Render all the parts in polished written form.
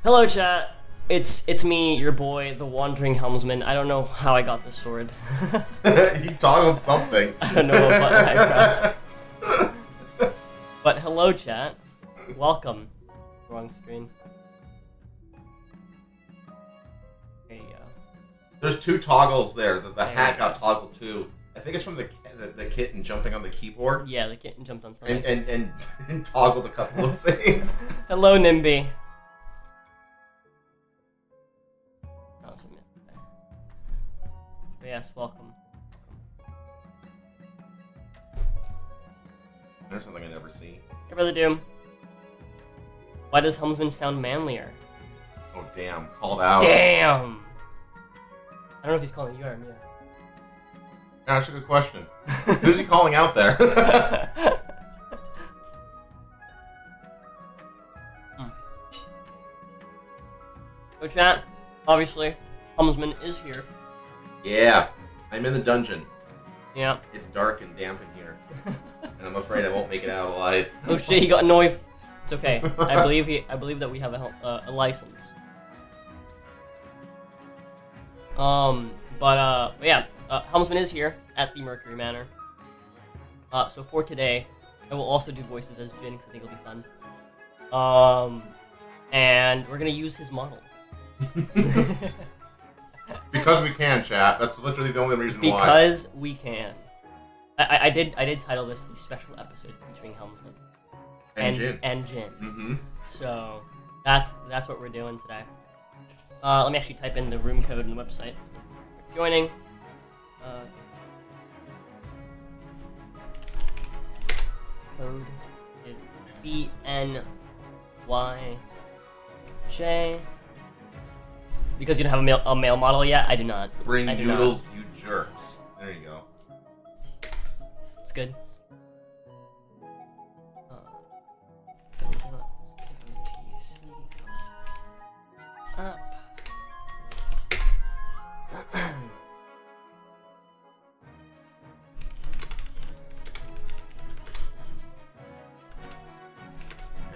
Hello, chat. It's me, your boy, the wandering helmsman. I don't know how I got this sword. He toggled something. I don't know what button I pressed. But hello, chat. Welcome. Wrong screen. There you go. There's two toggles there. The hat got toggled too. I think it's from the kitten jumping on the keyboard. Yeah, the kitten jumped on something. And toggled a couple of things. Hello, Nimby. But yes, welcome. There's something I never see. Hey, Brother Doom. Why does helmsman sound manlier? Oh damn! Called out. Damn! I don't know if he's calling you or me. Yeah, that's a good question. Who's he calling out there? So chat, obviously, helmsman is here. Yeah, I'm in the dungeon. Yeah. It's dark and damp in here, and I'm afraid I won't make it out alive. Oh shit, he got a knife. It's okay. I believe that we have a license. But yeah, helmsman is here at the Mercury Manor. So for today, I will also do voices as Jin because I think it'll be fun. And we're gonna use his model. Because we can, chat. That's literally the only reason why. Because we can. I did title this the special episode featuring helmsman And Jin. And Jin. Mm-hmm. So that's what we're doing today. Let me actually type in the room code on the website. Joining. Code is BNYJ. Because you don't have a male model yet, I do not. Bring I do noodles, you jerks. There you go. It's good. Up.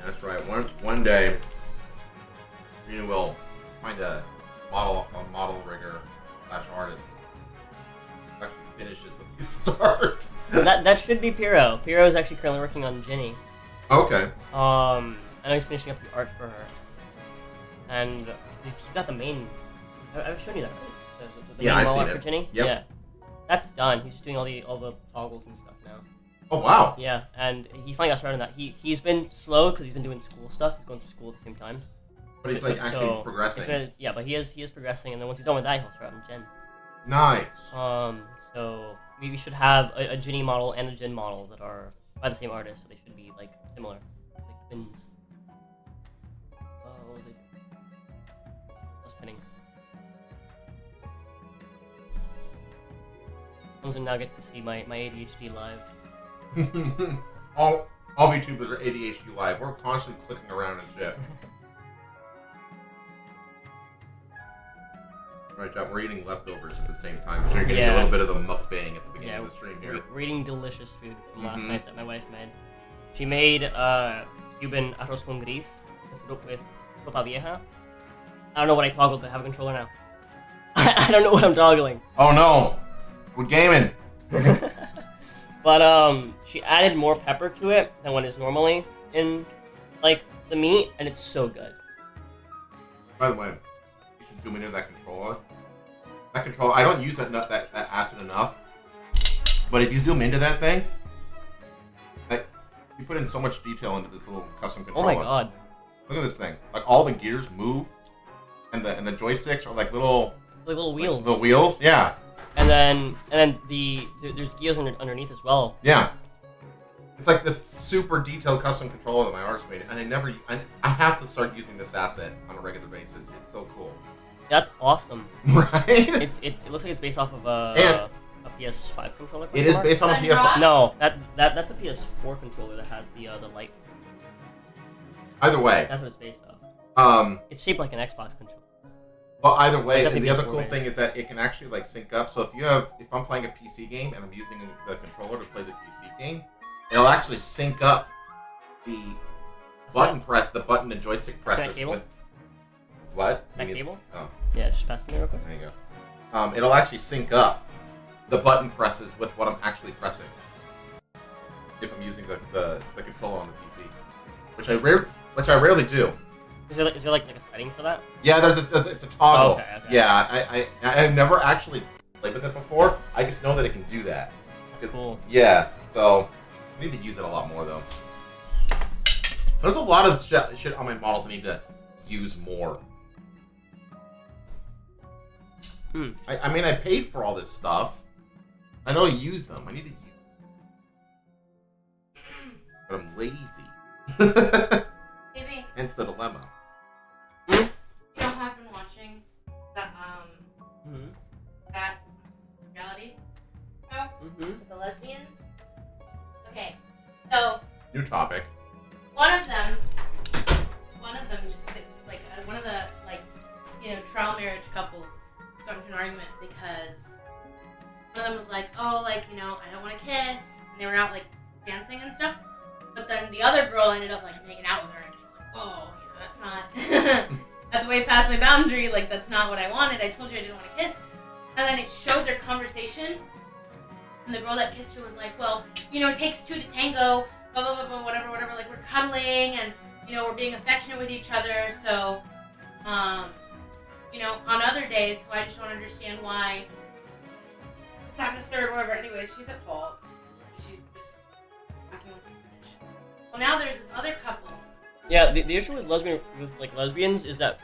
That's right. One day, you will find a model rigger / artist who actually finishes what you start. That should be Piro. Piro is actually currently working on Ginny. Okay. I know he's finishing up the art for her, and he's got the main. I've shown you that, right? The Yeah, main I've model seen art it. for Ginny. Yep. Yeah, that's done. He's just doing all the toggles and stuff now. Oh wow. Yeah, and he's finally got started on that. He's been slow because he's been doing school stuff. He's going through school at the same time. But he's like actually So, progressing. yeah, but he is progressing, and then once he's done with that, he'll start on Gen. Nice. So we should have a Ginny model and a Jin model that are by the same artist, so they should be like similar, like twins. What was it? I was pinning. Helmsman now gets to see my ADHD live. all VTubers are ADHD live. We're constantly clicking around and shit. Right, John, we're eating leftovers at the same time. So you're getting a little bit of the mukbang at the beginning of the stream here. We're eating delicious food from last night that my wife made. She made Cuban arroz con gris with sopa vieja. I don't know what I toggled to have a controller now. I don't know what I'm toggling. Oh no! We're gaming! But she added more pepper to it than what is normally in like the meat, and it's so good. By the way, you should zoom into that controller. That controller, I don't use that acid enough. But if you zoom into that thing, like, you put in so much detail into this little custom Oh controller. my god. Look at this thing. Like all the gears move, and the joysticks are like little Like little wheels. Little wheels, yeah. And then there's gears underneath as well. Yeah. It's like this super detailed custom controller that my artist made, and I have to start using this asset on a regular basis. It's so cool. That's awesome. Right? It looks like it's based off of a PS5 controller. It is based on a PS5. No, that's a PS4 controller that has the light. Either way. That's what it's based off. It's shaped like an Xbox controller. But either way, It's and the other cool PS4 thing is that it can actually like sync up. So if I'm playing a PC game and I'm using the controller to play the PC game, it'll actually sync up the button and joystick presses with. What? That cable? Oh, Yeah, just pass it to me real quick. there you go. It'll actually sync up the button presses with what I'm actually pressing. If I'm using the controller on the PC, which I rarely do. Is there like a setting for that? Yeah, it's a toggle. Okay. Yeah, I've never actually played with it before. I just know that it can do that. That's cool. Yeah, so I need to use it a lot more though. There's a lot of shit on my models I need to use more. I mean, I paid for all this stuff. I know I use them. I need to use them. But I'm lazy. Maybe. Hence the dilemma. You know how I've been watching that that reality show with the lesbians? Okay, so New topic. one of them just like one of the trial marriage couples got into an argument because one of them was like, oh, I don't want to kiss, and they were out like dancing and stuff. But then the other girl ended up like making out with her, and she was like, oh, that's not, that's way past my boundary. Like that's not what I wanted. I told you I didn't want to kiss. And then it showed their conversation, and the girl that kissed her was like, well, it takes two to tango. Blah, blah, blah, blah, whatever, like we're cuddling and, we're being affectionate with each other, so, on other days, so I just don't understand why, this, that, and the third, whatever, anyways, she's at fault. She's just acting like a bitch. Well, now there's this other couple. Yeah, the issue with lesbians is that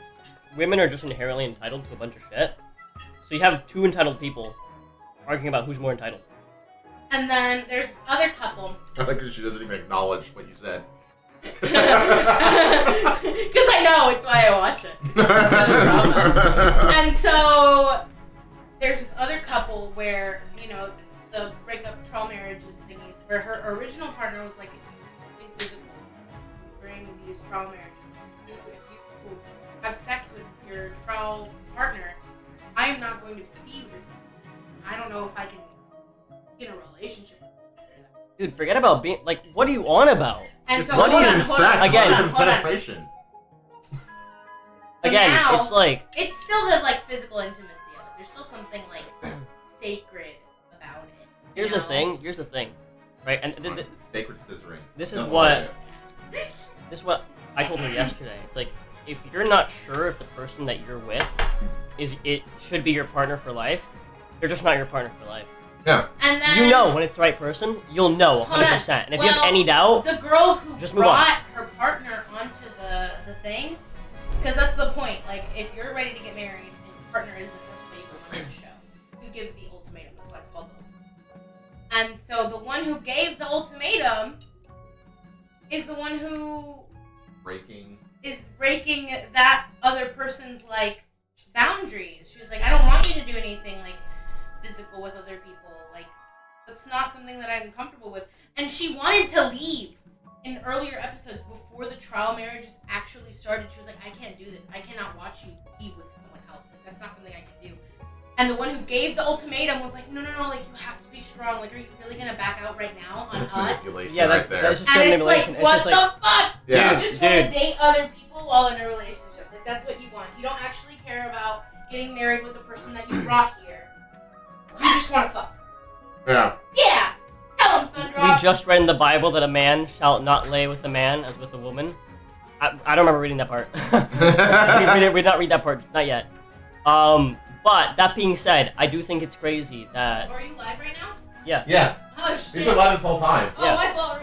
women are just inherently entitled to a bunch of shit. So you have two entitled people arguing about who's more entitled. And then there's this other couple. I like that she doesn't even acknowledge what you said. Because I know, it's why I watch it. And so there's this other couple where, the breakup trial marriages thingies, where her original partner was like, if you physical during these trial marriages, if you have sex with your trial partner, I am not going to see this. I don't know if I can in a relationship. Dude, forget about being what are you on about? And it's so not even hold sex. on, Again, hold on. penetration. Again, now, it's like it's still the physical intimacy of it. There's still something sacred about it. Here's the thing, right? And Sacred scissoring. This is what I told her yesterday. It's like if you're not sure if the person that you're with should be your partner for life, they're just not your partner for life. Yeah. And then when it's the right person, you'll know 100%. And if you have any doubt, the girl who just move on. brought her partner onto the thing, because that's the point. Like, if you're ready to get married and your partner isn't the favorite on the show, you give the ultimatum. That's why it's called the ultimatum. And so the one who gave the ultimatum is the one who is breaking that other person's boundaries. She was like, I don't want you to do anything physical with other people. That's not something that I'm comfortable with. And she wanted to leave in earlier episodes before the trial marriages actually started. She was like, I can't do this. I cannot watch you be with someone else. That's not something I can do. And the one who gave the ultimatum was like, no, you have to be strong. Are you really gonna back out right now on us? Yeah, right there. that's just And it's manipulation. what It's the just fuck? Yeah. You just want to date other people while in a relationship. That's what you want. You don't actually care about getting married with the person that you brought here. You just want to fuck. Yeah. Yeah. Tell him, son. we just read in the Bible that a man shall not lay with a man as with a woman. I don't remember reading that part. we did not read that part, not yet. But that being said, I do think it's crazy that. Are you live right now? Yeah. Yeah. Oh We've shit. been live this whole time. Oh, Yeah. my fault.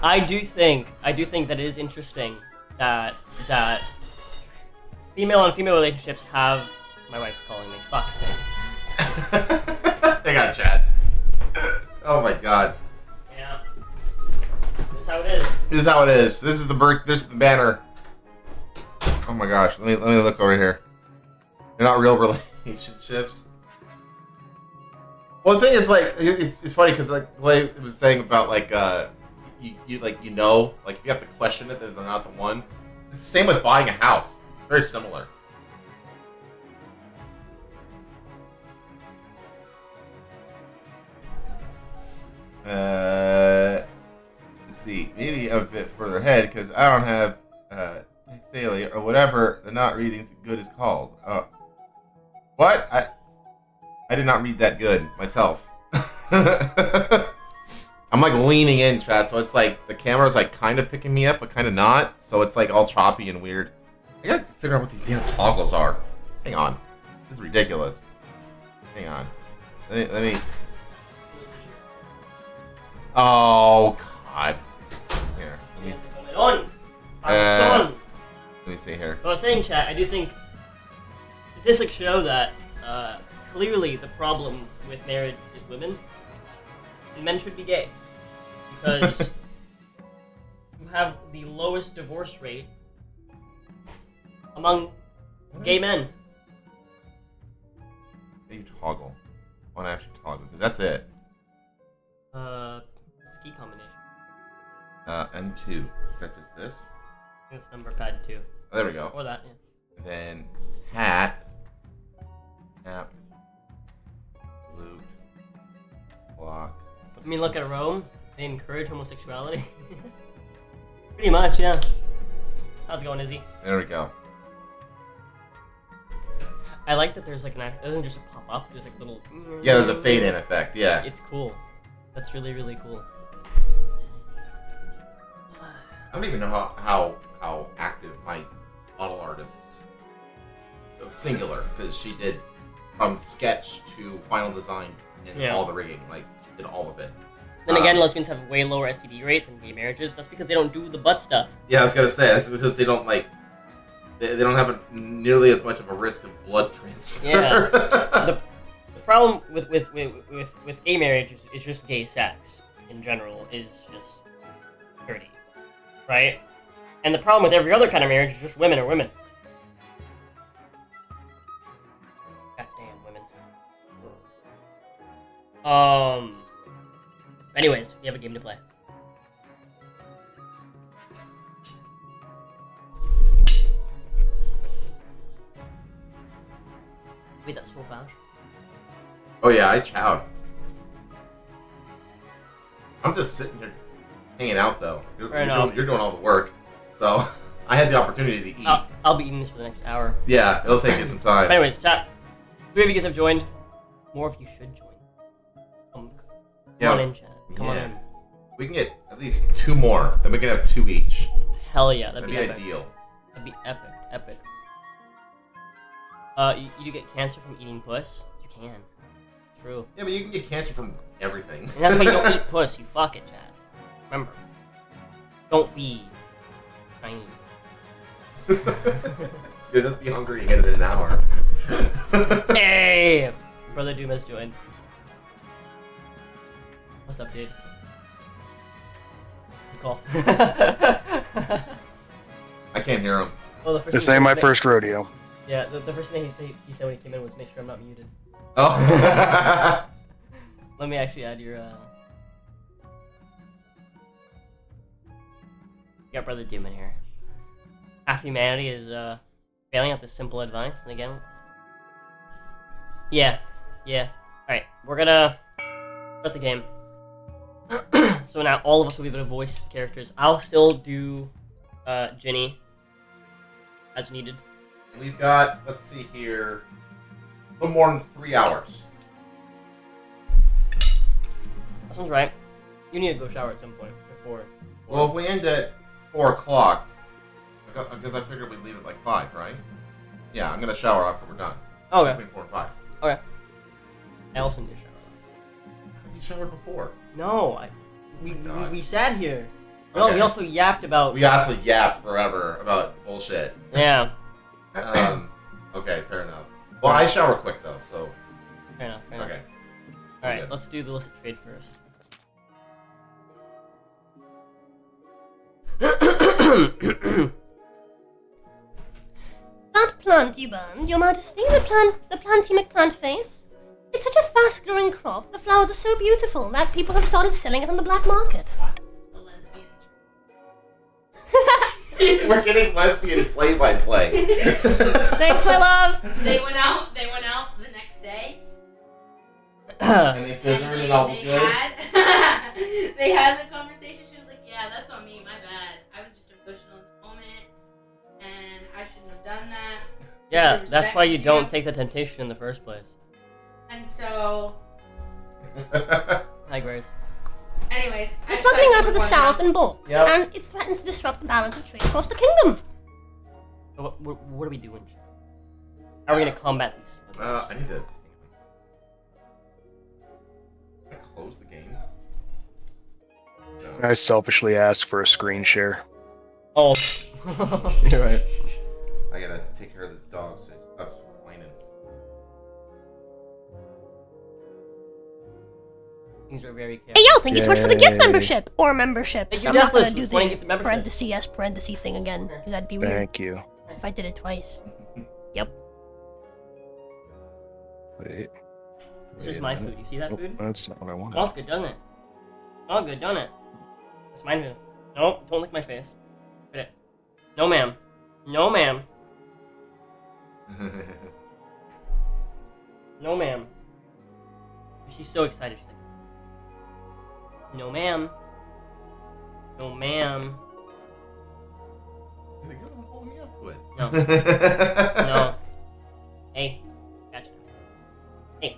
I do think that it is interesting that female on female relationships have. My wife's calling me. Fuck's sake. They got chat. Oh my god. Yeah. This is how it is. This is how it is. This is the banner. Oh my gosh. Let me look over here. They're not real relationships. Well, the thing is, it's funny because the way it was saying about if you have to question it, that they're not the one. It's the same with buying a house. Very similar. Let's see. Maybe I'm a bit further ahead because I don't have Staley. or whatever the not reading good is called. What? I did not read that good myself. I'm like leaning in, chat, so it's like the camera's like kind of picking me up, but kind of not. So it's like all choppy and weird. I gotta figure out what these damn toggles are. Hang on. This is ridiculous. Hang on. Let me... Oh, God. Here. Let me see here. I was saying, chat, I do think statistics show that clearly the problem with marriage is women, and men should be gay. Because you have the lowest divorce rate among gay men. You toggle. I want to actually toggle, because that's it. It's a key combination. N2. Is that just this? I think it's number pad 2. Oh, there we go. Or that, yeah. And then hat. App. Loot. Block. I mean, look at Rome. They encourage homosexuality. Pretty much, yeah. How's it going, Izzy? There we go. I like that there's like an act. It doesn't just pop up. There's like little. Yeah, there's a fade in effect. Yeah. It's cool. That's really, really cool. I don't even know how active my model artists. Singular, because she did from sketch to final design and all the rigging. Like she did all of it. Then again, lesbians have way lower STD rates than gay marriages. That's because they don't do the butt stuff. Yeah, I was gonna say that's because they don't like. They don't have nearly as much of a risk of blood transfer. Yeah. The problem with gay marriage is just gay sex in general is just dirty, right? And the problem with every other kind of marriage is just women are women. Goddamn women. Anyways, we have a game to play. Wait, that's so fast. Oh yeah, I chowed. I'm just sitting here hanging out though. You're doing all the work, so I had the opportunity to eat. I'll be eating this for the next hour. Yeah, it'll take you some time. But anyways, chat. 3 of you guys have joined. More of you should join. Come on in, chat. Come on in. We can get at least 2 more. Then we can have 2 each. Hell yeah, that'd be epic. ideal. That'd be epic. You do get cancer from eating puss? You can. True. Yeah, but you can get cancer from everything. And that's why you don't eat puss, you fuck it, Chad. Remember. Don't be tiny. You'll just be hungry again in an hour. Hey! Brother Doom has joined. What's up, dude? Good call. I can't hear him. Well, this ain't my first rodeo. Yeah, the first thing he said when he came in was make sure I'm not muted. Oh. Let me actually add your, got Brother Doom in here. Half humanity is, failing at this simple advice, and again... Yeah. Alright, we're gonna start the game. So now all of us will be able to voice characters. I'll still do, Ginny as needed. We've got, let's see here, a little more than 3 hours. That sounds right. You need to go shower at some point before. Well, if we end at 4 o'clock, because I figured we'd leave at like 5, right? Yeah, I'm gonna shower after we're done. Okay. Between 4 and 5. Okay. I also need to shower. I think you showered before. No, we sat here. No, Okay. we also yapped about. We also yapped forever about bullshit. Yeah. Okay, fair enough. Well, I shower quick though, so. Fair enough. Okay. Alright, let's do the illicit trade first. That plant you burned, Your Majesty, the planty McPlant face. It's such a fast-growing crop. The flowers are so beautiful that people have started selling it on the black market. The lesbians. We're getting lesbian play-by-play. Thanks, my love. They went out the next day. And they scissored and all the shit. They had the conversation. She was like, "Yeah, that's on me. My bad. I was just emotional in the moment, and I Yeah, Respect, that's why you don't know? take the temptation in the first place. And so, Hi, Grace. anyways, They're smuggling out of the south and in bulk, Yep. and it threatens to disrupt the balance of trade across the kingdom. So what are we doing? How are we gonna combat these? I need to. Can I close the game? No. I selfishly asked for a screen share. Oh, you're right. I gotta take care of this dog so he stops complaining. Things are very Hey, careful. yo, thank you so much for the gift Yay. membership. Or memberships. Hey, I'm you're not gonna deathless do with 20 the gifted memberships. parenthesis thing again, because that'd be weird Thank you. if I did it twice. Yep. Wait. This is my food. You see that Oh, food? that's not what I wanted. Smells good, doesn't it? Smells good, doesn't it? It's mine food. No, don't lick my face. Get it. No, ma'am. No, ma'am. No, ma'am. She's so excited. She's like, no, ma'am. No, ma'am. He's like, you're the one holding me up to it. No. No. Hey. Gotcha. Hey.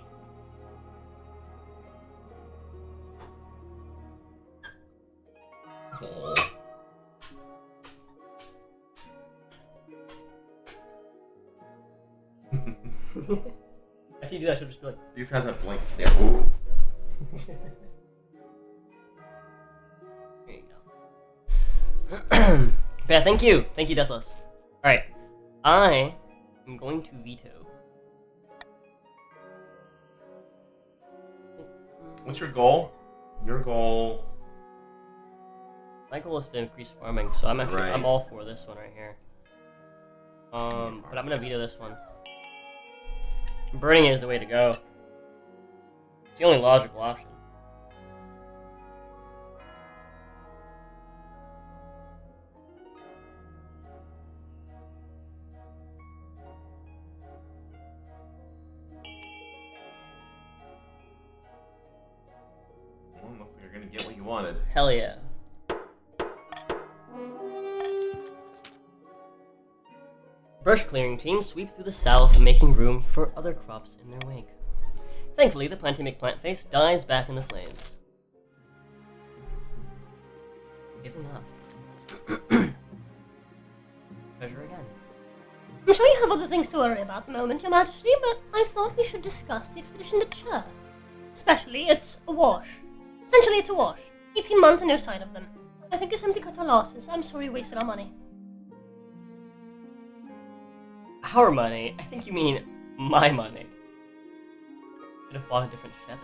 If you do that, she'll just be like, He just has that blank stare. Ooh. here you go. Yeah, thank you. Thank you, Deathless. Alright. I am going to veto. What's your goal? Your goal. My goal is to increase farming, so I'm actually Right. I'm all for this one right here. But I'm gonna veto this one. Burning it is the way to go. It's the only logical option. Well, looks like you're gonna get what you wanted. Hell yeah. Brush clearing team sweep through the south, making room for other crops in their wake. Thankfully, the planty McPlant face dies back in the flames. Giving up. Treasure again. I'm sure you have other things to worry about at the moment, Your Majesty, but I thought we should discuss the expedition to Chur. Especially, it's a wash. Essentially, it's a wash. 18 months and no sign of them. I think it's time to cut our losses. I'm sorry we wasted our money. Our money? I think you mean my money. Should have bought a different ship.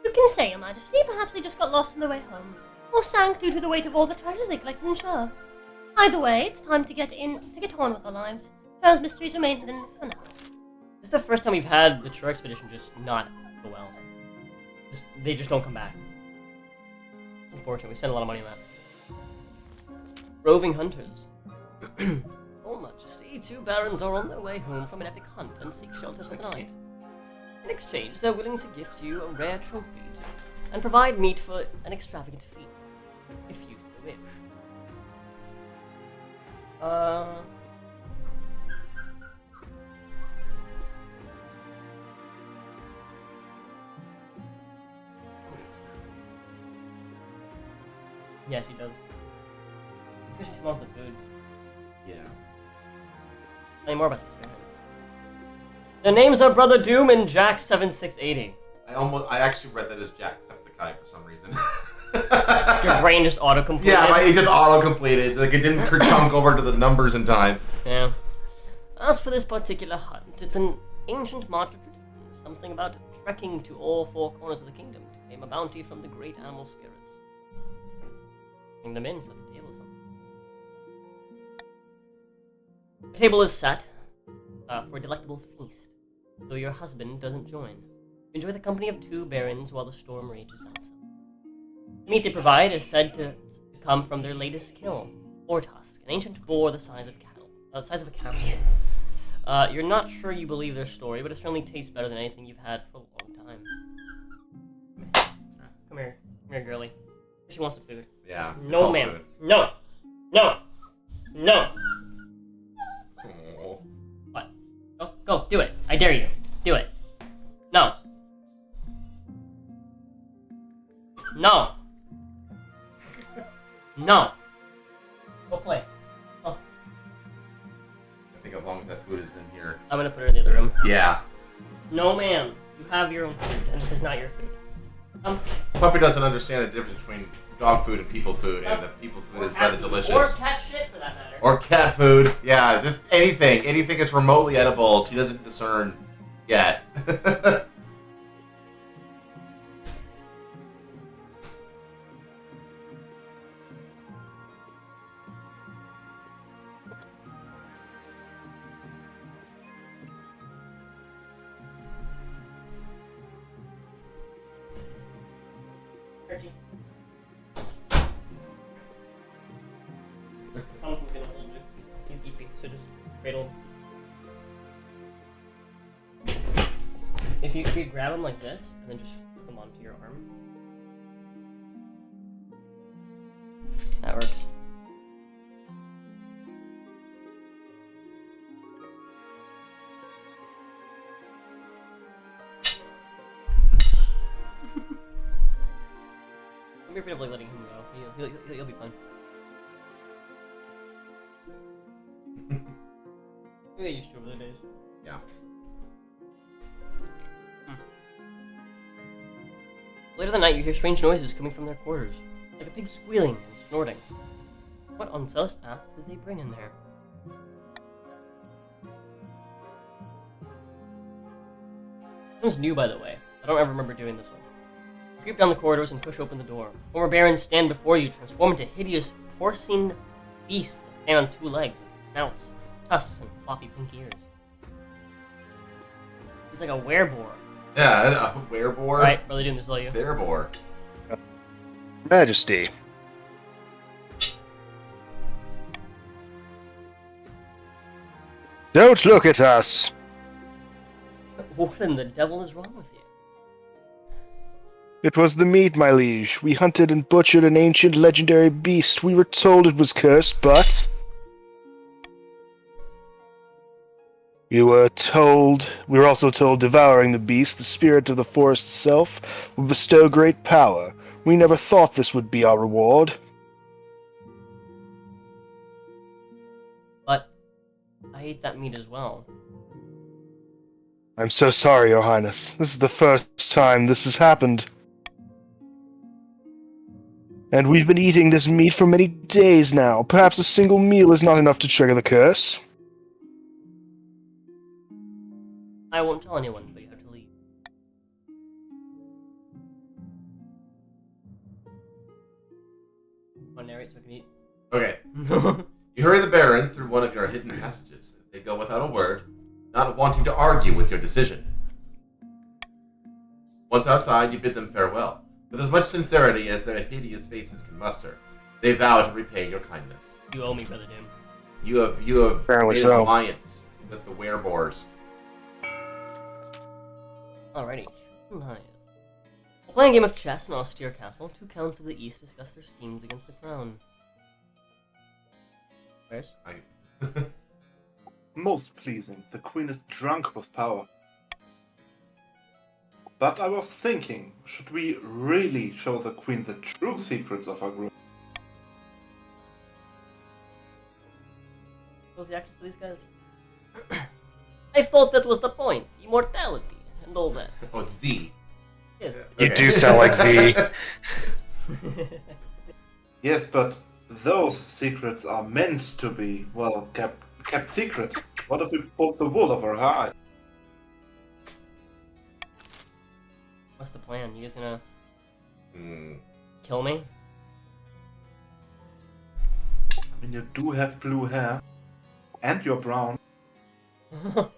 You can say, Your Majesty, perhaps they just got lost on the way home. Or sank due to the weight of all the treasures they collected in Chur. Either way, it's time to get on with our lives. Chur's mysteries remain hidden for now. This is the first time we've had the Chur expedition just not go well. They just don't come back. It's unfortunate. We spent a lot of money on that. Roving hunters. Oh, Majesty, two barons are on their way home from an epic hunt and seek shelter for the night. In exchange, they're willing to gift you a rare trophy and provide meat for an extravagant feast, if you so wish. Yeah, she does. It's because she smells the food. Yeah. Tell me more about these barons. Their names are Brother Doom and Jack7680. I actually read that as Jacksepticeye for some reason. Your brain just auto-completed. Yeah, it just auto-completed. Like, it didn't chunk over to the numbers in time. Yeah. As for this particular hunt, it's an ancient Marcher tradition. Something about trekking to all four corners of the kingdom to claim a bounty from the great animal spirits. Bring them in, set the table or something. The table is set for a delectable feast, though your husband doesn't join. Enjoy the company of two barons while the storm rages outside. The meat they provide is said to come from their latest kill, Ortusk, an ancient boar the size of a castle. You're not sure you believe their story, but it certainly tastes better than anything you've had for a long time. Come here, girlie. She wants the food. Yeah. it's No, all ma'am. food. No. No. No. Oh. What? Go. Do it. I dare you. Do it. No. No. No. Go play. Oh, I think as long as that food is in here. I'm gonna put her in the other room. Yeah. No, ma'am. You have your own food, and this is not your food. Puppy doesn't understand the difference between dog food and people food, and the people food is rather delicious. Or cat shit, for that matter. Or cat food. Yeah, just anything. Anything that's remotely edible, she doesn't discern yet. Archie. Thomason's gonna hold you. He's eating, so just cradle. If you grab him like this, and then just flip him onto your arm. That works. Don't be afraid of like letting him go. He'll be fine. You'll get used to it over the days. Yeah. Later that night, you hear strange noises coming from their quarters, like a pig squealing and snorting. What on Celeste ass did they bring in there? This one's new, by the way. I don't ever remember doing this one. Creep down the corridors and push open the door. Former barons stand before you, transform into hideous porcine beasts that stand on two legs with snouts, tusks, and floppy pink ears. He's like a wereboar. Yeah, a wereboar. Right, really doing this, all you. Wereboar. Majesty. Don't look at us! What in the devil is wrong with you? It was the meat, my liege. We hunted and butchered an ancient legendary beast. We were told it was cursed, but... We were also told devouring the beast, the spirit of the forest itself, would bestow great power. We never thought this would be our reward. But I ate that meat as well. I'm so sorry, Your Highness. This is the first time this has happened. And we've been eating this meat for many days now. Perhaps a single meal is not enough to trigger the curse. I won't tell anyone, but you have to leave. Want to narrate so I can eat? Okay. You hurry the barons through one of your hidden passages. They go without a word, not wanting to argue with your decision. Once outside, you bid them farewell. With as much sincerity as their hideous faces can muster, they vow to repay your kindness. You owe me, Brother Doom. You have Apparently made so. an alliance with the wereboars. Alrighty. Nice. While playing a game of chess in an austere castle, two counts of the east discuss their schemes against the crown. Where's? Most pleasing. The queen is drunk with power. But I was thinking, should we really show the queen the true secrets of our group? What's the accent for these guys? I thought that was the point. Immortality and all that. Oh, it's V. Yes. You do sound like V. Yes, but those secrets are meant to be, well, kept secret. What if we pulled the wool over her eye? What's the plan? You guys gonna Hmm. kill me? I mean, you do have blue hair. And you're brown. I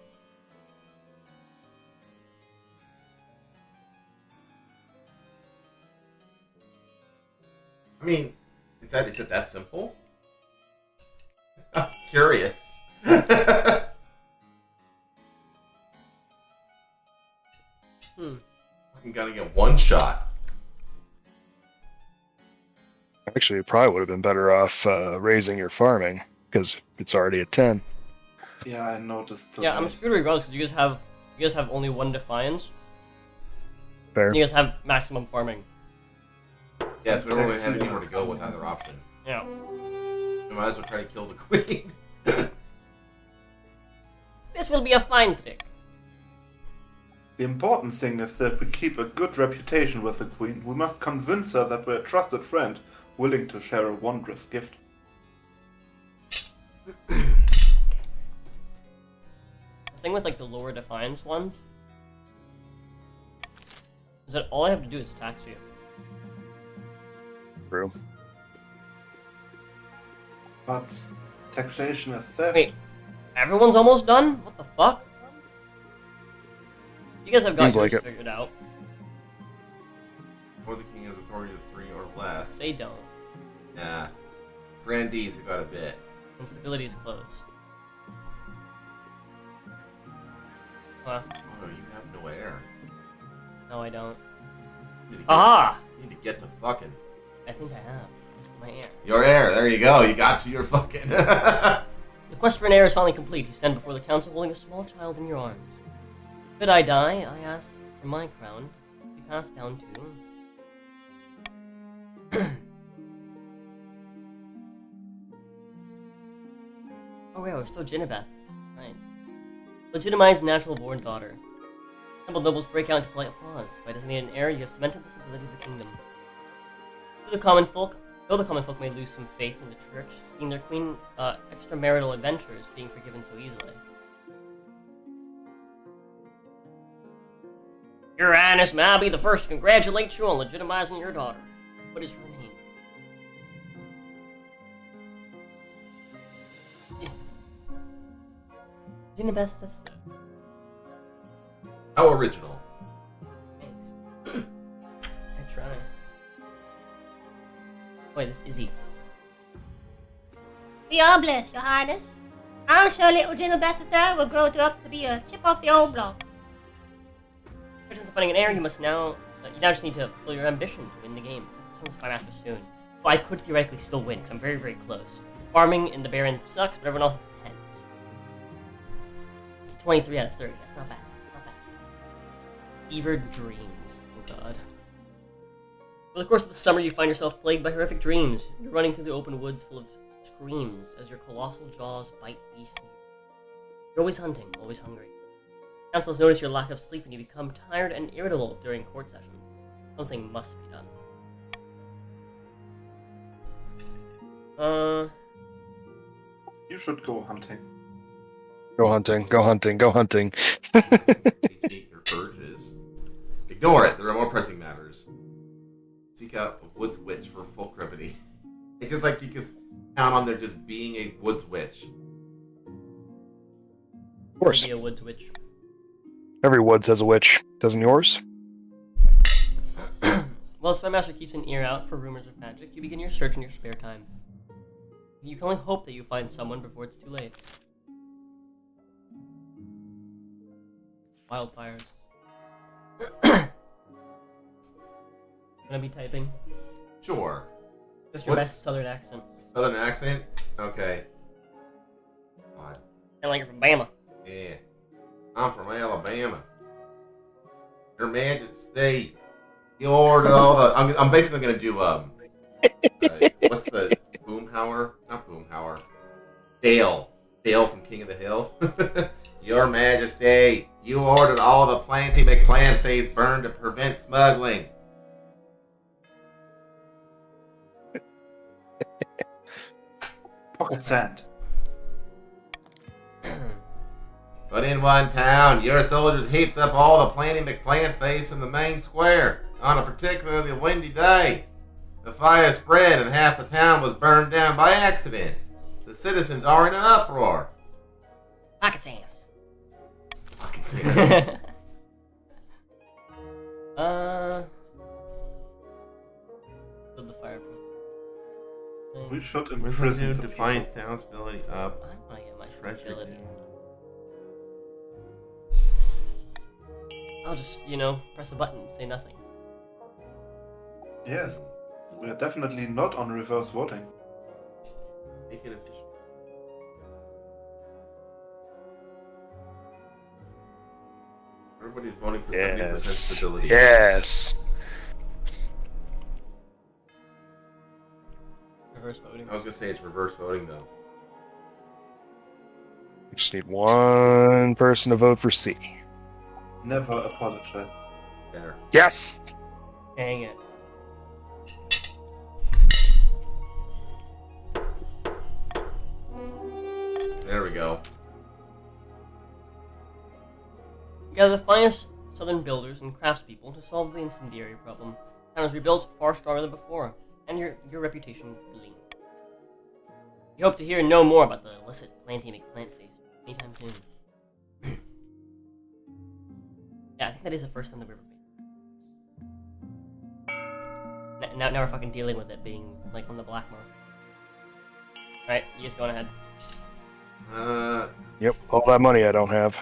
mean, is it that simple? I'm curious. Hmm. I'm gonna get one shot. Actually, it probably would have been better off raising your farming, because it's already at 10. Yeah, I noticed. Yeah, I'm today. screwed regardless because you guys have only one defiance. Fair. And you guys have maximum farming. Yeah, so we don't really have anywhere to go with either option. Yeah. We might as well try to kill the queen. This will be a fine trick. The important thing is that we keep a good reputation with the Queen. We must convince her that we're a trusted friend, willing to share a wondrous gift. The thing with like the lower defiance ones is that all I have to do is tax you. True. But taxation is theft. Wait, everyone's almost done? What the fuck? You guys have got Seems like yours it. figured out. Or the king has authority of 3 or less. They don't. Nah. Grandees have got a bit. Instability is closed. Huh? Oh, you have no heir. No, I don't. You need to get, Aha! you need to get to fucking. I think I have. My heir. Your heir, there you go. You got to your fucking. The quest for an heir is finally complete. You stand before the council holding a small child in your arms. Should I die, I ask for my crown to be passed down to... Oh wait, we're still Jinnabeth. Right. Legitimized natural-born daughter. Assembled nobles break out into polite applause. By designating an heir, you have cemented the stability of the kingdom. Though the common folk may lose some faith in the church, seeing their queen extramarital adventures being forgiven so easily. Your Highness, may I be the first to congratulate you on legitimizing your daughter. What is her name? Jinnabeth the Third. How original. Thanks. I try. Wait, this is Izzy. We are blessed, Your Highness. I'm sure little Jinnabeth III will grow up to be a chip off your old block. In terms of finding an heir, you now just need to fulfill your ambition to win the game. Someone's my master soon. Well, I could theoretically still win, because I'm very, very close. Farming in the Baron sucks, but everyone else is a 10. It's 23 out of 30. That's not bad. That's not bad. Fevered dreams. Oh god. Over the course of the summer, you find yourself plagued by horrific dreams. You're running through the open woods full of screams as your colossal jaws bite beasts near you. You're always hunting, always hungry. Councils notice your lack of sleep and you become tired and irritable during court sessions. Something must be done. You should go hunting. Go hunting, go hunting, go hunting. Hate your urges. Ignore it. There are more pressing matters. Seek out a woods witch for full remedy. It's just like you can count on there just being a woods witch. Of course. Be a woods witch. Every woods has a witch. Doesn't yours? While Spy Master keeps an ear out for rumors of magic, you begin your search in your spare time. You can only hope that you find someone before it's too late. Wildfires. Gonna be typing. Sure. Just your What's- best southern accent. Southern accent? Okay. What? Sound like you're from Bama. Yeah. I'm from Alabama. Your Majesty. You ordered all the. I'm basically gonna do what's the Boomhauer? Not Boomhauer. Dale. Dale from King of the Hill. Your Majesty, you ordered all the Planty McPlanface burned to prevent smuggling. Pocket sand. But in one town, your soldiers heaped up all the Planty McPlanface in the main square on a particularly windy day. The fire spread and half the town was burned down by accident. The citizens are in an uproar. Pocket sand. Fucking sand. Build the fireproof. We should Prison imprison the Defiance people. town stability up. I wanna get my Treasure fragility. down. I'll just, press a button and say nothing. Yes. We are definitely not on reverse voting. Make it official. Everybody's voting for 70% Yes. stability. Yes. Reverse voting. I was gonna say it's reverse voting though. We just need one person to vote for C. Never apologize. There. Yes. Dang it. There we go. Gather the finest southern builders and craftspeople to solve the incendiary problem. Town is rebuilt far stronger than before, and your reputation gleams. You hope to hear no more about the illicit planting McPlant face anytime soon. Yeah, I think that is the first time that we've ever faced. Now we're fucking dealing with it being like on the black market. Alright, you just going ahead. Yep. All that money I don't have.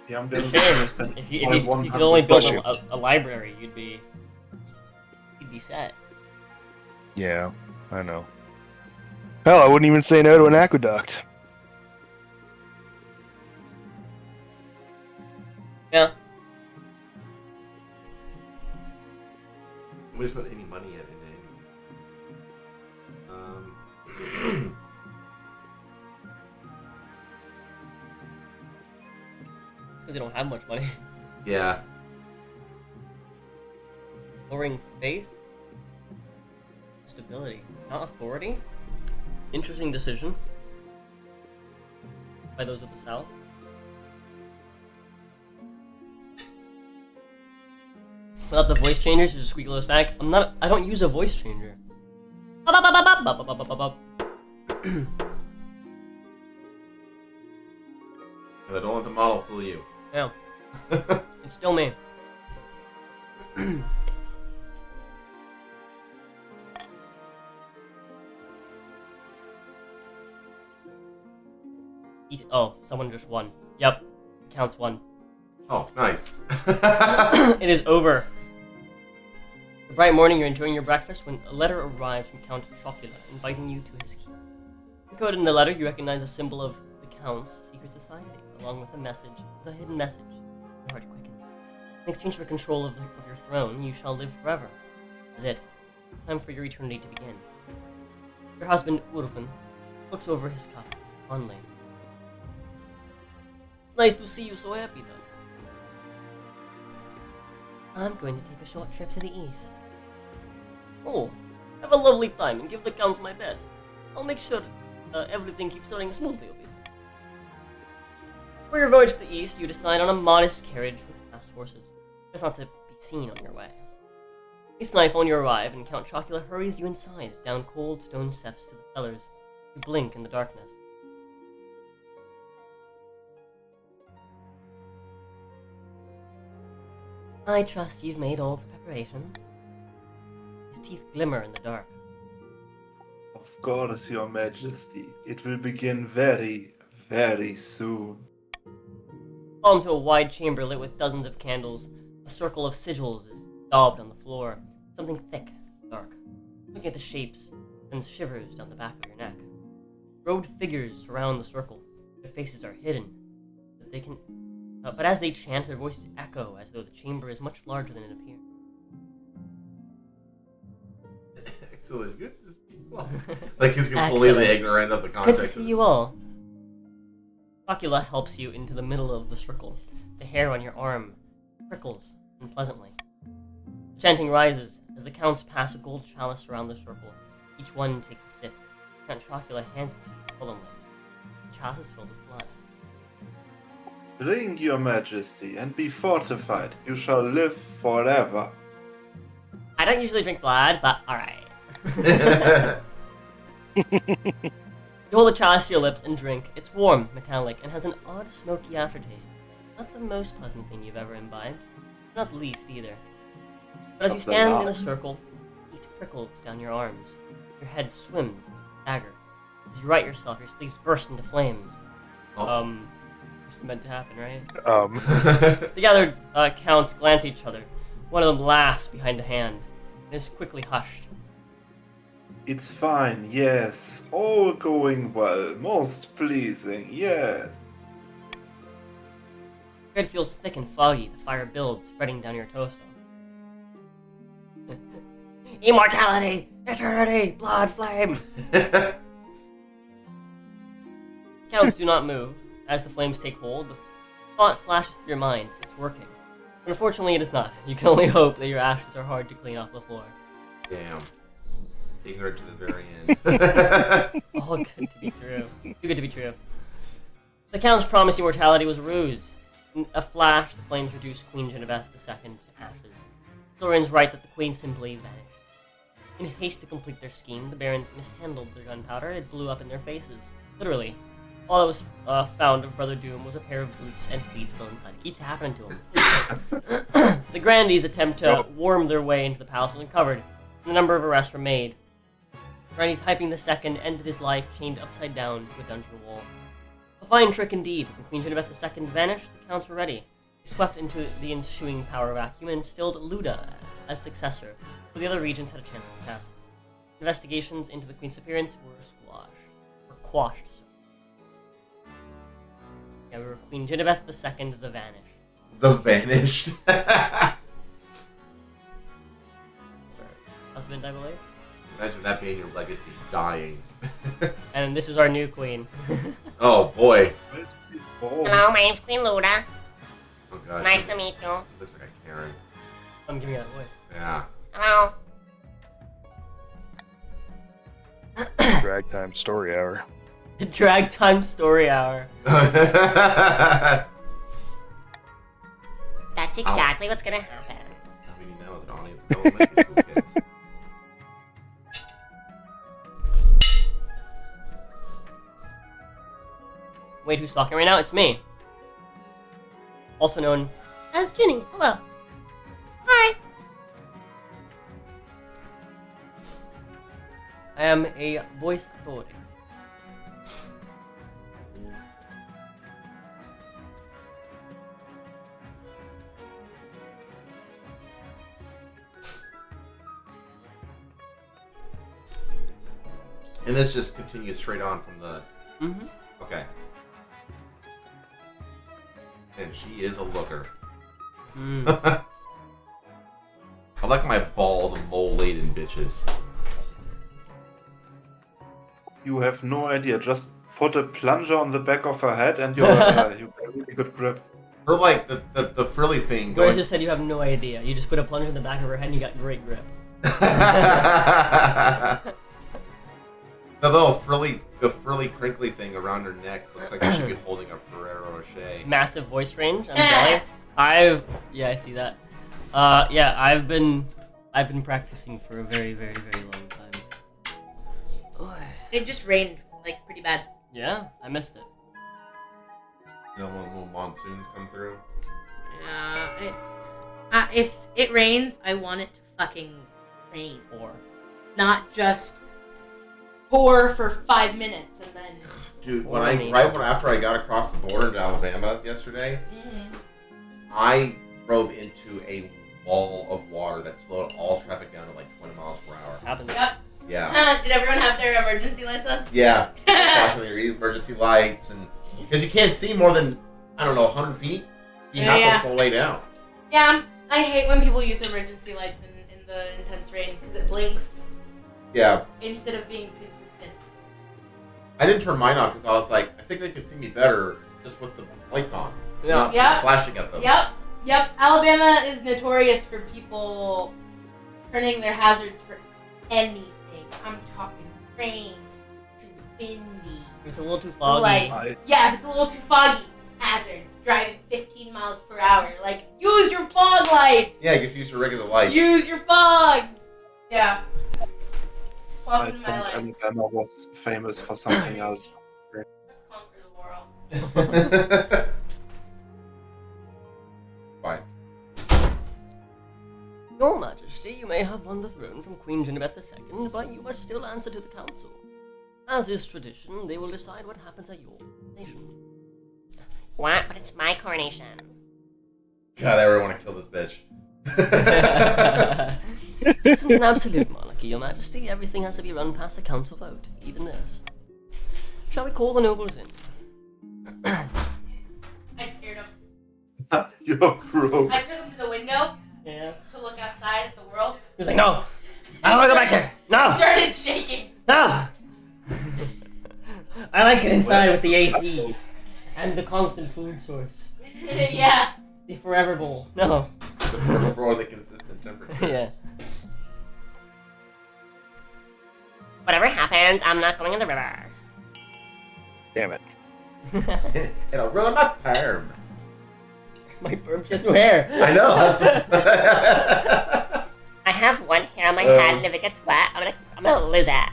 Yeah, I'm getting Shame. If you could only build a library, you'd be set. Yeah, I know. Hell, I wouldn't even say no to an aqueduct. Yeah. Nobody's put any money yet in it. Because they don't have much money. Yeah. Lowering faith? Stability. Not authority? Interesting decision. By those of the South. Without the voice changers, just squeak those back. I don't use a voice changer. I don't let the model fool you. Yeah. It's still me. Oh, someone just won. Yep. Counts one. Oh, nice. It is over. The bright morning, you're enjoying your breakfast when a letter arrives from Count Chocula, inviting you to his keep. Encoded in the letter, you recognize a symbol of the Count's secret society, along with a hidden message. Your heart quickens. In exchange for control of your throne, you shall live forever. That is it. Time for your eternity to begin. Your husband, Urfin, looks over his cup fondly. It's nice to see you so happy, though. I'm going to take a short trip to the east. Oh, have a lovely time and give the Counts my best. I'll make sure everything keeps running smoothly over here. For your voyage to the east, you decide on a modest carriage with fast horses. It's not to be seen on your way. It's nightfall when you arrive, and Count Chocula hurries you inside, down cold stone steps to the cellars. You blink in the darkness. I trust you've made all the preparations. His teeth glimmer in the dark. Of course, Your Majesty. It will begin very, very soon. Fall into a wide chamber lit with dozens of candles. A circle of sigils is daubed on the floor. Something thick, dark. Looking at the shapes, sends shivers down the back of your neck. Robed figures surround the circle. Their faces are hidden, but as they chant, their voices echo as though the chamber is much larger than it appears. Excellent. Good to see you all. Like he's completely Excellent. ignorant of the Good context. to of see this. you all. Chocula helps you into the middle of the circle. The hair on your arm prickles unpleasantly. The chanting rises as the counts pass a gold chalice around the circle. Each one takes a sip. Count Chocula hands it to you solemnly. The chalice is filled with blood. Drink, Your Majesty, and be fortified. You shall live forever. I don't usually drink blood, but alright. You hold the chalice to your lips and drink. It's warm, metallic, and has an odd smoky aftertaste. Not the most pleasant thing you've ever imbibed. Not the least, either. But as you stand in a circle, heat prickles down your arms. Your head swims in a dagger. As you right yourself, your sleeves burst into flames. Oh. This is meant to happen, right? The gathered counts glance at each other. One of them laughs behind a hand. and is quickly hushed. It's fine, yes. All going well. Most pleasing, yes. Your head feels thick and foggy. The fire builds, spreading down your torso. Immortality! Eternity! Blood flame! Counts do not move. As the flames take hold, the thought flashes through your mind. It's working. But unfortunately, it is not. You can only hope that your ashes are hard to clean off the floor. Damn. Ignorant to the very end. All good to be true. Too good to be true. The Count's promised immortality was a ruse. In a flash, the flames reduced Queen Genevieve II to ashes. Thorin's right that the Queen simply vanished. In haste to complete their scheme, the Barons mishandled their gunpowder. It blew up in their faces. Literally. All that was found of Brother Doom was a pair of boots and feet still inside. It keeps happening to him. The Grandees' attempt to worm their way into the palace was uncovered, and a number of arrests were made. Grandee Typing II ended his life chained upside down to a dungeon wall. A fine trick indeed. When Queen Genevieve II vanished, the Counts were ready. They swept into the ensuing power vacuum and instilled Luda as successor, so the other regents had a chance to test. Investigations into the Queen's appearance were quashed. Yeah, we were Queen Genevieve II, the Vanished. The Vanished. Sorry. Husband, I believe. Imagine that being your legacy, dying. And this is our new queen. Oh boy. Hello, my name's Queen Luda. Oh gosh. Nice to meet you. Looks like a Karen. I'm giving that voice. Yeah. Hello. Drag time story hour. Drag time story hour. That's exactly what's gonna happen. I mean, now as an audience, don't make it for kids. Wait, who's talking right now? It's me. Also known As Ginny. Hello. Hi. I am a voice authority. And this just continues straight on from the... Mm-hmm. Okay. And she is a looker. Mm. I like my bald, mole-laden bitches. You have no idea. Just put a plunger on the back of her head and you got a really good grip. Her, like, the frilly thing You going... guys just said you have no idea. You just put a plunger in the back of her head and you got great grip. The little frilly, crinkly thing around her neck looks like she should be holding a Ferrero Rocher. Massive voice range. I'm telling you. I see that. Yeah, I've been practicing for a very, very, very long time. It just rained, like, pretty bad. Yeah, I missed it. You know, when little monsoons come through. If it rains, I want it to fucking rain. Or Not just pour for 5 minutes and then... Dude, Or after I got across the border into Alabama yesterday, I drove into a wall of water that slowed all traffic down to like 20 miles per hour. happens. Yep. Yeah. Did everyone have their emergency lights on? Yeah. Flashing their emergency lights, and because you can't see more than, I don't know, 100 feet, you have to slow way down. Yeah, I hate when people use emergency lights in the intense rain because it blinks Yeah. instead of being consistent. I didn't turn mine on because I was like, I think they could see me better just with the lights on. Yeah. Not Yep. flashing at them. Yep. Alabama is notorious for people turning their hazards for anything. I'm talking rain, too windy. It's a little too foggy. Like, yeah, if it's a little too foggy, hazards. Driving 15 miles per hour. Like, use your fog lights! Yeah, you can use your regular lights. Use your fogs! Yeah. I Welcome to my thought life. Alabama was famous for something else. Let's conquer the world. Fine. Your Majesty, you may have won the throne from Queen Genevieve II, but you must still answer to the council. As is tradition, they will decide what happens at your nation. What? But it's my coronation. God, I really want to kill this bitch. This isn't an absolute monarchy, Your Majesty. Everything has to be run past a council vote, even this. Shall we call the nobles in? I scared him. You're broke. I took him to the window Yeah. to look outside at the world. He was like, no! I don't want to go back there! No! Started shaking. No! I like it inside with the AC. And the constant food source. Yeah. The forever bowl. No. For the consistent temperature. Yeah. Whatever happens, I'm not going in the river. Damn it. It'll ruin my perm. My perm has no hair. I know. I have one hair on my head, and if it gets wet, I'm gonna lose it.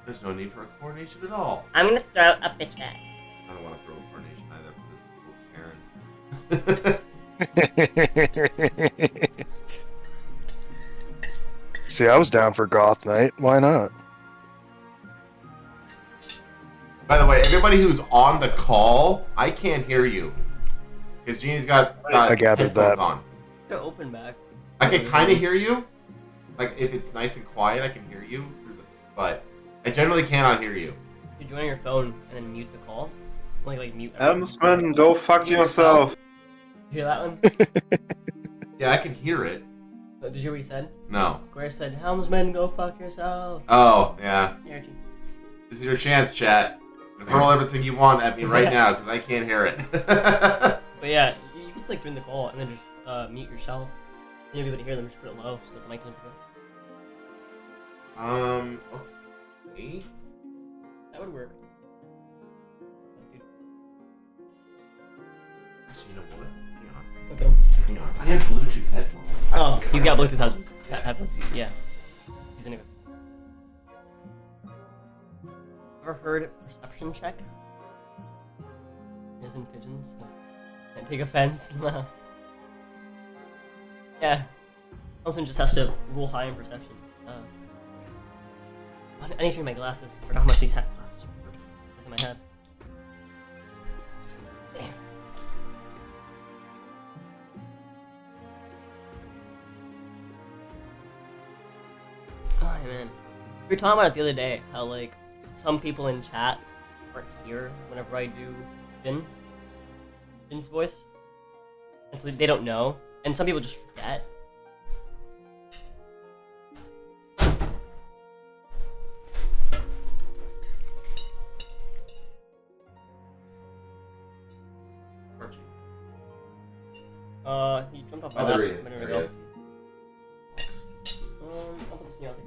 There's no need for a coronation at all. I'm gonna throw a bitch fit. I don't want to throw a coronation either for this cool Karen. See, I was down for goth night. Why not? By the way, everybody who's on the call, I can't hear you. Because Jeannie's got I gathered headphones that. on. They're open back. I can kind of hear you. Like, if it's nice and quiet, I can hear you. But I generally cannot hear you. You join on your phone and then mute the call. Like mute. Helmsman, go fuck yourself. You hear that one? Yeah, I can hear it. Did you hear what he said? No. Where said, Helmsman, go fuck yourself. Oh, yeah. Here, G. This is your chance, chat. Hurl everything you want at me right now, because I can't hear it. But yeah, you could like join the call and then just mute yourself. And you'll be able to hear them, just put it low so that the mic doesn't pick up. Okay. That would work. Actually, you know what? Okay. Hang on. I have Bluetooth headphones. Oh, he's got Bluetooth headphones. Yeah. He's in a... Ever heard perception check? Isn't pigeons? Can't take offense. Yeah. Hellsman just has to roll high in perception. I need to change my glasses. I forgot how much these glasses were. It's in my head. Oh man. We were talking about it the other day, how like some people in chat aren't here whenever I do Jin's voice. And so they don't know. And some people just forget. He jumped off my Oh, lap. there he is. There we There he go. is. I'll put this new out.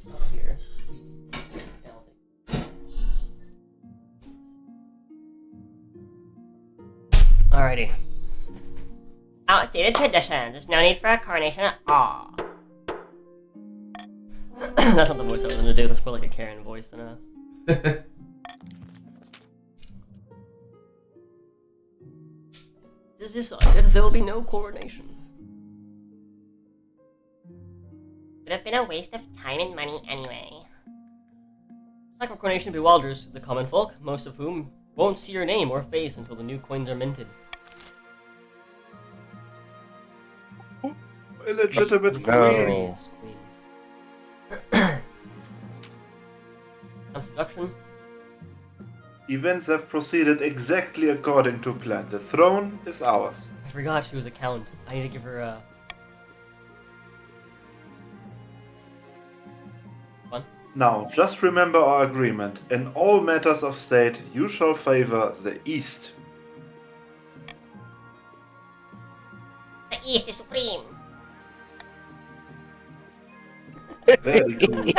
Not here. Yeah, I'll take it. Alrighty. Outdated tradition. There's no need for a coronation at all. That's not the voice I was gonna do. That's more like a Karen voice than a. It's decided there will be no coronation. Would have been a waste of time and money anyway. Like a coronation bewilders the common folk, most of whom won't see your name or face until the new coins are minted. Illegitimate No. queen. Construction. Events have proceeded exactly according to plan. The throne is ours. I forgot she was a count. I need to give her a. One. Now, just remember our agreement. In all matters of state, you shall favor the East. The East is supreme. Very good.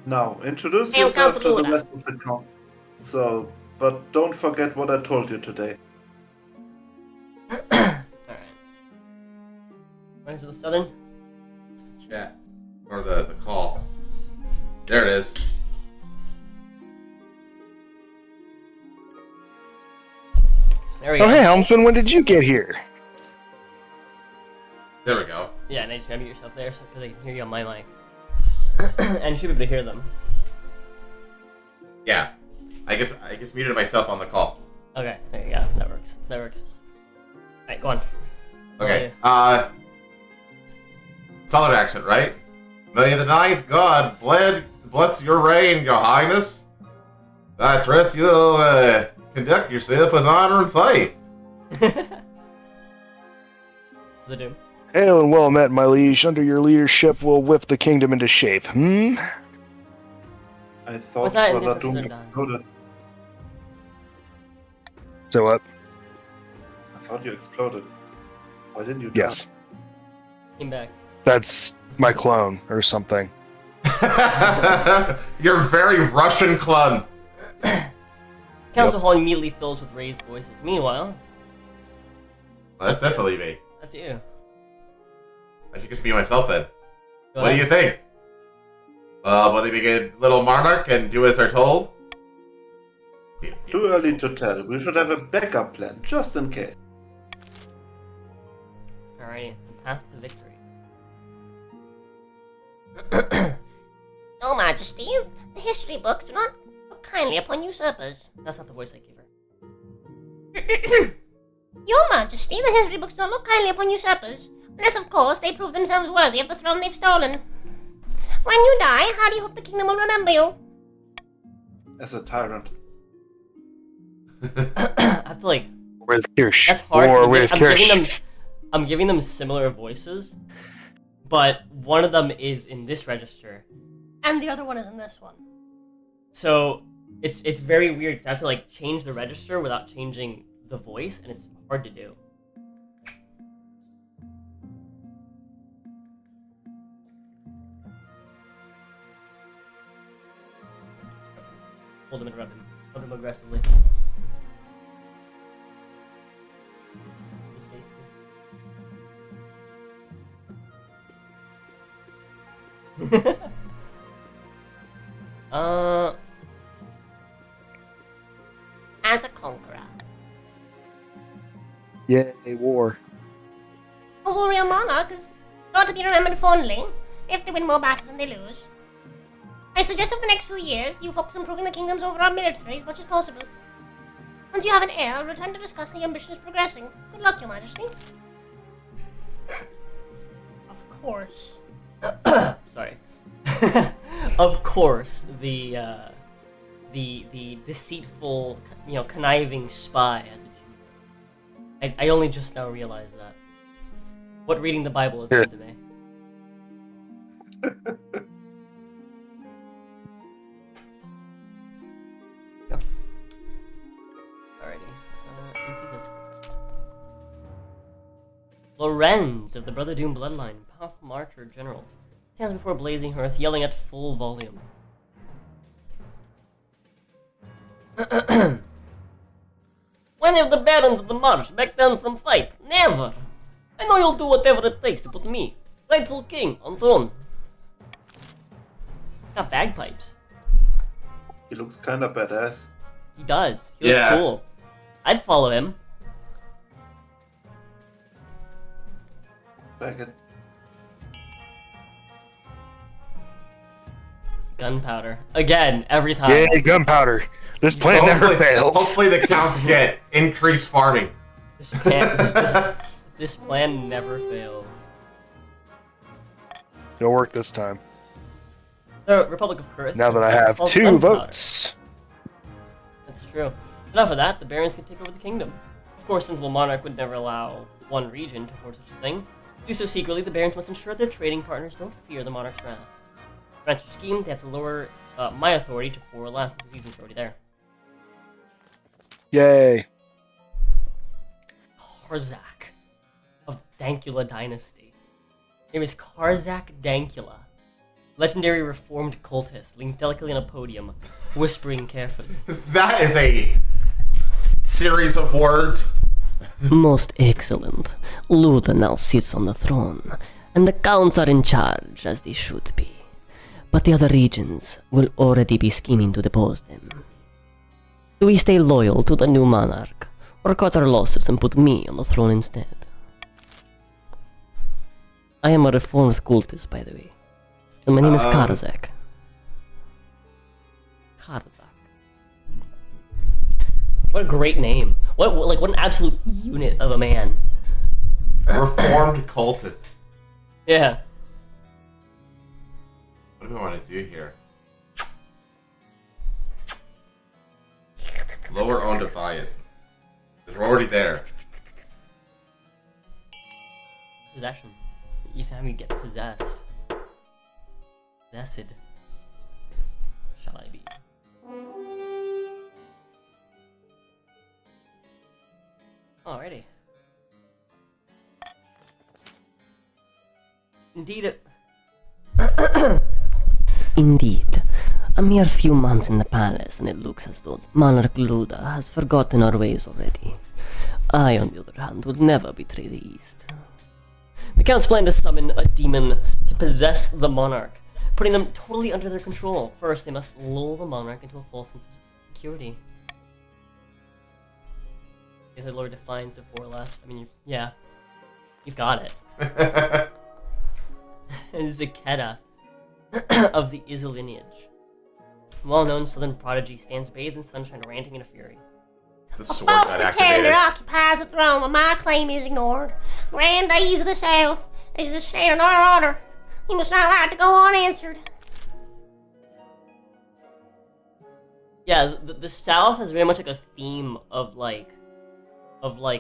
Now, introduce I am yourself Count to the Buddha. rest of the council, but don't forget what I told you today. Alright. Rise of the Southern. Chat. Or the call. There it is. There we go. Oh, hey, Helmsman, when did you get here? There we go. Yeah, and I just gotta mute yourself there so because I can hear you on my mic. And you should be able to hear them. Yeah. I guess muted myself on the call. Okay, there you go. That works. Alright, go on. Okay. Solid accent, right? May the ninth god bless your reign, your highness. I trust you'll conduct yourself with honor and faith. The Doom. Hail and well met, my liege. Under your leadership, we'll whip the kingdom into shape. I thought With that, Brother the Doom differences are done. exploded. So what? I thought you exploded. Why didn't you? Yes. Came back. That's my clone or something. You're very Russian clone. Council Hall immediately fills with raised voices. Meanwhile, That's definitely me. that's you. I should just be myself then. Go What do ahead. you think? Will they be a little monarch and do as they're told? Too early to tell. We should have a backup plan, just in case. Alrighty, the path to victory. Your Majesty, the history books do not look kindly upon usurpers. That's not the voice I gave her. Your Majesty, the history books do not look kindly upon usurpers, unless, of course, they prove themselves worthy of the throne they've stolen. When you die, how do you hope the kingdom will remember you? As a tyrant. I have to like. With Kirsch. That's hard. Or because with Kirsch. I'm giving them similar voices, but one of them is in this register. And the other one is in this one. So it's very weird because I have to like change the register without changing the voice, and it's hard to do. Hold him and rub him aggressively. His face. As a conqueror. Yay, war. A warrior monarch is not to be remembered fondly if they win more battles than they lose. I suggest over the next few years, you focus on improving the kingdom's overall military as much as possible. Once you have an heir, I'll return to discuss how your ambition is progressing. Good luck, Your Majesty. Of course. Sorry. Of course, the deceitful, conniving spy as a Jew. I only just now realized that. What reading the Bible has done to me. Go. Alrighty. In season. Lorenz of the Brother Doom bloodline, powerful marcher general, stands before a blazing hearth, yelling at full volume. When have the barons of the marsh backed down from fight? Never! I know you'll do whatever it takes to put me, rightful king, on throne. Got bagpipes. He looks kinda badass. He does. He looks Yeah. cool. I'd follow him. Back at Gunpowder. Again, every time. Yay, gunpowder. This plan never fails. Hopefully the counts get increased farming. This plan never fails. It'll work this time. The Republic of Kurth. Now that I have calls 2 gunpowder. votes. That's true. Enough of that, the barons can take over the kingdom. Of course, since the monarch would never allow one region to hold such a thing, to do so secretly, the barons must ensure their trading partners don't fear the monarch's wrath. To grant your scheme, they have to lower my authority to 4 or less, because he's already there. Yay. Karzak of Dankula Dynasty. His name is Karzak Dankula. Legendary reformed cultist, leans delicately on a podium, whispering carefully. That is a series of words. Most excellent. Luda now sits on the throne, and the counts are in charge, as they should be. But the other regions will already be scheming to depose them. Do we stay loyal to the new monarch, or cut our losses and put me on the throne instead? I am a reformed cultist, by the way. And my name is Karazak. Karazak. What a great name. What an absolute unit of a man. Reformed cultist. Yeah. What do we want to do here? Lower on defiance. We're already there. Possession. You have me get possessed. Possessed. Shall I be? Alrighty. Indeed. Indeed. A mere few months in the palace, and it looks as though Monarch Luda has forgotten our ways already. I, on the other hand, would never betray the East. The Count's plan to summon a demon to possess the monarch, putting them totally under their control. First, they must lull the monarch into a false sense of security. If the Lord defines it for less, I mean, yeah, you've got it. Ziketa of the Izza lineage. Well-known southern prodigy stands bathed in sunshine, ranting in a fury. The sword False got pretender activated. occupies the throne, but my claim is ignored. Grandees of the South is a share in our honor. You must not like to go unanswered. Yeah, the South has very much like a theme of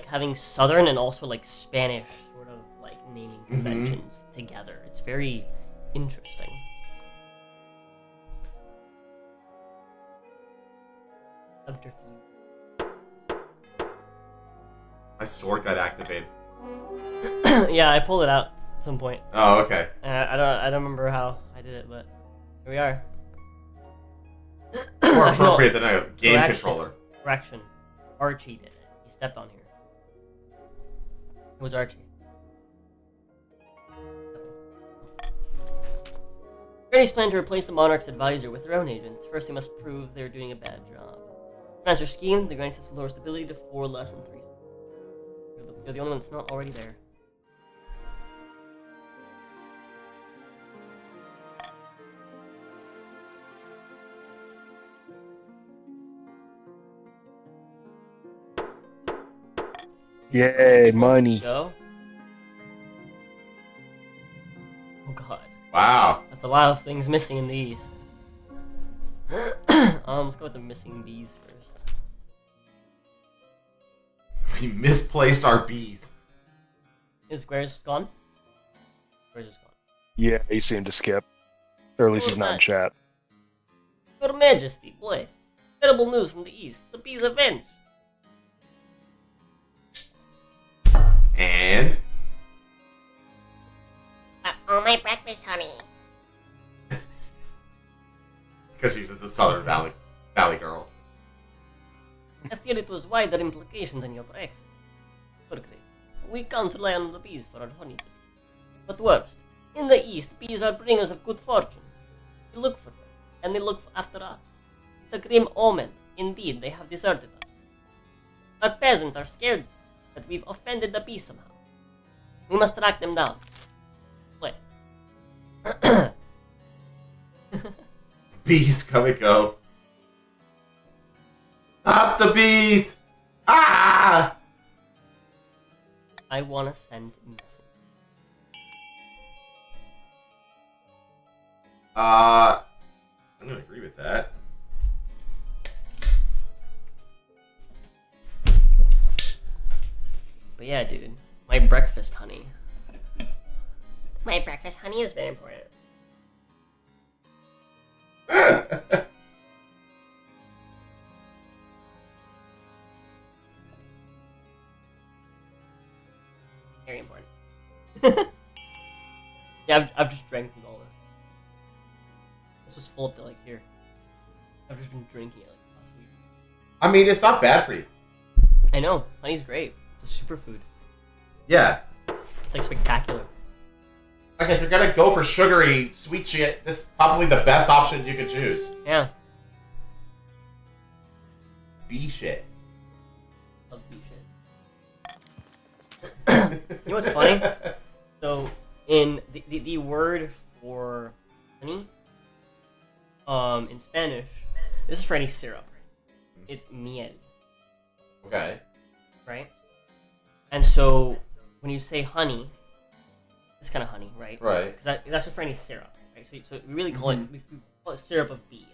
having Southern and also like Spanish sort of like naming conventions together. It's very interesting. Subterfuge. My sword got activated. Yeah, I pulled it out at some point. Oh, okay. I don't remember how I did it, but here we are. More Actually, appropriate than a game correction. controller. Correction. Archie did it. He stepped on here. It was Archie. Granny's plan to replace the Monarch's advisor with their own agents. First, they must prove they're doing a bad job. To advance their scheme, the Granny sets the lower stability to 4 less than 3. You're the only one that's not already there. Yay, money. Go. Oh god. Wow. That's a lot of things missing in the East. Let's go with the missing bees first. We misplaced our bees. Is Squares gone? Squares is gone. Yeah, he seemed to skip. Or at least he's not in chat. Your Majesty, boy. Terrible news from the East. The bees are avenged. And All my breakfast, honey. because she's the Southern Valley girl. I fear it was wider implications on your breakfast. You're great. We can't rely on the bees for our honey. But worst, in the East, bees are bringers of good fortune. We look for them, and they look after us. It's a grim omen. Indeed, they have deserted us. Our peasants are scared that we've offended the bees somehow. We must track them down. Wait. Bees, come and go. Not the bees! Ah! I wanna send a message. I'm gonna agree with that. But yeah, dude. My breakfast honey. My breakfast, honey, is very important. Very important. Yeah, I've just drank through all this. This was full up to like here. I've just been drinking it like last week. I mean, it's not bad for you. I know, honey's great. It's a superfood. Yeah. It's like spectacular. Like, if you're gonna go for sugary, sweet shit, that's probably the best option you could choose. Yeah. Bee shit. Love bee shit. You know what's funny? So, in the word for honey, in Spanish, this is for any syrup. It's miel, Okay. right? And so when you say honey, it's kind of honey, right? Right. Because that's just for any syrup, right? So we really call it we call it syrup of bees,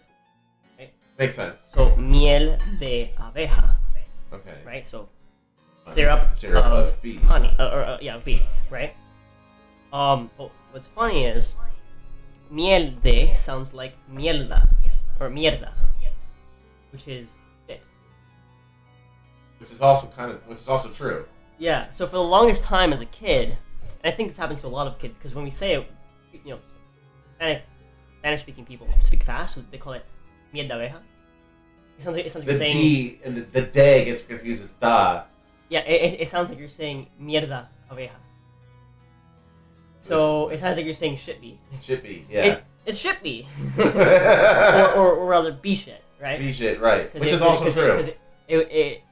right? Makes sense. So miel de abeja, Okay. right? So Syrup syrup of bees. honey, yeah, bee, right? But what's funny is miel de sounds like mierda or mierda, which is shit. Which is also true. Yeah. So for the longest time as a kid, and I think this happens to a lot of kids, because when we say it, Spanish-speaking people speak fast, so they call it mierda abeja. It sounds like The you're saying. D and the day gets confused as da. Yeah, it sounds like you're saying mierda abeja. So it sounds like you're saying shit bee. Should be, yeah. It's shit bee. or rather bee shit, right? Bee shit, right. 'Cause Which is also true. Because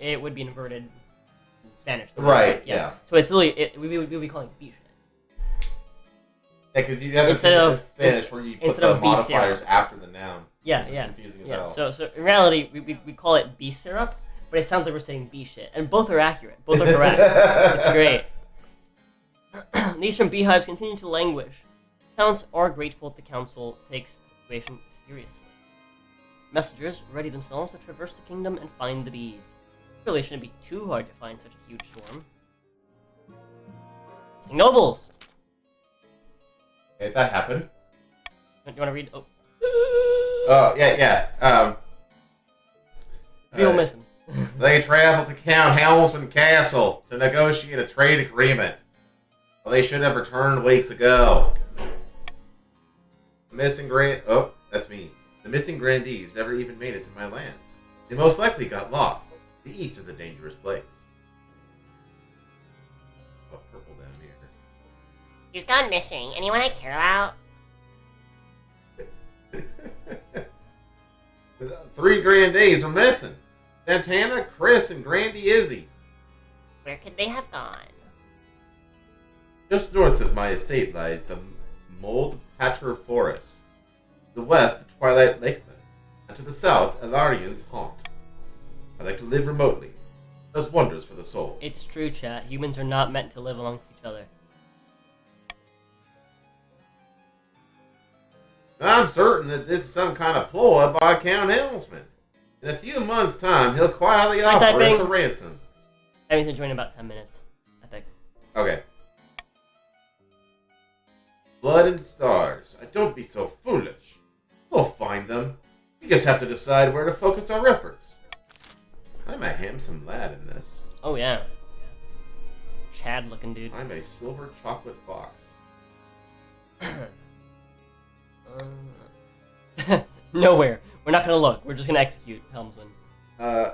it would be inverted in Spanish. Right, yeah. So it's literally, we would be calling it bee shit. Yeah, because you have Instead to of- Spanish where you put instead the of bee modifiers syrup. after the noun. Yeah, Which is yeah. confusing as Yeah, hell. so in reality, we call it bee syrup, but it sounds like we're saying bee shit. And both are accurate. Both are correct. It's great. These from beehives continue to languish. Counts are grateful that the council takes the situation seriously. Messengers ready themselves to traverse the kingdom and find the bees. Surely it shouldn't be too hard to find such a huge swarm. Missing nobles! Okay, that happened. Do you want to read? Oh. Oh, yeah. People missing. They traveled to Count Helmsman Castle to negotiate a trade agreement. Well, they should have returned weeks ago. That's me. The missing grandees never even made it to my lands. They most likely got lost. The East is a dangerous place. Oh, purple down here. Who's gone missing? Anyone I care about? 3 grandees are missing. Santana, Chris, and Grandy Izzy. Where could they have gone? Just north of my estate lies the Mold Patcher Forest. To the west, the Twilight Lakeland. And to the south, Elarian's Haunt. I like to live remotely. It does wonders for the soul. It's true, chat. Humans are not meant to live amongst each other. I'm certain that this is some kind of ploy by Count Helmsman. In a few months' time, he'll quietly Hi, offer us a typing. ransom. Evan's gonna join in about 10 minutes. I think. Okay. Blood and stars. Don't be so foolish. We'll find them. We just have to decide where to focus our efforts. I'm a handsome lad in this. Oh, yeah. Chad looking dude. I'm a silver chocolate fox. Nowhere. We're not gonna look. We're just gonna execute Helmsman. Oh.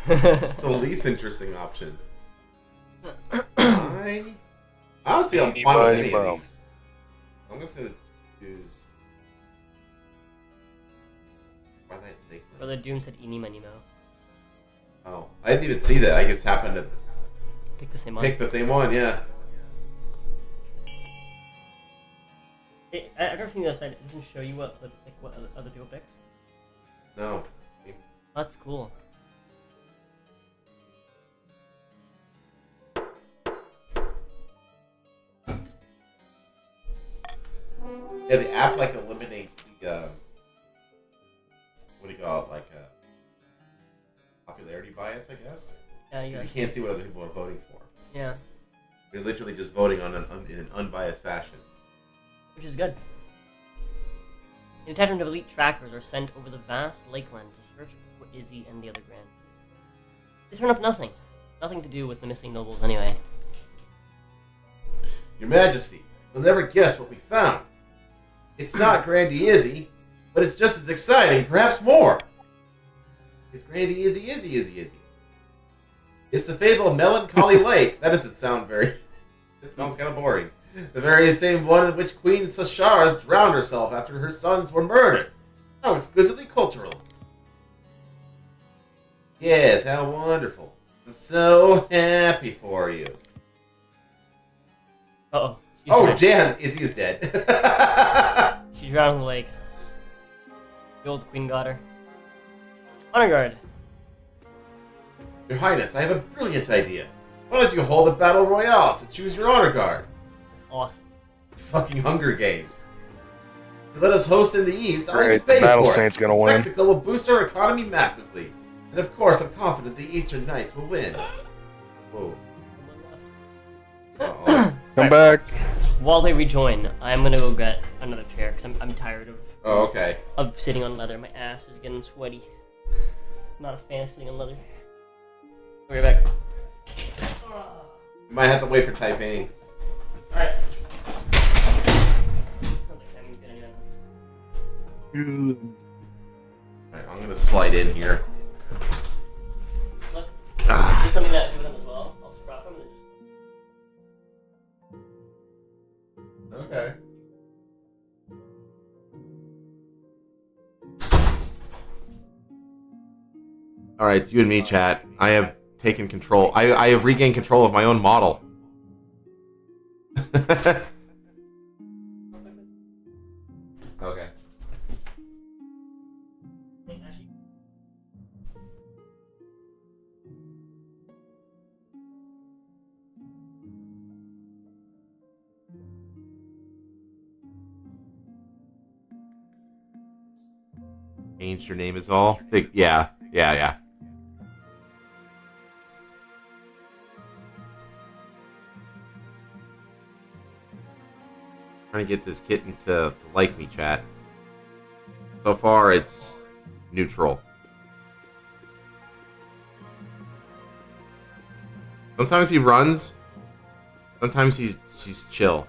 It's the least interesting option. Honestly, I'm fine with any of these. I'm just gonna choose Twilight Lakeland. Brother Doom said Eeny Miny Mo. Oh, I didn't even see that. I just happened to Pick the same one. pick the same one, yeah. I've never seen the other side. It doesn't show you what other people pick. No. That's cool. Yeah, the app like eliminates the what do you call it? Like popularity bias, I guess. Yeah, Because you can't see what other people are voting for. Yeah, You're literally just voting on in an unbiased fashion. which is good. An detachment of elite trackers are sent over the vast lakeland to search for Izzy and the other grand. They turn up nothing. Nothing to do with the missing nobles anyway. Your Majesty, you'll never guess what we found. It's not Grandy Izzy, but it's just as exciting, perhaps more. It's Grandy Izzy. It's the fabled Melancholy Lake. That doesn't sound very... It sounds kind of boring. The very same one in which Queen Sashara drowned herself after her sons were murdered. How exquisitely cultural. Yes, how wonderful. I'm so happy for you. Uh-oh. Oh, damn! Izzy is dead. She drowned in the lake. The old queen got her. Honor guard. Your Highness, I have a brilliant idea. Why don't you hold a battle royale to choose your honor guard? That's awesome. Fucking Hunger Games. You let us host in the East, I'll Great, pay Battle for Saint's it. gonna The win. spectacle will boost our economy massively. And of course, I'm confident the Eastern Knights will win. Whoa. Uh-oh. Come back. While they rejoin, I'm gonna go get another chair because I'm tired Oh, okay. of sitting on leather. My ass is getting sweaty. I'm not a fan of sitting on leather. Be right back. You might have to wait for typing. Alright. Sounds like Tammy's getting in. Alright, I'm gonna slide in here. Look. Ah. Is something that I do with them as well? I'll scrap them and then just... Okay. Alright, it's you and me, chat. I have taken control. I have regained control of my own model. Okay. Changed your name is all? Yeah. Trying to get this kitten to like me, chat. So far, it's neutral. Sometimes he runs. Sometimes she's chill.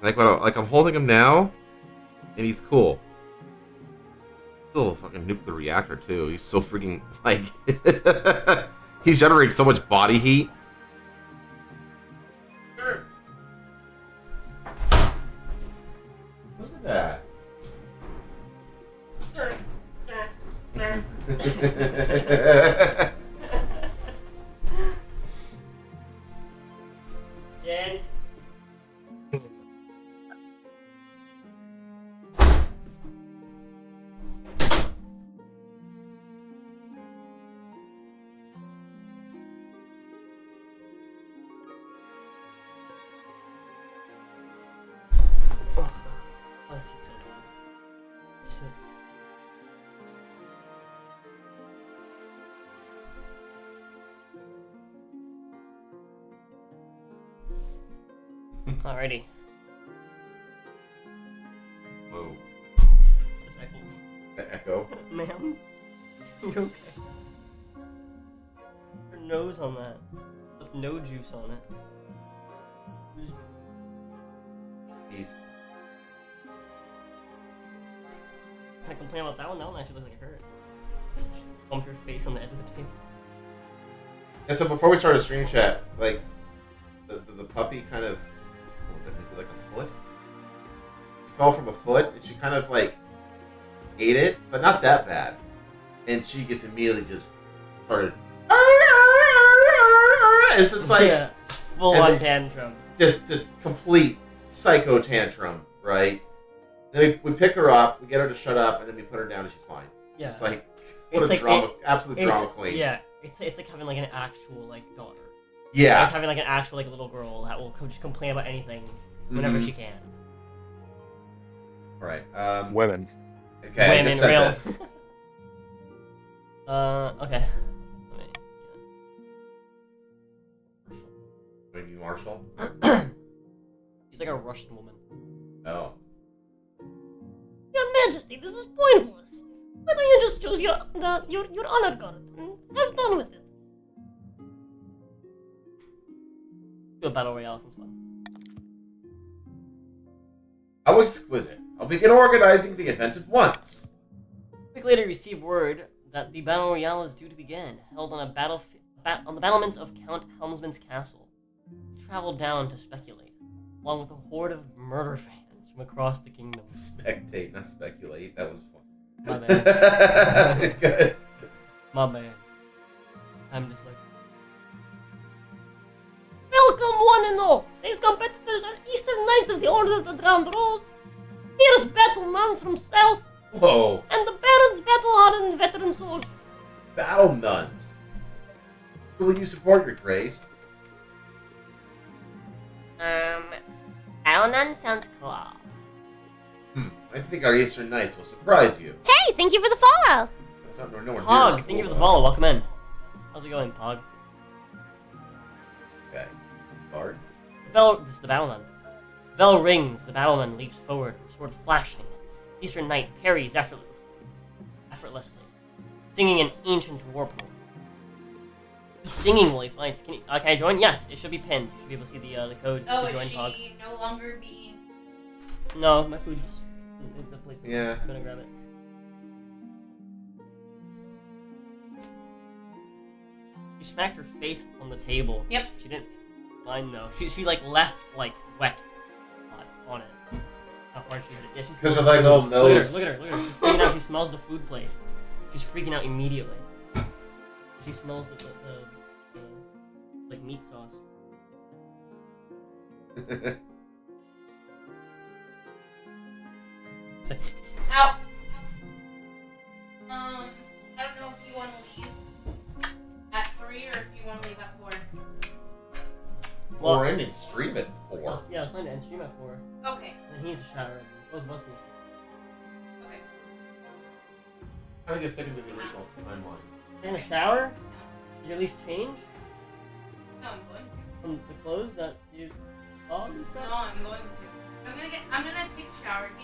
Like I'm holding him now, and he's cool. Still a fucking nuclear reactor too. He's so freaking like he's generating so much body heat. Look at that. Jen. Bless you, son. Shit. Alrighty. Whoa. That's echo. The echo. Ma'am? You okay? Her nose on that. Left no juice on it. He's Can I complain about that one? That one actually looks like it hurt. She bumped her face on the edge of the table. Yeah, so before we started stream chat, like the puppy kind of what was that, maybe like a foot? She fell from a foot and she kind of like ate it, but not that bad. And she just immediately just started it's just like yeah, full and on then- tantrum. just complete psycho tantrum, right? Then we pick her up, we get her to shut up, and then we put her down and she's fine. It's Yeah. just like what It's a like- drama, absolute It's- drama queen. Yeah, it's like having like an actual like daughter. Yeah. Like having like an actual like little girl that will just complain about anything whenever Mhm. she can. All right. Women. Okay, I Women, just said real. this. Okay. Let me- Maybe Marshall. She's like a Russian woman. Oh. Your Majesty, this is pointless. Why don't you just choose your honor guard and have done with it? Do a battle royale sounds fun. How exquisite. I'll begin organizing the event at once. A week later, receive word that the battle royale is due to begin, held on on the battlements of Count HELMSMAN's castle. You travel down to speculate, along with a horde of murder fans from across the kingdom. Spectate, not speculate. That was fun. My bad. Good. My bad. I'm dyslexic. one and all, these competitors are Eastern Knights of the Order of the Drowned Rose, fierce battle nuns from South, Whoa. and the Baron's battle-hardened veteran soldiers. Battle nuns. Who will you support, your grace? Battle Nun sounds cool. I think our Eastern Knights will surprise you. Hey, thank you for the follow! That's not nowhere near as Pog, cool, thank you for the though. follow. Welcome in. How's it going, Pog? Okay. Bard. This is the battle nun. Bell rings. The battle nun leaps forward, sword flashing. Eastern Knight parries effortlessly, singing an ancient war poem. He's singing while he fights. Can I join? Yes, it should be pinned. You should be able to see the code Oh, to join is Pog. she no longer being... No, my food's in the plate. Yeah. I'm gonna grab it. She smacked her face on the table. Yep. She didn't mind though. She like left like wet on it. How hard she hit it. Yeah, she's Because of like little nose. Look at her. She's freaking out. She smells the food plate. She's freaking out immediately. She smells the like meat sauce. Out. I don't know if you want to leave at 3 or if you want to leave at 4. Well, we're ending stream at 4. Yeah, I was planning to end stream at 4. Okay. And he needs a shower. Both of us need. Okay. How do you get sticking to the original timeline? In a shower? Did you at least change No, I'm going to. from the clothes that you bought and No, stuff? I'm going to. I'm gonna take a shower, get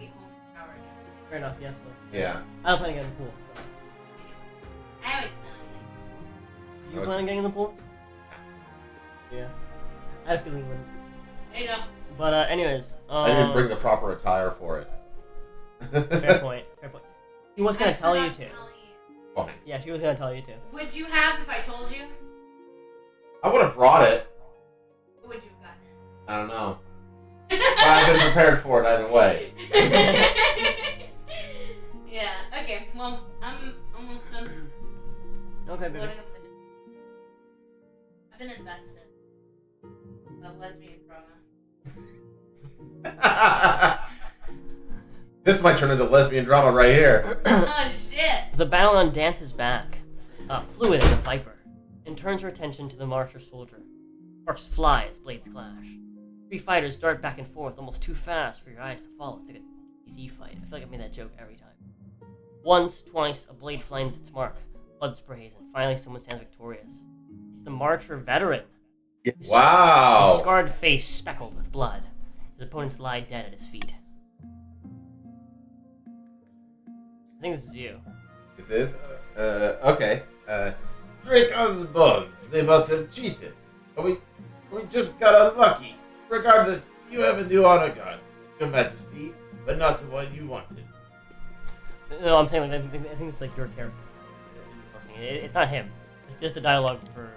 home, shower again. Fair enough. Yes. So. Yeah. I don't plan on getting in the pool. So. I always plan on You plan on getting in the pool? Yeah. I had a feeling you wouldn't. it. There you go. But anyways, I didn't bring the proper attire for it. fair point. Fair point. She was gonna I tell you forgot to. tell you. Fine. Yeah, she was gonna tell you to. Would you have if I told you? I would have brought it. Or would you have gotten it? I don't know. But I've been prepared for it either way. Yeah, okay, well, I'm almost done Okay, baby. loading up the... I've been invested in lesbian drama. This might turn into lesbian drama right here. Oh, shit! The battle nun dances back, fluid as a viper, and turns her attention to the marcher soldier. Sparks fly as blades clash. 3 fighters dart back and forth almost too fast for your eyes to follow. It's like an easy fight. I feel like I made that joke every time. Once, twice, a blade finds its mark. Blood sprays, and finally someone stands victorious. It's the marcher veteran. His Wow. scarred face speckled with blood. His opponents lie dead at his feet. I think this is you. Is this? Okay. Drink us bugs. They must have cheated. But we just got unlucky. Regardless, you have a new honor guard, Your Majesty, but not the one you wanted. No, I'm saying like I think it's like your character. It's not him. It's the dialogue for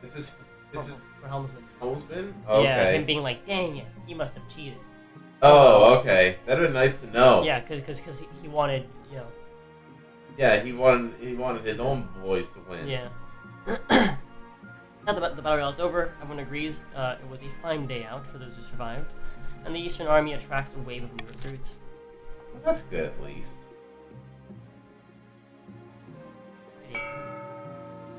This is for Helmsman. Helmsman? Okay. Yeah, him being like, "Dang it, he must have cheated." Oh, okay. That'd be nice to know. Yeah, because he wanted, you know. Yeah, he wanted his own boys to win. Yeah. Now the battle royale is over. Everyone agrees it was a fine day out for those who survived, and the Eastern Army attracts a wave of new recruits. That's good, at least.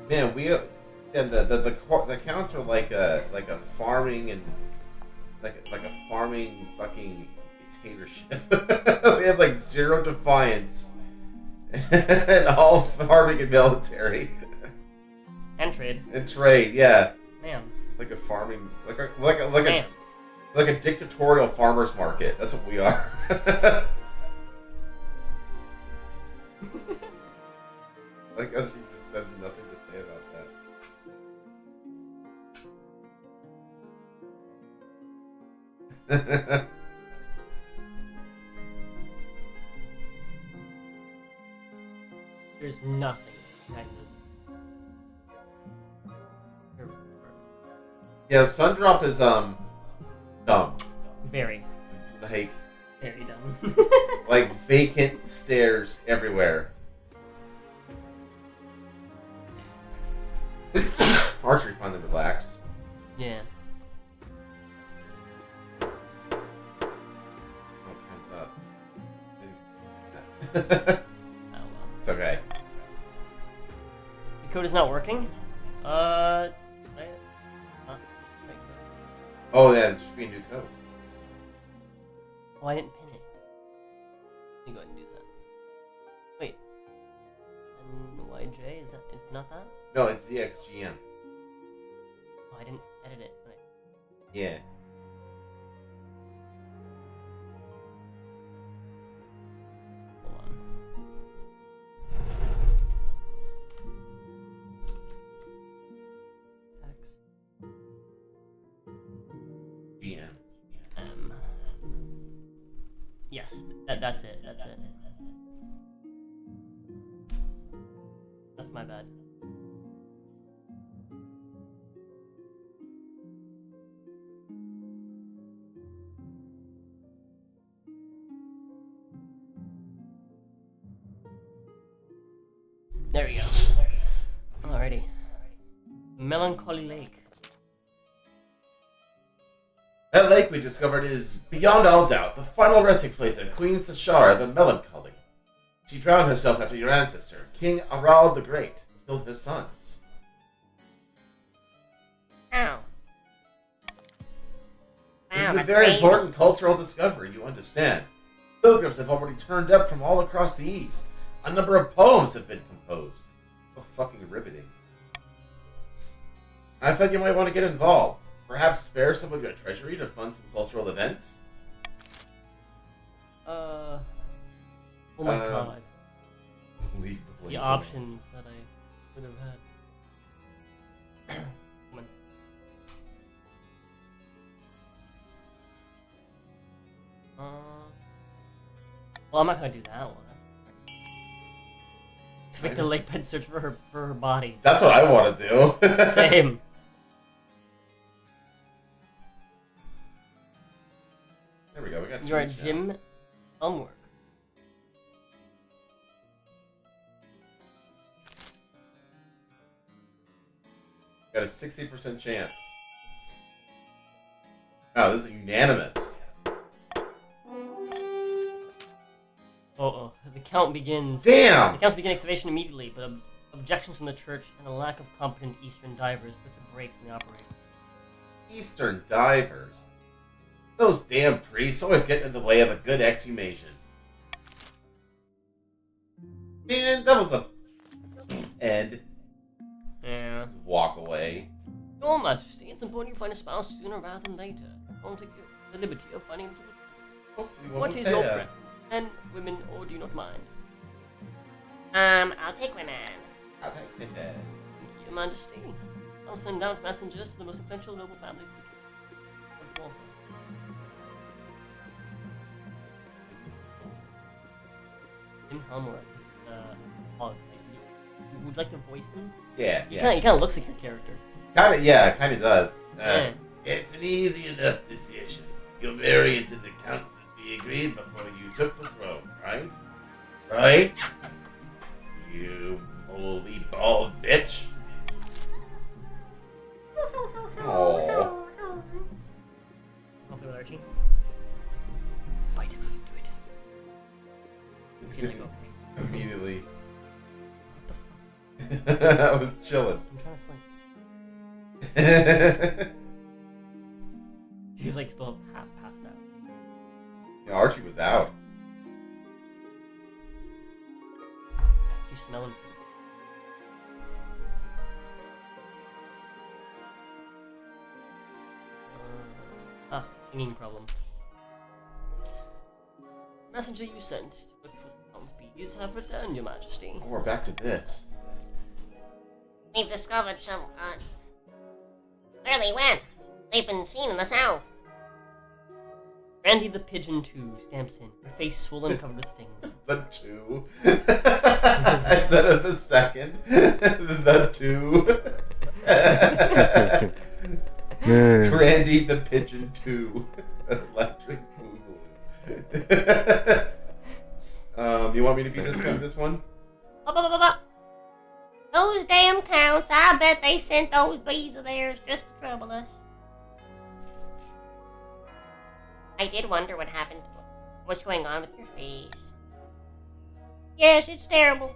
Man, the counts are like a farming and like a farming fucking dictatorship. They have like 0 defiance and all farming and military And trade. and trade. Yeah, Man. like a farming like Man. a dictatorial farmers market. That's what we are. Like as you just have nothing to say about that. There's nothing kind of. Yeah, Sundrop is dumb. Very, Like very dumb. like vacant stairs everywhere. Archery fun to relax. Yeah. well. It's okay. The code is not working. Right. Oh, yeah, there should be a new code. Oh, I didn't pin it. Let me go ahead and do that. Wait. NYJ, is it not that? No, it's ZXGM. Oh, I didn't edit it. Right. Yeah. Hold on. X GM. M. Yes, that's it. That's it. That's my bad. There we go. Alrighty. Melancholy Lake. That lake we discovered is, beyond all doubt, the final resting place of Queen Sashara the Melancholy. She drowned herself after your ancestor, King Aral the Great, killed his sons. Oh. This Wow, is a that's very crazy. important cultural discovery, you understand. Pilgrims have already turned up from all across the east. A number of poems have been composed. So fucking riveting. I thought you might want to get involved. Perhaps spare some of your treasury to fund some cultural events? Oh my god. Leave the blame. The options that I would have had. Come on. Well, I'm not gonna do that one. Let's make the lake bed search for her body. That's what I want to do. Same. There we go. We got You're two at each Jim Elmwork. now. Got a 60% chance. Wow, this is unanimous. Uh-oh. The count begins. Damn! The counts begin excavation immediately, but objections from the church and a lack of competent Eastern divers puts a brakes in the operation. Eastern divers. Those damn priests always get in the way of a good exhumation. Man, that was a end. Yeah. Just walk away. Your Majesty, it's important you find a spouse sooner rather than later. I won't take the liberty of finding it. Hopefully What won't is your pay. preference? Men, women, or do you not mind? I'll take women. I think it is. Thank you, Your Majesty. I'll send out messengers to the most influential noble families of the kingdom. Jim Helmworth is hog. Would you like to voice him? Yeah, He yeah. kind of looks like your character. Kinda does. Yeah. It's an easy enough decision. You'll marry into the countess as we agreed before you took the throne, right? Right? You holy bald bitch. Oh. I'll play with Archie. Fight him. Do it. She's like, okay. Immediately. What the fuck? I was chilling. I'm trying to sleep. He's like still half passed out. Yeah, Archie was out. She's smelling. Singing problem. Messenger you sent to look for the town's bees have returned, Your Majesty. Oh, we're back to this. We've discovered some, where they went. They've been seen in the south. Randy the Pigeon 2 stamps in, her face swollen and covered with stings. The two. Instead of the second. The two. Randy the Pigeon 2. Electric Boogaloo. You want me to be this one? Those damn counts, I bet they sent those bees of theirs just to trouble us. I did wonder what happened. What's going on with your face? Yes, it's terrible.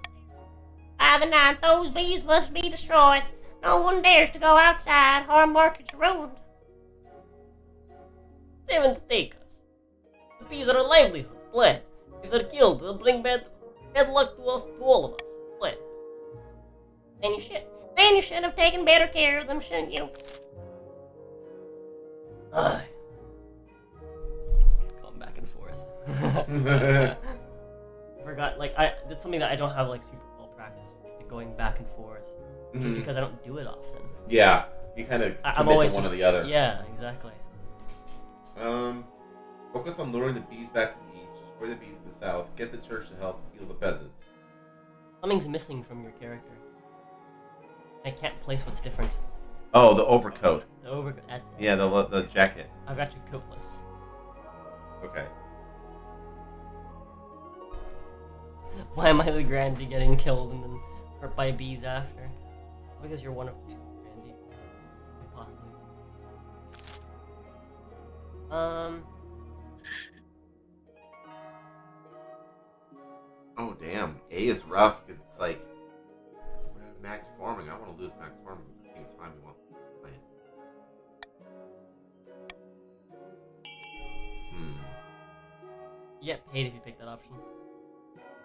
By the 9th, those bees must be destroyed. No one dares to go outside. Our market's ruined. Seven to take us. The bees are a livelihood. Play. If they're killed, they'll bring bad luck to us, to all of us. Play. Then you should have taken better care of them, shouldn't you? Aye. Going back and forth. Forgot, like, that's something that I don't have, like, super well practiced. Like, going back and forth. Just because I don't do it often. Yeah, you kind of I'm always to one just, or the other. Yeah, exactly. Focus on luring the bees back to the east, destroy the bees in the south, get the church to help heal the peasants. Something's missing from your character. I can't place what's different. Oh, the overcoat. The overcoat, that's it. Yeah, the jacket. I've got you coatless. Okay. Why am I the Grandy getting killed and then hurt by bees after? Because you're one of two Grandy. Possibly. Oh, damn. A is rough because it's like max farming. I want to lose max farming at the same time we want to play it. You get paid if you pick that option.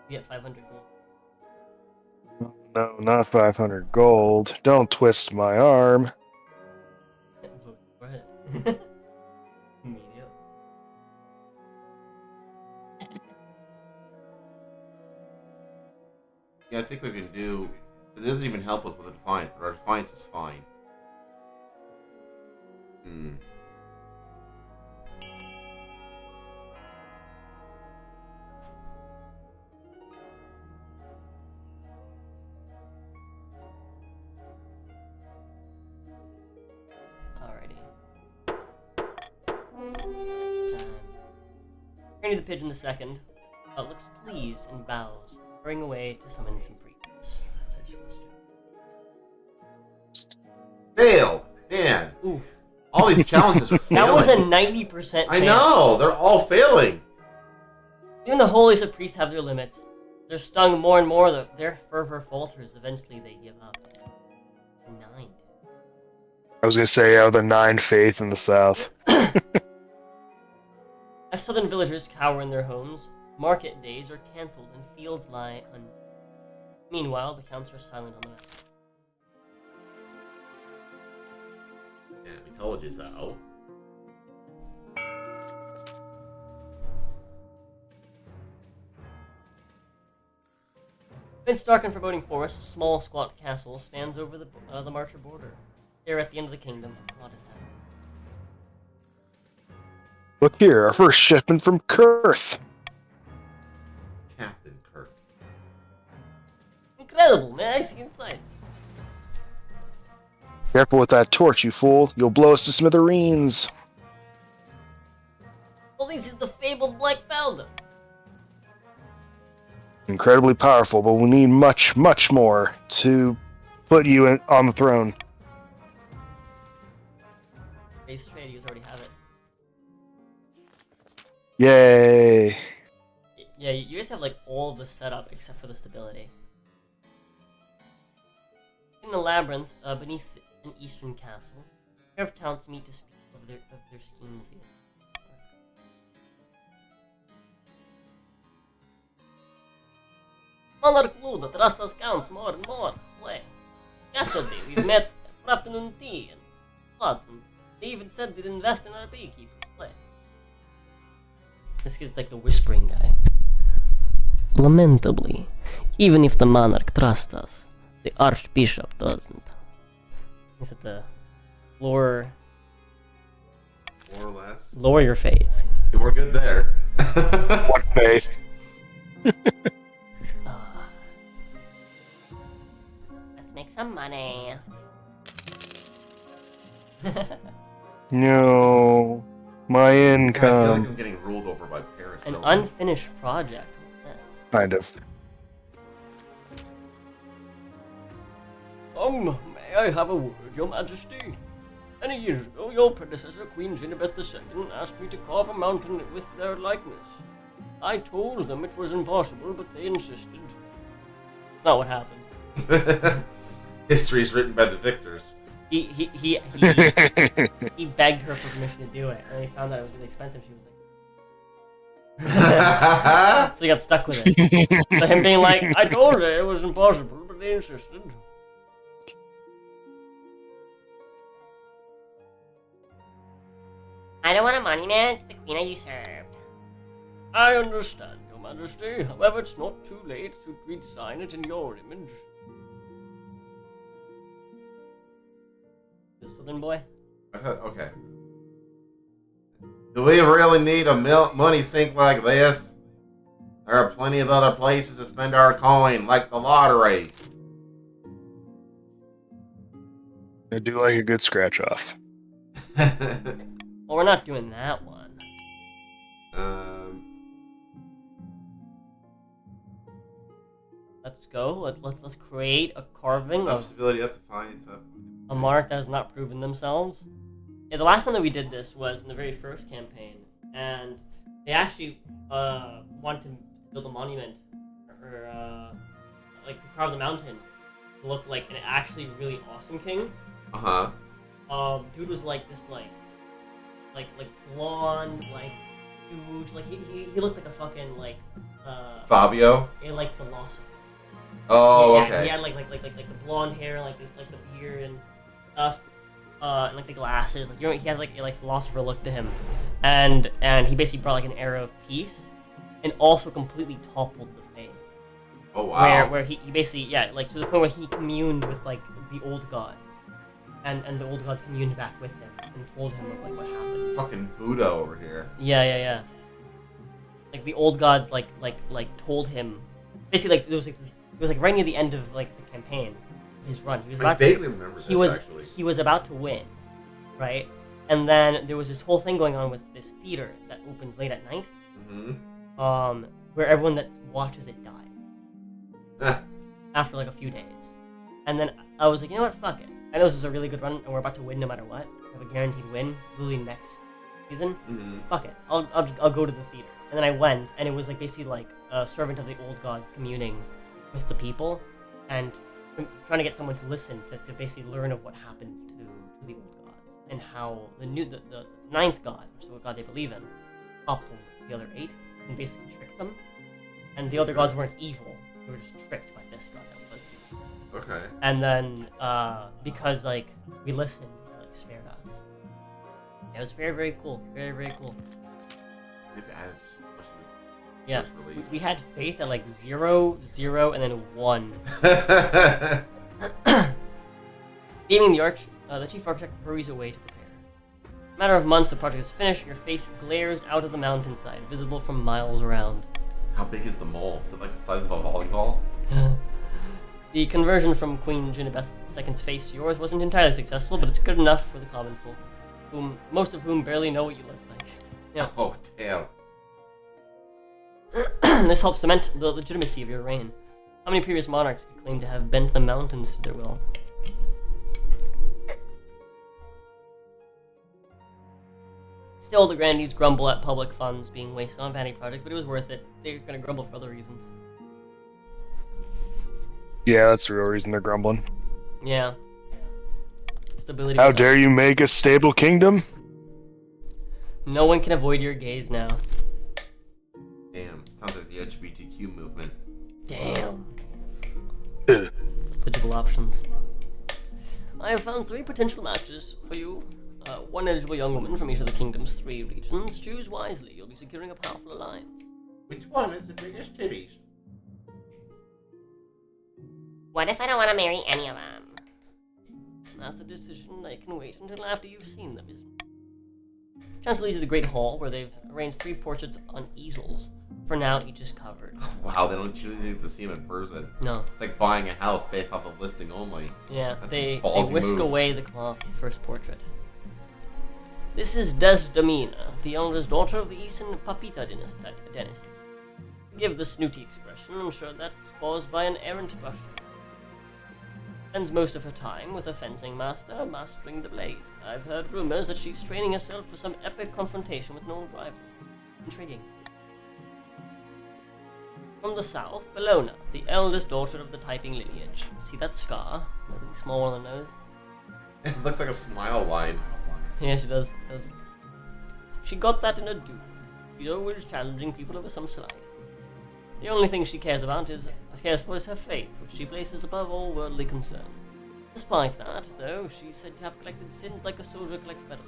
You get 500 gold. No, not 500 gold. Don't twist my arm. Vote for it. Immediately. Yeah, I think we can do. It doesn't even help us with the Defiance, but our Defiance is fine. Alrighty. Granny the Pigeon II looks pleased and bows, hurrying away to summon some priests. Fail! Man! Oof. All these challenges are failing. That was a 90% chance. I know! They're all failing! Even the holiest of priests have their limits. They're stung more and more, their fervor falters. Eventually they give up. 9. I was gonna say, the 9 faith in the south. As southern villagers cower in their homes, market days are cancelled and fields lie un. Meanwhile, the counts are silent on the map. Yeah, we told you so. Amidst dark and foreboding forests, a small, squat castle stands over the Marcher border. There, at the end of the kingdom, a lot is happening. Look here, our first shipment from Kurth. Captain Kirk. Incredible! May I see inside? Careful with that torch, you fool. You'll blow us to smithereens. Well, this is the fabled Black Falda. Incredibly powerful, but we need much, much more to put you on the throne. Base trade, you already have it. Yay! Yeah, you guys have like all of the setup except for the stability. In the labyrinth, beneath an eastern castle, a pair of counts meet to speak of their schemes here. Monarch Luda trust us counts more and more. Play. Yesterday we've met for afternoon tea and blood, and they even said they'd invest in our beekeepers. Play. This is like the whispering guy. Lamentably, even if the monarch trusts us, the archbishop doesn't. Is it the lower More or less. lower your faith? Yeah, we're good there. What faith? Let's make some money. No. My I feel like income. I'm getting ruled over by Paris. An though. unfinished project. What's this? Kind of. May I have a word, Your Majesty? Many years ago, your predecessor, Queen Genevieve II, asked me to carve a mountain with their likeness. I told them it was impossible, but they insisted. That's not what happened. History is written by the victors. He begged her for permission to do it, and he found that it was really expensive. She was like, so he got stuck with it. So him being like, I told her it was impossible, but they insisted. I don't want a monument to the queen I usurped. I understand, Your Majesty. However, it's not too late to redesign it in your image. The Southern boy? Okay. Do we really need a money sink like this? There are plenty of other places to spend our coin, like the lottery. I do like a good scratch off. Well, we're not doing that one. Let's go. Let's create a carving of stability up to find a monarch that has not proven themselves. Yeah, the last time that we did this was in the very first campaign, and they actually wanted to build a monument or like to carve the mountain to look like an actually really awesome king. Dude was like this like blonde, like huge, like he looked like a fucking like Fabio? Yeah, like philosopher. Oh, yeah, okay. He had like the blonde hair, like the beard and stuff, and like the glasses. Like he had like a philosopher look to him, and he basically brought like an era of peace, and also completely toppled the faith. Oh wow. Where he basically like to the point where he communed with like the old gods, and the old gods communed back with him and told him of like what happened. Fucking Buddha over here. Yeah. Like the old gods like told him, basically like it was like right near the end of like the campaign, his run. He was about I vaguely remember this actually. He was about to win, right? And then there was this whole thing going on with this theater that opens late at night, where everyone that watches it dies after like a few days. And then I was like, you know what, fuck it. I know this is a really good run, and we're about to win no matter what. We have a guaranteed win, literally next season. Fuck it, I'll go to the theater. And then I went, and it was like basically like a servant of the old gods communing with the people, and trying to get someone to listen to basically learn of what happened to the old gods and how the ninth god, which is what god they believe in, toppled the other 8 and basically tricked them. And the other gods weren't evil; they were just tricked by this god that was evil. Okay. And then because like we listened, he like spared us. It was very, very cool. Very, very cool. They've added so much to this. Yeah, first release. we had faith at like 0, 0, and then 1. Gaming the chief architect hurries away to prepare. In a matter of months, the project is finished. Your face glares out of the mountainside, visible from miles around. How big is the mole? Is it like the size of a volleyball? The conversion from Queen Genevieve II's face to yours wasn't entirely successful, but it's good enough for the common folk, most of whom barely know what you look like. Yeah. Oh, damn. This helps cement the legitimacy of your reign. How many previous monarchs claim to have bent the mountains to their will? Still, the grandees grumble at public funds being wasted on vanity projects, but it was worth it. They're gonna grumble for other reasons. Yeah, that's the real reason they're grumbling. Yeah. Stability. How dare you make a stable kingdom? No one can avoid your gaze now. Damn. Sounds like the LGBTQ movement. Damn. Eligible options. I have found 3 potential matches for you. 1 eligible young woman from each of the kingdom's 3 regions. Choose wisely. You'll be securing a powerful alliance. Which one is the biggest titties? What if I don't want to marry any of them? That's a decision that can wait until after you've seen them. Chancellor leads to the Great Hall, where they've arranged 3 portraits on easels. For now, each is covered. Wow, they don't usually get to see him in person. No. It's like buying a house based off of listing only. Yeah, That's they a ballsy whisk move. away the cloth of the first portrait. This is Desdemona, the eldest daughter of the Eastern Papita dynasty. Forgive the snooty expression, I'm sure that's caused by an errant brush. Spends most of her time with a fencing master, mastering the blade. I've heard rumors that she's training herself for some epic confrontation with an old rival. Intriguing. From the south, Bellona, the eldest daughter of the typing lineage. See that scar? That really small on the nose? It looks like a smile line. Yeah, she does. She got that in a duel. She's always challenging people over some slight. The only thing she cares for is her faith, which she places above all worldly concerns. Despite that, though, she's said to have collected sins like a soldier collects medals.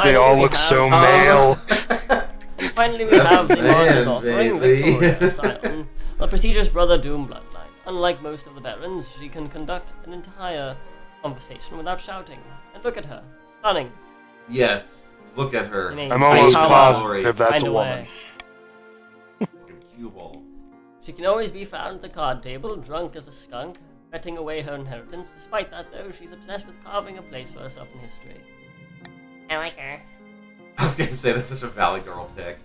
They all look so male. And finally we have the Martyrs offering, Victoria Asylum, the Procedur's brother Doom bloodline. Unlike most of the barons, she can conduct an entire conversation without shouting. And look at her. Stunning. Yes. Look at her. I'm almost positive that's a Find woman. Cue ball. She can always be found at the card table, drunk as a skunk, betting away her inheritance. Despite that, though, she's obsessed with carving a place for herself in history. I like her. I was gonna say that's such a Valley Girl pick.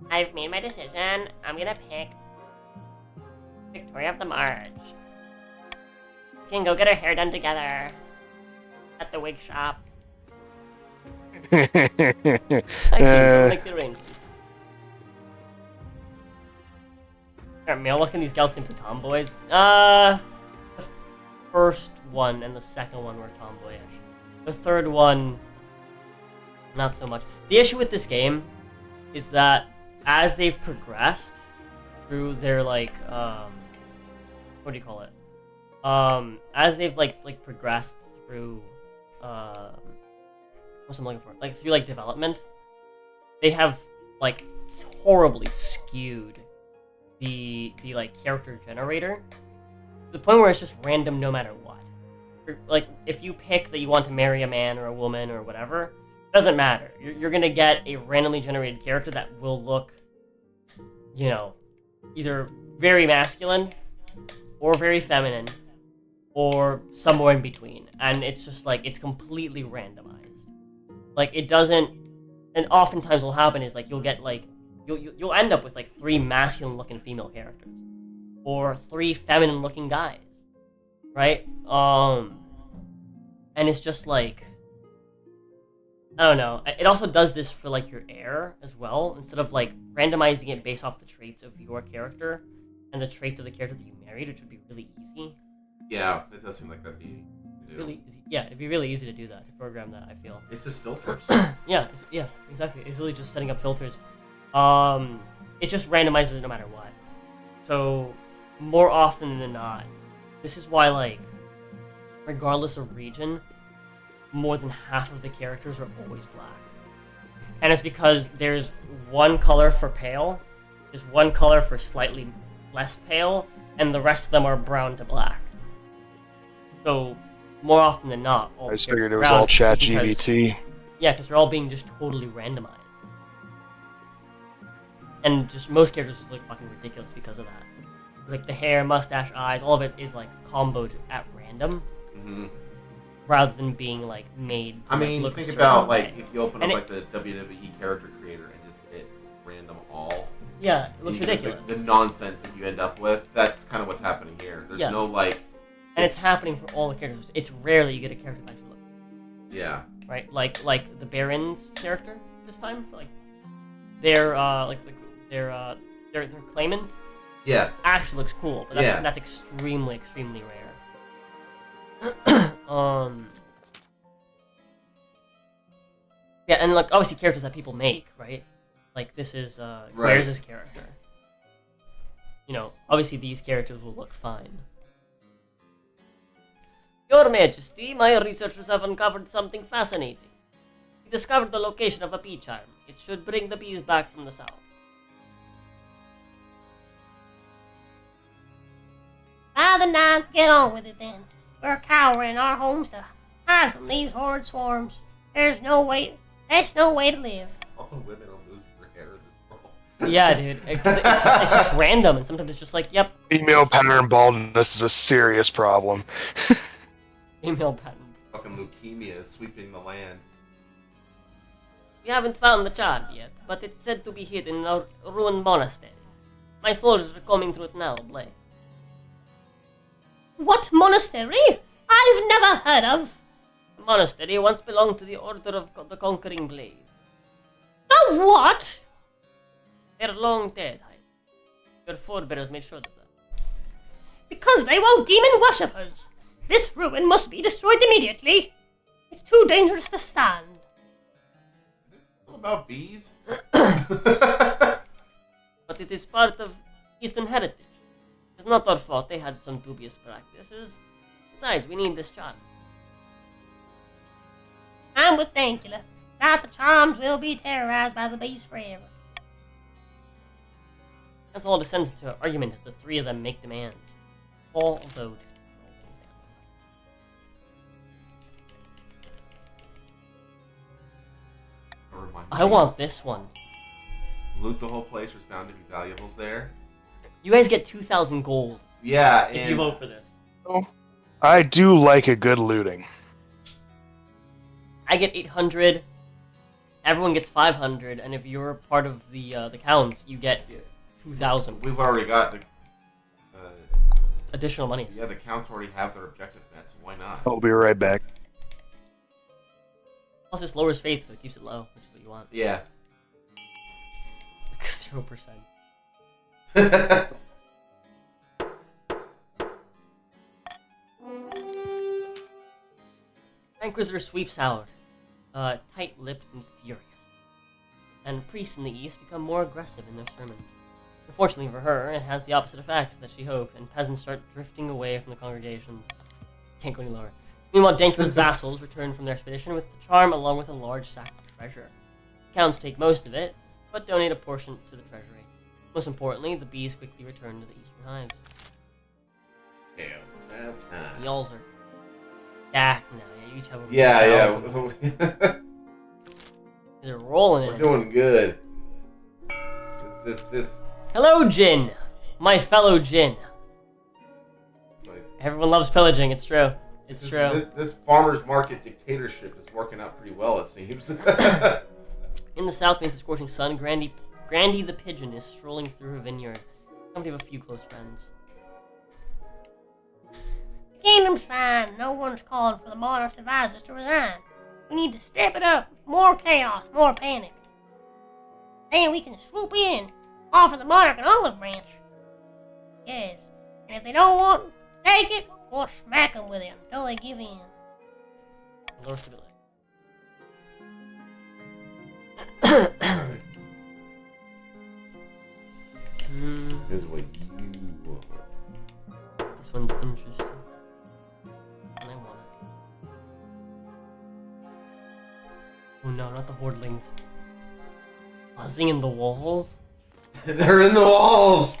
I've made my decision. I'm gonna pick Victoria of the March. We can go get her hair done together at the wig shop. Excellent, I'll make the arrangements. Are male looking these gals seem to tomboys? The first one and the second one were tomboyish. The third one, not so much. The issue with this game is that as they've progressed through their what do you call it? As they've progressed through what's I'm looking for? Through development, they have horribly skewed the character generator to the point where it's just random no matter what. If you pick that you want to marry a man or a woman or whatever, it doesn't matter. You're gonna get a randomly generated character that will look, either very masculine or very feminine or somewhere in between. And it's just it's completely randomized. It doesn't, and oftentimes what'll happen is you'll get you'll end up with 3 masculine looking female characters or 3 feminine looking guys, right? And it's just I don't know. It also does this for your heir as well. Instead of randomizing it based off the traits of your character and the traits of the character that you married, which would be really easy. Yeah, it does seem like that'd be Really easy. Yeah, it'd be really easy to do that, to program that, I feel. It's just filters. Yeah, exactly. It's really just setting up filters. It just randomizes it no matter what. So, more often than not, this is why, regardless of region, more than half of the characters are always black. And it's because there's one color for pale, there's one color for slightly less pale, and the rest of them are brown to black. So, more often than not, I just figured it was all ChatGPT. Yeah, because they're all being just totally randomized. And just most characters just look fucking ridiculous because of that. It's the hair, mustache, eyes, all of it is comboed at random. Mm-hmm. Rather than being made. I mean, look think a about certain way. if you open up the WWE character creator and just hit random all. Yeah, it looks ridiculous. The nonsense that you end up with, that's kind of what's happening here. There's no And it's happening for all the characters. It's rare that you get a character that actually looks. Yeah. Right, like the Baron's character this time. Their claimant. Yeah. Actually looks cool, but that's extremely rare. Yeah, and obviously characters that people make, right? This is Claire's character. Obviously these characters will look fine. Your Majesty, my researchers have uncovered something fascinating. We discovered the location of a bee charm. It should bring the bees back from the south. By the ninth, get on with it then. We're cowering our homes to hide from these horrid swarms. There's no way to live. All the women are losing their hair in this world. Yeah, dude. It's just random, and sometimes it's just yep. Female pattern baldness is a serious problem. Female pattern. Fucking leukemia is sweeping the land. We haven't found the charm yet, but it's said to be hidden in a ruined monastery. My soldiers are combing through it now, Blay. What monastery? I've never heard of. The monastery once belonged to the Order of the Conquering Blade. The what? They're long dead. Your forebears made sure of that. Because they were demon worshippers. This ruin must be destroyed immediately. It's too dangerous to stand. Is this all about bees? But it is part of Eastern heritage. It's not our fault they had some dubious practices. Besides, we need this charm. I'm with Dankula that the charms will be terrorized by the bees forever. That's all descends to an argument as the three of them make demands. Although... I want this one. Loot the whole place. There's bound to be valuables there. You guys get 2,000 gold Yeah, if and you vote for this. I do like a good looting. I get 800. Everyone gets 500, and if you're part of the counts, you get 2,000 we've already got the. additional money. Yeah, the counts already have their objective met, so why not? I'll be right back. Plus, this lowers faith, so it keeps it low, which is what you want. Yeah. 0%. Inquisitor sweeps out, tight-lipped and furious, and priests in the east become more aggressive in their sermons. Unfortunately for her, it has the opposite effect that she hoped, and peasants start drifting away from the congregation. Can't go any lower. Meanwhile, Dankula's vassals return from their expedition with the charm along with a large sack of treasure. The counts take most of it, but donate a portion to the treasury. Most importantly, the bees quickly return to the eastern hives. Y'alls are stacked now. Yeah, you each have over 2,000. Yeah. They're rolling We're in. doing good. This. Hello, Jin! My fellow Jin. Like, Everyone loves pillaging, it's true. It's true. This farmer's market dictatorship is working out pretty well, it seems. In the south beneath the scorching sun, Grandy the pigeon is strolling through her vineyard, accompanied with a few close friends. The kingdom's fine. No one's calling for the monarch's advisors to resign. We need to step it up. More chaos, more panic. Then we can swoop in, offer the monarch an olive branch. Yes, and if they don't want to take it, we'll smack them with it until they give in. Lower stability. This is what you want. This one's interesting. And I want it. Oh no, not the hordlings. Buzzing in the walls? They're in the walls!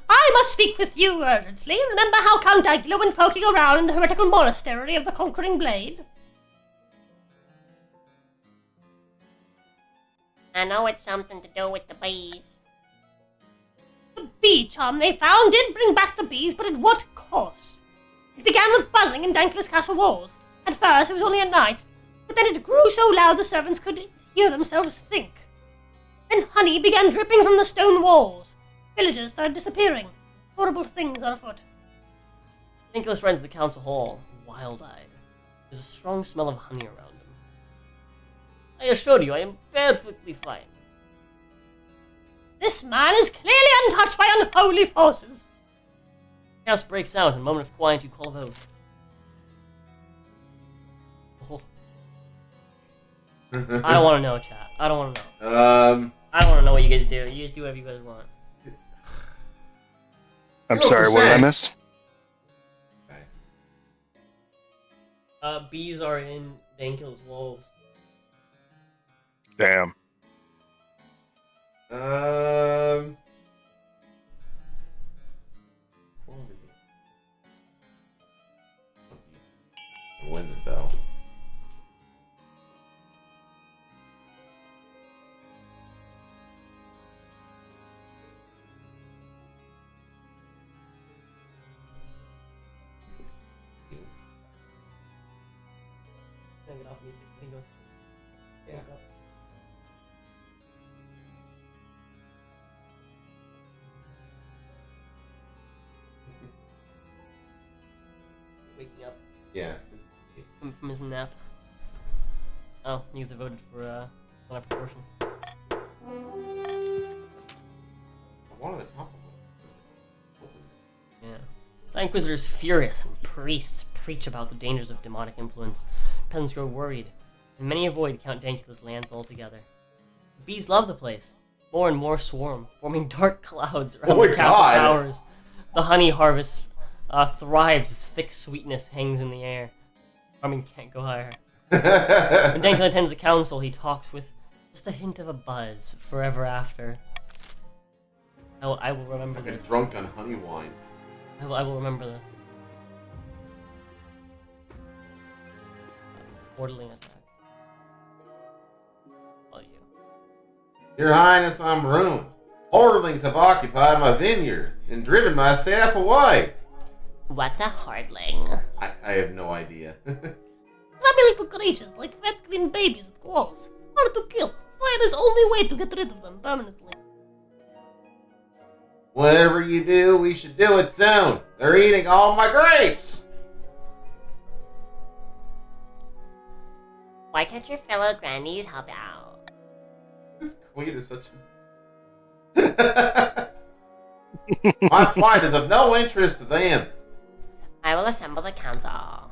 I must speak with you urgently. Remember how Count Dankula went poking around in the heretical monastery of the Conquering Blade? I know it's something to do with the bees. The bee charm they found did bring back the bees, but at what cost? It began with buzzing in Dankula's castle walls. At first it was only at night, but then it grew so loud the servants could hear themselves think. Then honey began dripping from the stone walls. Villagers started disappearing. Horrible things are afoot. Nicholas runs the council hall, wild-eyed. There's a strong smell of honey around him. I assure you, I am perfectly fine. This man is clearly untouched by unholy forces. Chaos breaks out in a moment of quiet. You call a vote. Oh. I don't want to know, chat. I don't want to know. I don't want to know what you guys do. You just do whatever you guys want. I'm sorry, what did I 0%. miss? Bees are in Dankill's walls. Damn. What is it? Win it though. Can I get off music? Can you go? Yeah. Waking up. Yeah. from his nap. Oh, he's voted for on a proportion. One of the top of Yeah. The Inquisitor's furious, and priests preach about the dangers of demonic influence. Peasants grow worried, and many avoid Count Dankula's lands altogether. The bees love the place. More and more swarm, forming dark clouds around the castle towers. The honey harvest thrives as thick sweetness hangs in the air. Farming can't go higher. When Dankula attends the council, he talks with just a hint of a buzz forever after. I will remember fucking this. drunk on honey wine. I will remember this. Portaling attack. Oh, you. Your Highness, I'm ruined. Orderlings have occupied my vineyard and driven my staff away. What's a hardling? I have no idea. Flabby little creatures like fat green babies with claws. Hard to kill. Fire is the only way to get rid of them permanently. Whatever you do, we should do it soon. They're eating all my grapes. Why can't your fellow grannies help out? This queen is such a... My plight is of no interest to them. I will assemble the council.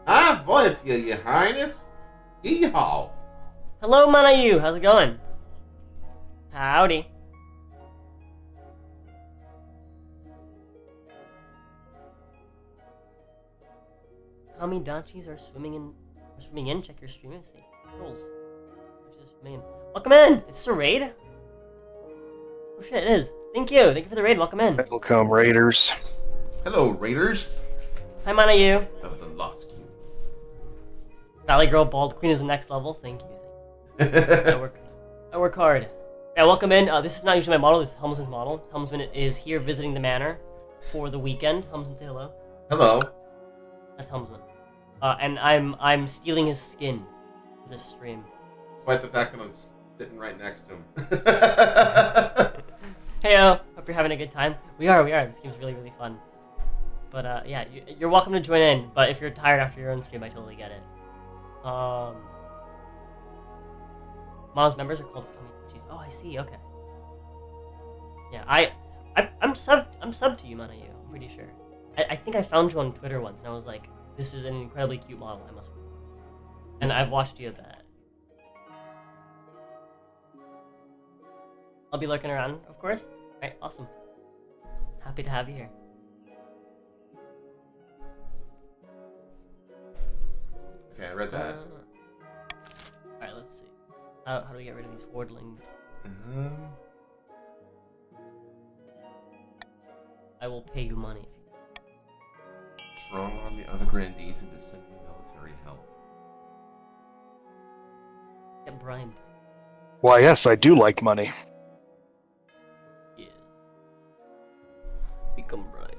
I bless you, your highness. Yeehaw. Hello, Manayu. How's it going? Howdy. How many dachis are swimming in? Check your stream and see. Rules. Welcome in! Is this a raid? Oh shit, it is. Thank you for the raid, welcome in. Welcome, Raiders. Hello, Raiders. Hi, Manayu. That was a lost cue. Valley Girl Bald Queen is the next level, thank you. I work hard. Yeah, welcome in. This is not usually my model, this is Helmsman's model. Helmsman is here visiting the manor for the weekend. Helmsman, say hello. Hello. That's Helmsman. And I'm stealing his skin for this stream. Despite the fact that I'm sitting right next to him. Heyo, hope you're having a good time. We are. This game's really, really fun. But yeah, you're welcome to join in. But if you're tired after your own stream, I totally get it. Mom's members are called communities. Oh, I see. Okay. Yeah, I'm sub to you, Manayu. I'm pretty sure. I think I found you on Twitter once, and I was like, this is an incredibly cute model. I must. And I've watched you a bit. I'll be lurking around, of course. Alright, awesome. Happy to have you here. Okay, I read that. Alright, let's see. How do we get rid of these wardlings? I will pay you money if you... Strong on the other grandees into sending military help. Get bribed. Why, yes, I do like money. Yeah. Become bribed.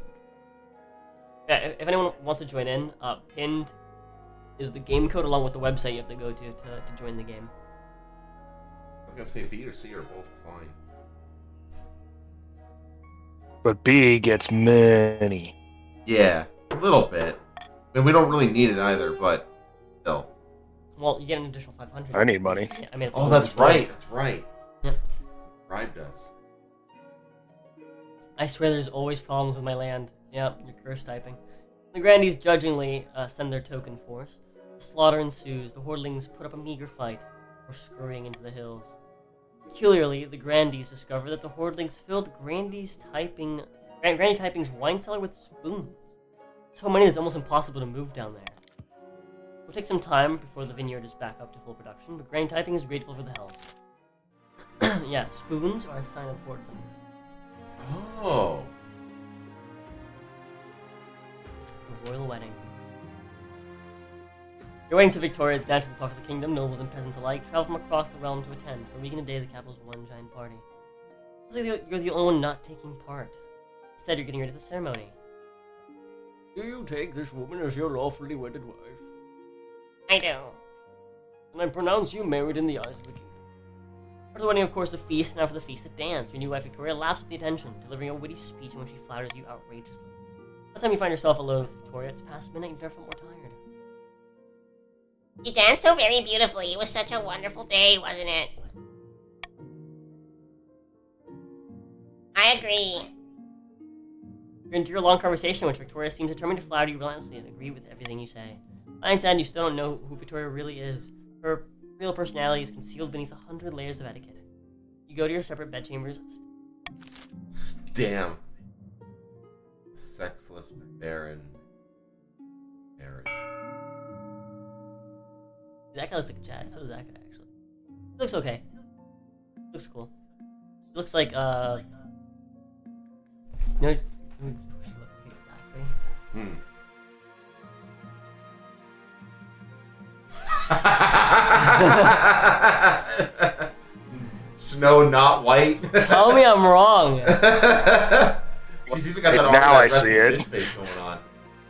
Yeah, if anyone wants to join in, pinned is the game code along with the website you have to go to join the game. I was gonna say B or C are both fine. But B gets many. Yeah, a little bit. I mean, we don't really need it either, but still. Well, you get an additional 500. I need money. Yeah, I mean, Oh, that's right. That's right. Yep. Bribed us. I swear there's always problems with my land. Yep, you're curse typing. The grandees judgingly send their token force. The slaughter ensues. The hordlings put up a meager fight before scurrying into the hills. Peculiarly, the grandees discover that the hordlings filled Grandy Typing's wine cellar with spoons. So many that it's almost impossible to move down there. It will take some time before the vineyard is back up to full production, but Grandy Typing is grateful for the help. Yeah, spoons are a sign of hordlings. Oh. The royal wedding. Your wedding to Victoria is naturally the talk of the kingdom. Nobles and peasants alike travel from across the realm to attend. For a week and a day, the capital's one giant party. Looks like you're the only one not taking part. Instead, you're getting rid of the ceremony. Do you take this woman as your lawfully wedded wife? I do. And I pronounce you married in the eyes of the kingdom. After the wedding, of course, the feast, and after the feast, the dance. Your new wife, Victoria, laughs at the attention, delivering a witty speech in which she flatters you outrageously. By the time you find yourself alone with Victoria, it's past midnight and you never feel more tired. You danced so very beautifully. It was such a wonderful day, wasn't it? I agree. You're into your long conversation, which Victoria seems determined to flatter you relentlessly and agree with everything you say. By the end, you still don't know who Victoria really is. Her real personality is concealed beneath 100 layers of etiquette. You go to your separate bedchambers. Damn. Sexless barren marriage. That guy looks like a Chad. So does that guy, actually. He looks okay. Looks cool. He looks like, You know, who she looks like exactly? Snow not white. Tell me I'm wrong. She's even got that Now I that see it. bitch face going on.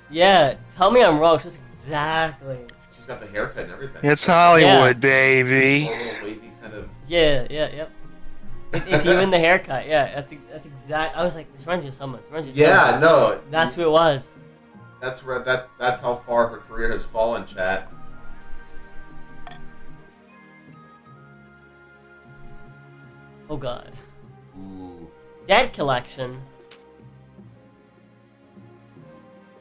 Yeah, tell me I'm wrong. She's exactly. She's got the haircut and everything. It's Hollywood, Yeah. baby. A little wavy kind of. Yeah, yep. It's even the haircut. Yeah, that's exact. I was like, this reminds you of someone. This reminds you of Yeah, someone. no. That's who it was. That's how far her career has fallen, chat. Oh god. Ooh. Dead collection.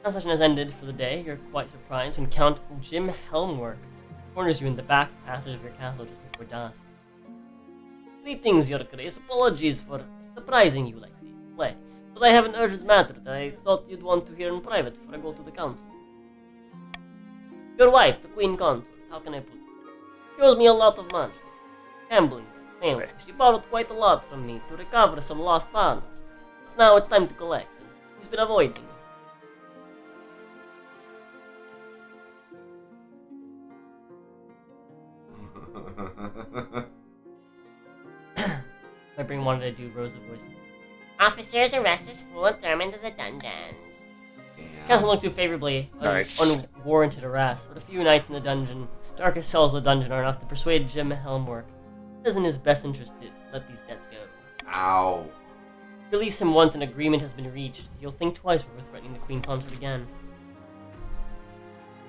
Translation has ended for the day. You're quite surprised when Count Jim Helmwork corners you in the back passage of your castle just before dusk. Greetings, Your Grace. Apologies for surprising you like this. Play. But I have an urgent matter that I thought you'd want to hear in private before I go to the council. Your wife, the Queen Consort, how can I put it? She owes me a lot of money. Gambling, mainly. She borrowed quite a lot from me to recover some lost funds. But now it's time to collect, and she's been avoiding me. My brain wanted to do Rosa voice. Officers, arrest this fool and throw him into the dungeons. Council looked too favorably on Nice. unwarranted arrest, but a few nights in the dungeon, darkest cells of the dungeon, are enough to persuade Jim Helmwork it is in his best interest to let these debts go. Ow. Release him once an agreement has been reached. He'll think twice before threatening the Queen Consort again.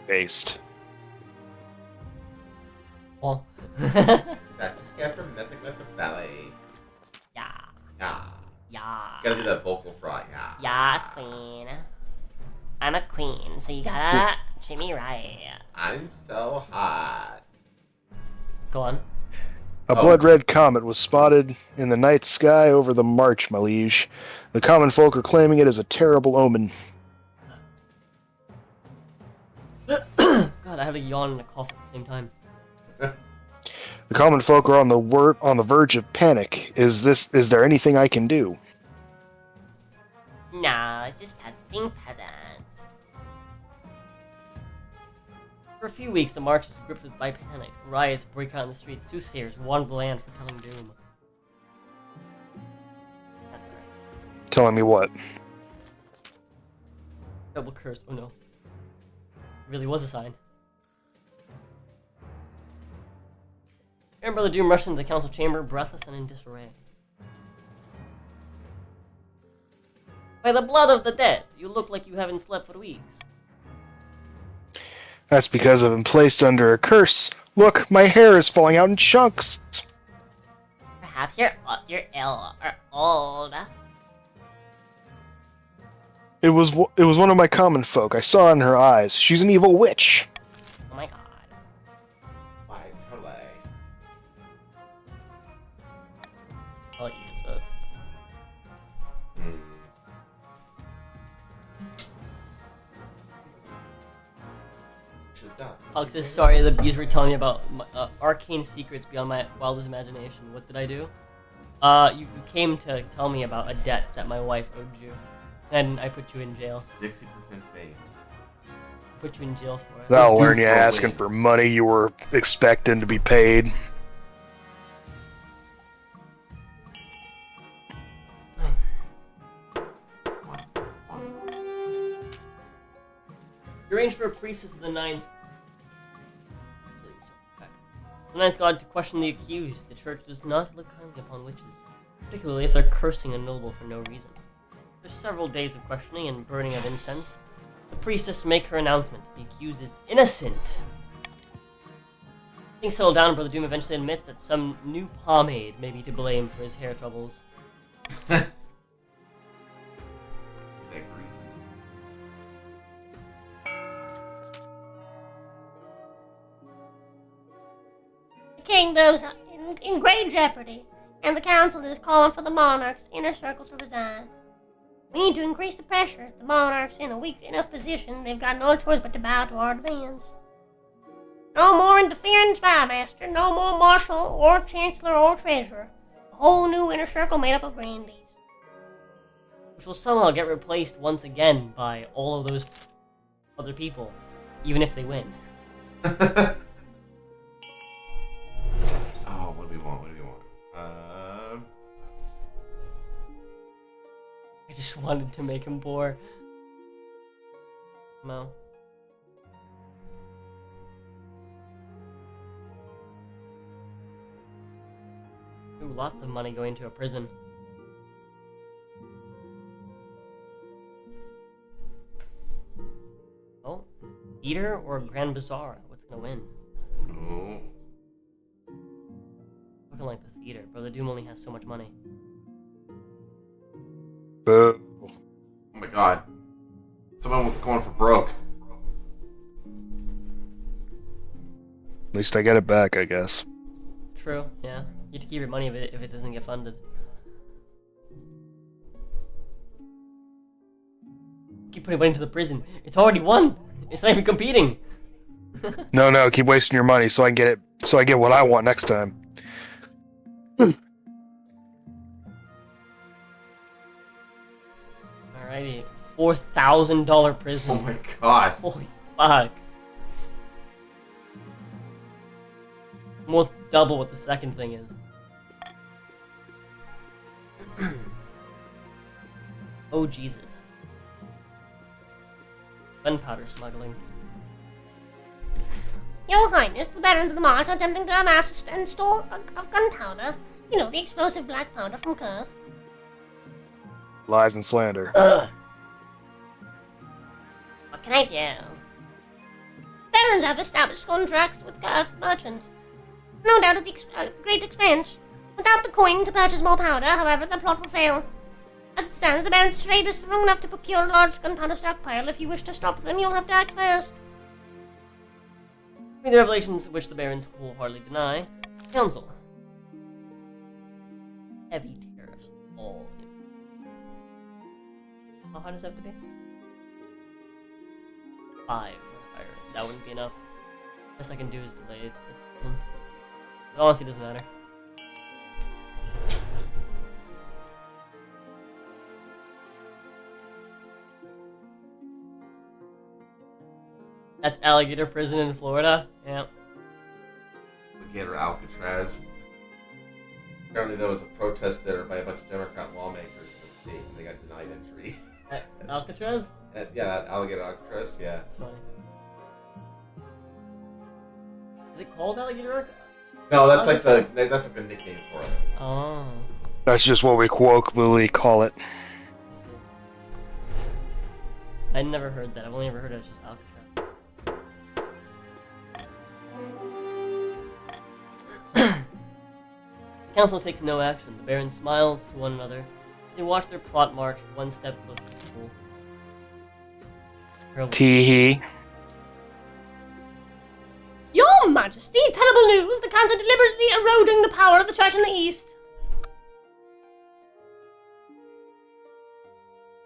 Based. Oh. That's what you get from messing with the ballet. Yeah. Yeah. Yeah. Gotta do that vocal fry. Yeah. Yes, queen. I'm a queen, so you gotta treat me right. I'm so hot. Go on. A blood-red comet was spotted in the night sky over the march, my liege. The common folk are claiming it as a terrible omen. God, I had a yawn and a cough at the same time. The common folk are on the verge of panic. Is there anything I can do? No, it's just being peasants. For a few weeks, the march is gripped by panic. Riots break out in the streets. Soothsayers warn the land for telling doom. That's alright. Telling me what? Double cursed. Oh no. It really was a sign. Aaron Brother Doom rushed into the council chamber, breathless and in disarray. By the blood of the dead, you look like you haven't slept for weeks. That's because I've been placed under a curse. Look, my hair is falling out in chunks. Perhaps you're ill or old. It was one of my common folk. I saw in her eyes. She's an evil witch. Oh my god. Why, totally. I'll let you just vote. Alex is sorry the bees were telling me about arcane secrets beyond my wildest imagination. What did I do? You came to tell me about a debt that my wife owed you. And I put you in jail. 60% faith. Put you in jail for it. That'll do learn you for a asking win. for money you were expecting to be paid. You arranged for a priestess of the ninth. The ninth god to question the accused. The church does not look kindly upon witches, particularly if they're cursing a noble for no reason. After several days of questioning and burning of incense, the priestess make her announcement. The accused is innocent. Things settle down, Brother Doom eventually admits that some new pomade may be to blame for his hair troubles. That grease. The kingdom's in great jeopardy, and the council is calling for the monarch's inner circle to resign. We need to increase the pressure. If the monarch's in a weak enough position, they've got no choice but to bow to our demands. No more interference, Master. No more marshal or chancellor or treasurer. A whole new inner circle made up of grandees. Which will somehow get replaced once again by all of those other people, even if they win. Oh, what do we want? I just wanted to make him poor. No. Ooh, lots of money going to a prison. Oh, Eater or Grand Bazaar? What's gonna win? Oh. Looking like the theater. Brother Doom only has so much money. Boo. Oh my god. Someone was going for broke. At least I get it back, I guess. True, yeah. You have to keep your money if it doesn't get funded. Keep putting money into the prison. It's already won. It's not even competing. No, keep wasting your money so I can get it. So I get what I want next time. Alrighty, $4,000 prison. Oh my god. Holy fuck. Almost double what the second thing is. Oh Jesus. Gunpowder smuggling. Your Highness, the barons of the march are attempting to amass a store of gunpowder. You know, the explosive black powder from Kurth. Lies and slander. What can I do? Barons have established contracts with Kurth merchants. No doubt at the great expense. Without the coin to purchase more powder, however, the plot will fail. As it stands, the Baron's trade is strong enough to procure a large gunpowder stockpile. If you wish to stop them, you'll have to act fast. The revelations which the barons wholeheartedly deny. Council. Heavy tariffs. All in. How high does that have to be? 5 or higher. That wouldn't be enough. Best I can do is delay it. It honestly doesn't matter. That's alligator prison in Florida. Yeah. Alligator Alcatraz. Apparently there was a protest there by a bunch of Democrat lawmakers in the state and they got denied entry. Alcatraz? Yeah, Alligator Alcatraz, yeah. That's funny. Is it called alligator Alcatraz? No, that's like the nickname for it. Oh. That's just what we colloquially call it. I never heard that. I've only ever heard it as just Alcatraz. The council takes no action. The Baron smiles to one another as they watch their plot march one step closer to the goal. Tee-hee. Your Majesty, terrible news! The Khans are deliberately eroding the power of the Church in the East.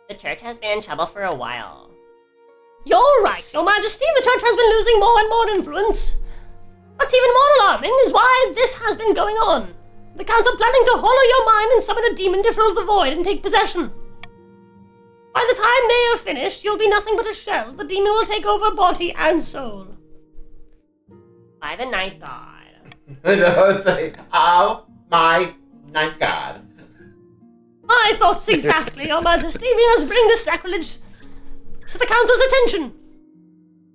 The church has been in trouble for a while. You're right, Your Majesty. The Church has been losing more and more influence. What's even more alarming is why this has been going on. The Khans are planning to hollow your mind and summon a demon to fill the void and take possession. By the time they are finished, you'll be nothing but a shell. The demon will take over body and soul. By the night god. No, it's like, oh my ninth god. My thoughts exactly, Your Majesty. We must bring this sacrilege to the Council's attention.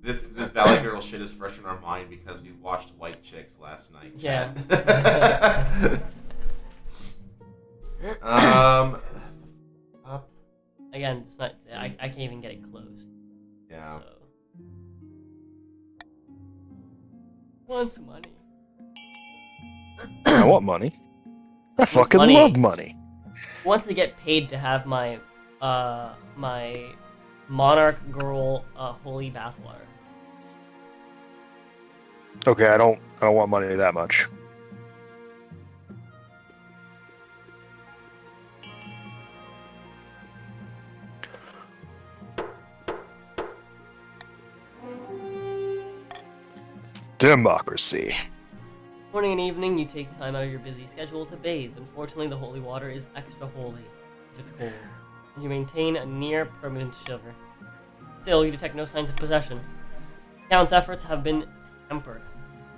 This Valley Girl shit is fresh in our mind because we watched White Chicks last night. Yeah. Up. Again, it's not. I can't even get it closed. Yeah. So. Wants money. I want money. I fucking money. love money. Who wants to get paid to have my my monarch girl holy bathwater? Okay, I don't want money that much. Democracy. Morning and evening, you take time out of your busy schedule to bathe. Unfortunately, the holy water is extra holy if it's cold, and you maintain a near permanent shiver. Still, you detect no signs of possession. Count's efforts have been hampered.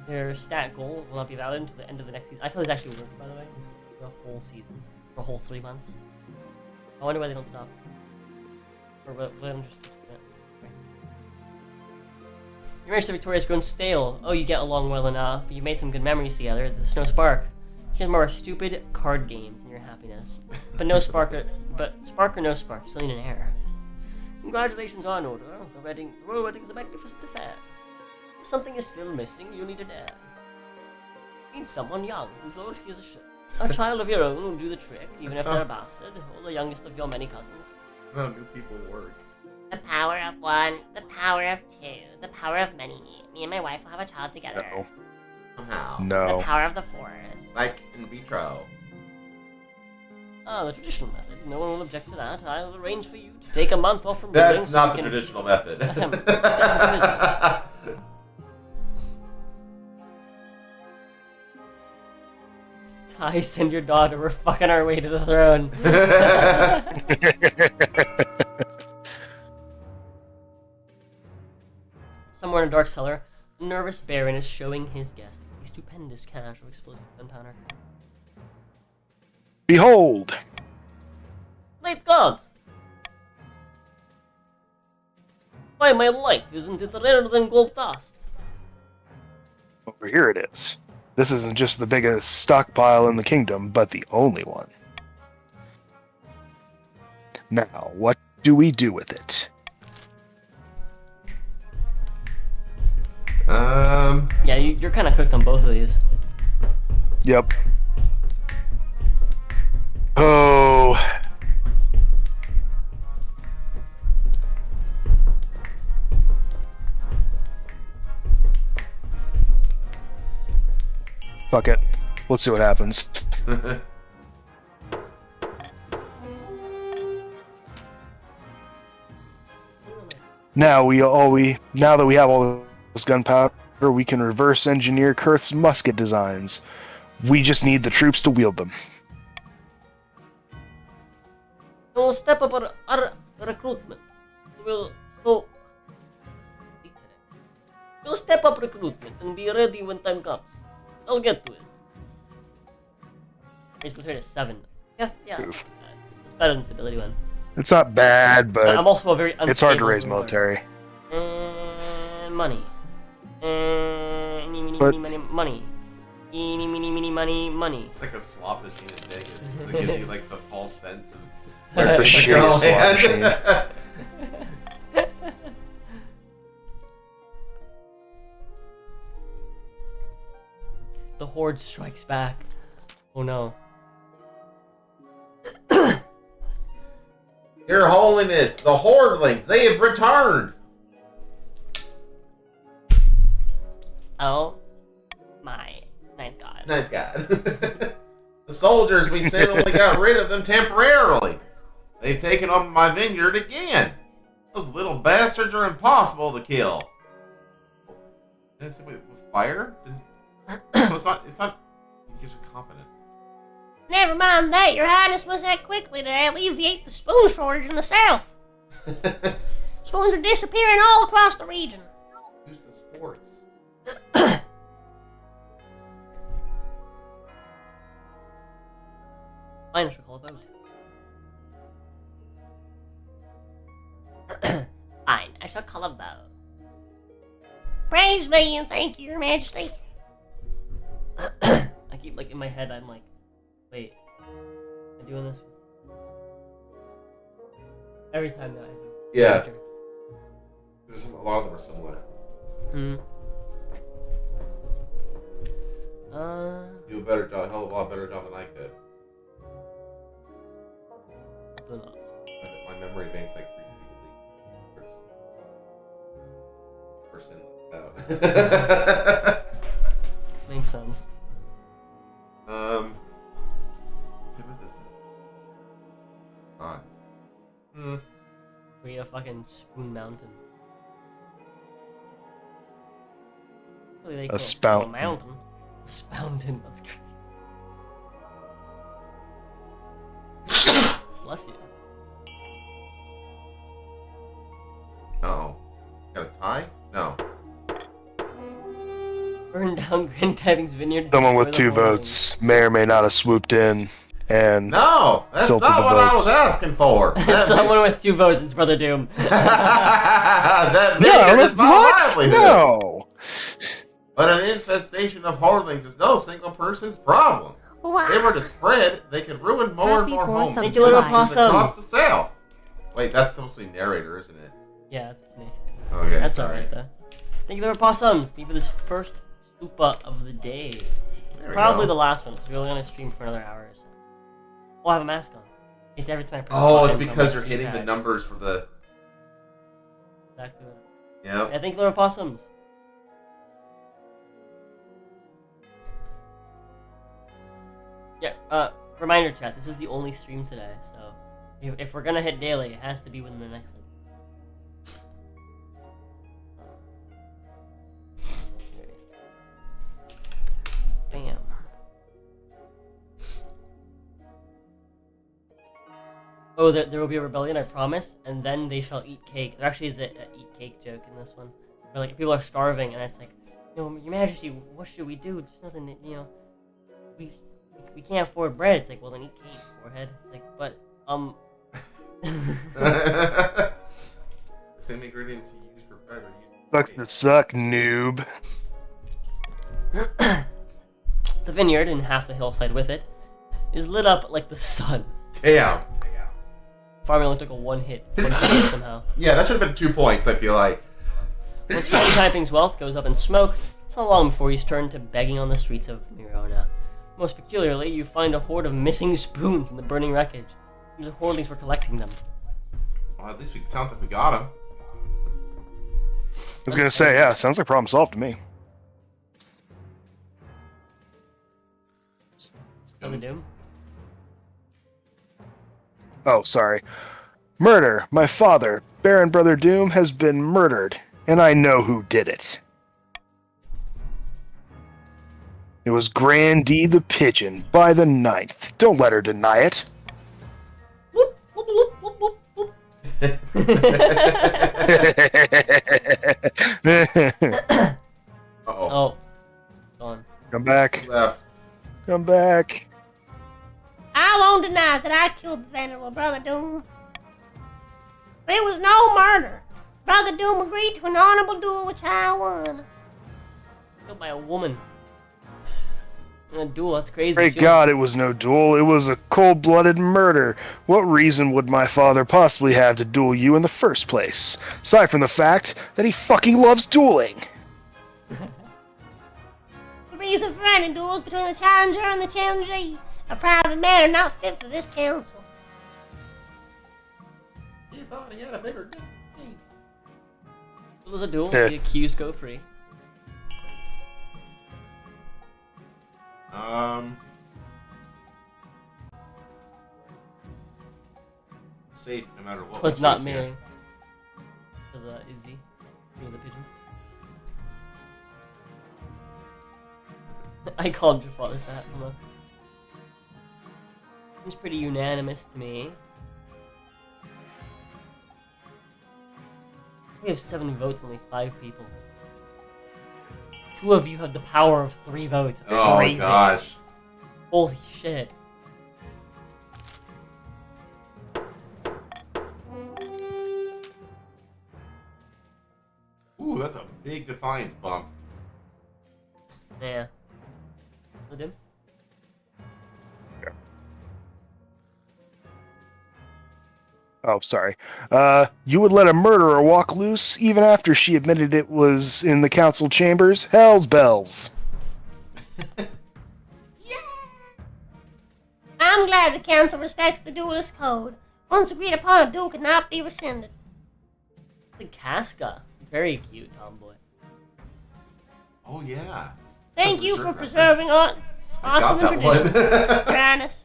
Their stat goal will not be valid until the end of the next season. I feel this actually worked, by the way. This worked for a whole season, for a whole 3 months. I wonder why they don't stop. Or let them just. Your marriage to Victoria has grown stale. Oh, you get along well enough, but you've made some good memories together. There's no spark. You get more stupid card games in your happiness. But no spark, spark or no spark, you still need an heir. Congratulations on order. The royal wedding is a magnificent affair. If something is still missing, you need an heir. You need someone young, whose old he is a child of your own will do the trick, even if they're a bastard, or the youngest of your many cousins. How new people work. The power of one, the power of two, the power of many. Me and my wife will have a child together. No. Somehow. The No. power of the force. Like in vitro. The traditional method. No one will object to that. I'll arrange for you to take a month off from building. That's so not you the can... traditional method. Tice and your daughter were fucking our way to the throne. Somewhere in a dark cellar, a nervous baron is showing his guests a stupendous cache of explosive gunpowder. Behold! Great God! Why, my life, isn't it rarer than gold dust? Over here it is. This isn't just the biggest stockpile in the kingdom, but the only one. Now, what do we do with it? Yeah, you're kind of cooked on both of these. Yep. Oh. Fuck it. Let's see what happens. Now that we have all this gunpowder, we can reverse engineer Kurth's musket designs. We just need the troops to wield them. We'll step up our recruitment. We'll step up recruitment and be ready when time comes. I'll get to it. Raise military to 7. Yes, yeah. Oof. It's better than stability one. It's not bad, but I'm also a very unstable it's hard to raise ruler. military. And money. Eeny, meeny, But- meeny, money. Eeny, meeny, meeny, money. It's like a slot machine in Vegas. It gives you like the false sense of The where things are shitty slot going. The Horde strikes back. Oh no. Your Holiness, the Hordelings, they have returned. Oh my ninth god. Nice God. The soldiers we sent only got rid of them temporarily. They've taken over my vineyard again. Those little bastards are impossible to kill. That's with fire? So it's not. You're just incompetent. Never mind that, your highness must act quickly to alleviate the spoon shortage in the south. Spoons are disappearing all across the region. Who's the sports? Fine, I shall call a vote. Fine, I shall call a vote. Praise be and thank you, your majesty. I keep like in my head. I'm like, wait, am I doing this every time that I Yeah. A lot of them are similar. Hmm. do a better job, a hell of a lot better job than I could. Do not. My memory bank's like 3 feet out. Makes sense. Pivot this. We a fucking Spoon Mountain. Really, they call it spout. A mountain. A spountain. That's great. Bless you. Uh-oh. Got a tie? No. Burn down Grand Tidings Vineyard. Someone with destroy 2 the hoardings. votes may or may not have swooped in and No! That's not tilted the what I votes. was asking for! Someone with 2 votes, it's Brother Doom. That No, vineyard is my what? livelihood! No! But an infestation of hordlings is no single person's problem. If they were to spread, they could ruin more and Happy more 4th homes of and July. villages across the south. Wait, that's supposed to be narrator, isn't it? Yeah, that's me. Okay, That's sorry. alright though. Thank you for possums. Thank you for this first Stupa of the day. There we Probably go. the last one, because we're only going to stream for another hour or so. We'll have a mask on. It's every time I press Oh, the it's button, because I'm you're hitting the keypad. numbers for the... Exactly. What Yep. I think there are possums. Yeah, reminder chat, this is the only stream today, so if we're gonna hit daily, it has to be within the next one. Bam. Oh, there will be a rebellion, I promise, and then they shall eat cake. There actually is a eat cake joke in this one. Where, like, people are starving, and it's like, Your Majesty, what should we do? There's nothing that, we can't afford bread. It's like, well, then eat cake, forehead. It's like, but, Same ingredients you use for bread are used Sucks for to cake. suck, noob. the vineyard, and half the hillside with it, is lit up like the sun. Damn. Farming only took a one hit somehow. Yeah, that should have been 2 points, I feel like. Once King Typing's wealth goes up in smoke, it's not long before he's turned to begging on the streets of Mirona. Most peculiarly, you find a horde of missing spoons in the burning wreckage. The hoardings were collecting them. Well, at least it sounds like we got him. I was gonna say, yeah, sounds like problem solved to me. Brother Doom? Oh, sorry. Murder. My father, Baron Brother Doom, has been murdered, and I know who did it. It was Grandee the Pigeon by the 9th. Don't let her deny it. Whoop, whoop, whoop, whoop, whoop, whoop. Uh-oh. Oh. Gone. Come back. Left. Come back. I won't deny that I killed the venerable Brother Doom. But it was no murder. Brother Doom agreed to an honorable duel which I won. Killed by a woman. In a duel, that's crazy. Pray She God it was no duel. It was a cold-blooded murder. What reason would my father possibly have to duel you in the first place? Aside from the fact that he fucking loves dueling. The reason for any duels between the challenger and the challengee. A private matter not fit for this council. He thought he had a bigger dick. It was a duel. Yeah. The accused go free. Safe no matter what. It was we not choose me. here. It was Izzy. You know, the pigeons. I called your father fat. Hold on. Seems pretty unanimous to me. We have 7 votes, only 5 people. 2 of you have the power of 3 votes. It's Oh crazy. gosh. Holy shit. Ooh, that's a big defiance bump. Yeah. Let him. Oh, sorry. You would let a murderer walk loose even after she admitted it was in the council chambers? Hell's bells. I'm glad the council respects the duelist code. Once agreed upon, a duel cannot be rescinded. The Casca. Very cute, tomboy. Oh yeah. Thank Some you for berserk preserving reference. I awesome got that one. traditions. Janice.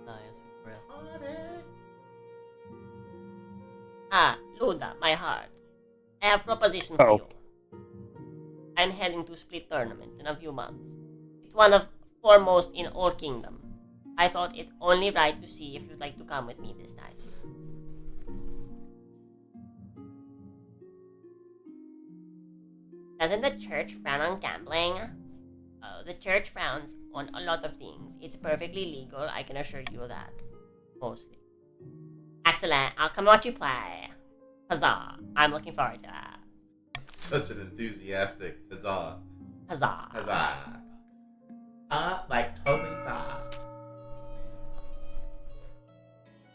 Ah, yes, Victoria. Ah, Luda, my heart. I have a proposition for Oh. you. I'm heading to Split Tournament in a few months. It's one of foremost in all Kingdom. I thought it only right to see if you'd like to come with me this time. Doesn't the church frown on gambling? Oh, the church frowns on a lot of things. It's perfectly legal, I can assure you of that. Mostly. Excellent, I'll come watch you play. Huzzah, I'm looking forward to that. Such an enthusiastic huzzah. Huzzah. Huzzah. Like totally huzzah.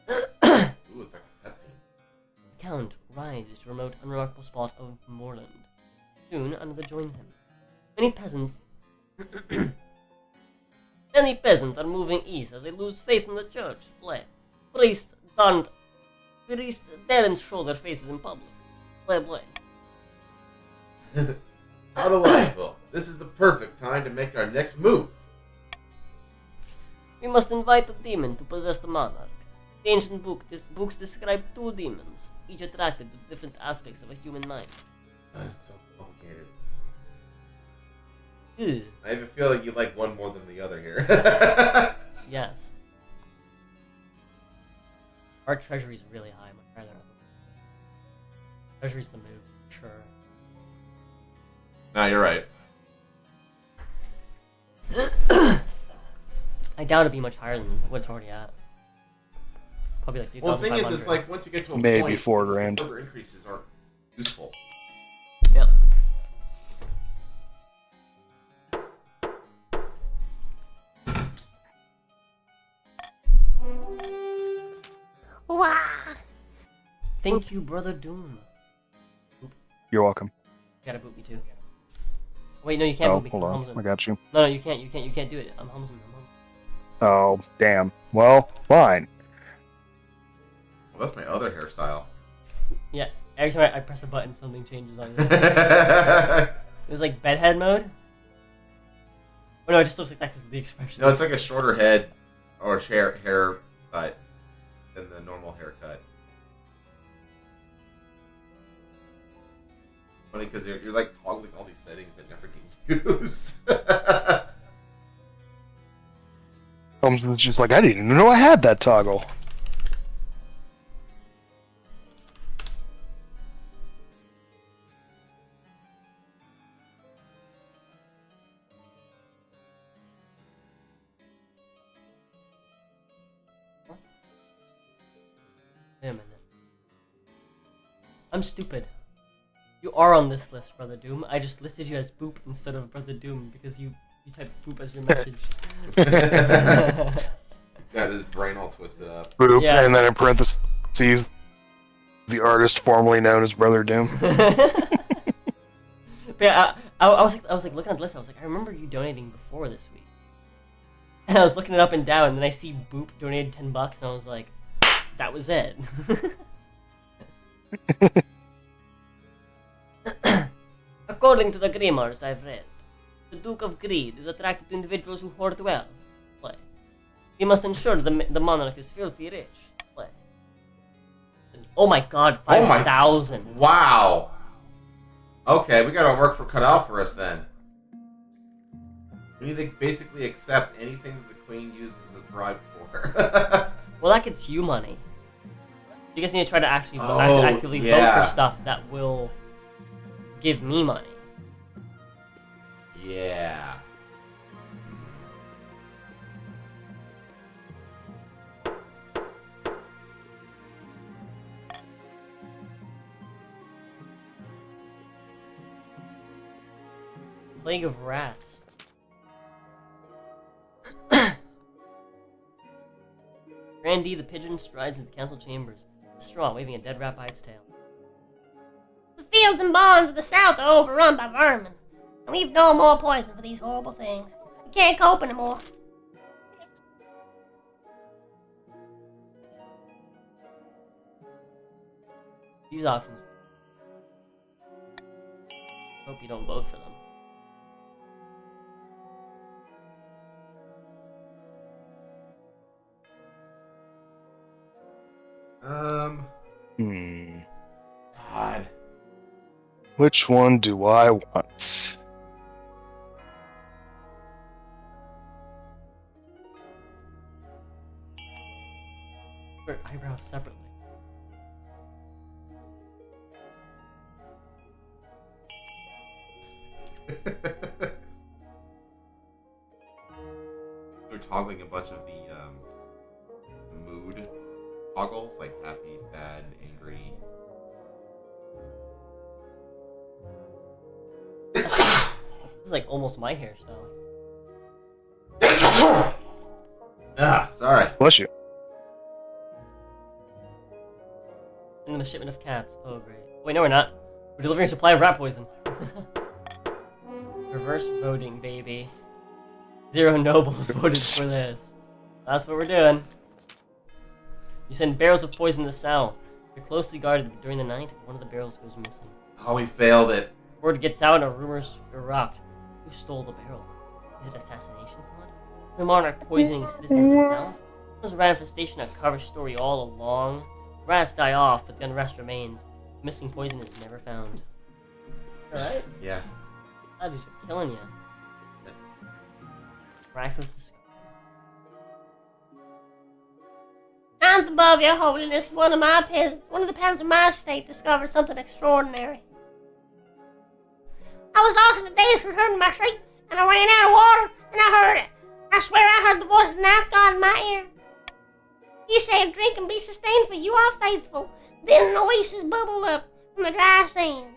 Ooh, it's like a cutscene. The Count rides to a remote, unremarkable spot of moorland. Soon, another joins him. Many peasants are moving east as they lose faith in the church. Priests daren't show their faces in public. Play. How delightful. This is the perfect time to make our next move. We must invite the demon to possess the monarch. The ancient books describe two demons, each attracted to different aspects of a human mind. It's so complicated. Ugh. I have a feeling you like one more than the other here. Yes. Our treasury's really high, much higher than I thought. Treasury's the move, sure. No, you're right. I doubt it'd be much higher than what it's already at. Probably like 3,500. Well, the thing is, it's like once you get to a Maybe point, $4,000. further increases aren't useful. Yeah. Wow. Thank you, Brother Doom. You're welcome. You gotta boot me too. Wait, no, you can't Oh, boot me. hold I'm on. Helmsman. I got you. No, you can't do it. I'm Helmsman. Oh, damn. Well, fine. Well, that's my other hairstyle. Yeah, every time I press a button, something changes on it. It's like bedhead mode. Oh no, it just looks like that because of the expression. No, it's like a shorter head or hair cut than the normal haircut. Funny because you're like toggling all these settings that never get used. Holmes was just like, I didn't even know I had that toggle. Wait a minute. I'm stupid. You are on this list, Brother Doom. I just listed you as Boop instead of Brother Doom because you typed Boop as your message. Got his brain all twisted up. Boop, Yeah. and then in parentheses, the artist formerly known as Brother Doom. But yeah, I was like looking at the list. I was like, I remember you donating before this week, and I was looking it up and down, and then I see Boop donated $10, and I was like, that was it. According to the grimoires I've read, the Duke of Greed is attracted to individuals who hoard wealth. Play. He must ensure the monarch is filthy rich. Play. Oh my god, Oh my- 5,000. Wow. Okay, we got our work cut out for us then. We need to basically accept anything that the Queen uses as a bribe for. Well, that gets you money. You guys need to try to actually Oh, actively vote yeah. for stuff that will give me money. Yeah. Plague of Rats. Randy the pigeon strides into the council chambers, a straw waving a dead rat by its tail. Sophia fields and barns of the south are overrun by vermin. And we've no more poison for these horrible things. We can't cope anymore. These options. Hope you don't vote for them. God. Which one do I want? Or eyebrows separately. They're toggling a bunch of the mood toggles, like happy, sad, angry. This is like almost my hairstyle. Sorry. Bless you. And the shipment of cats. Oh, great. Wait, no, we're not. We're delivering a supply of rat poison. Reverse voting, baby. 0 nobles voted for this. That's what we're doing. You send barrels of poison to the south. They're closely guarded, but during the night, one of the barrels goes missing. Oh, we failed it. Word gets out and rumors erupt. Who stole the barrel? Is it assassination plot? The monarch poisoning citizens of the south? It was a rat infestation, a cover story all along. Rats die off, but the unrest remains. Missing poison is never found. Alright? Yeah. God, these are killing you. Miraculous discovery. Stand above, your holiness. One of the peasants of my state discovered something extraordinary. I was lost in the days for herding my sheep, and I ran out of water, and I heard it. I swear I heard the voice of the night god in my ear. He said, drink and be sustained, for you are faithful. Then an oasis bubbled up from the dry sand.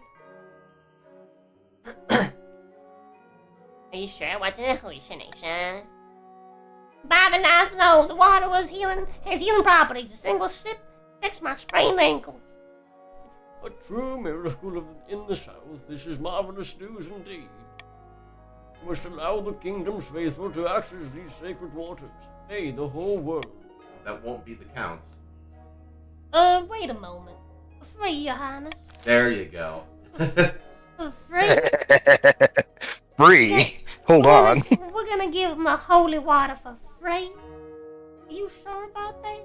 Are you sure it wasn't a hallucination? By the ninth low, the water has healing properties. A single sip fixed my sprained ankle. A true miracle in the south. This is marvelous news indeed. You must allow the kingdom's faithful to access these sacred waters. Hey, the whole world. That won't be the counts. Wait a moment. For free, your highness. There you go. For free? Free? Yes. Hold on. We're gonna give him the holy water for free. Are you sure about that?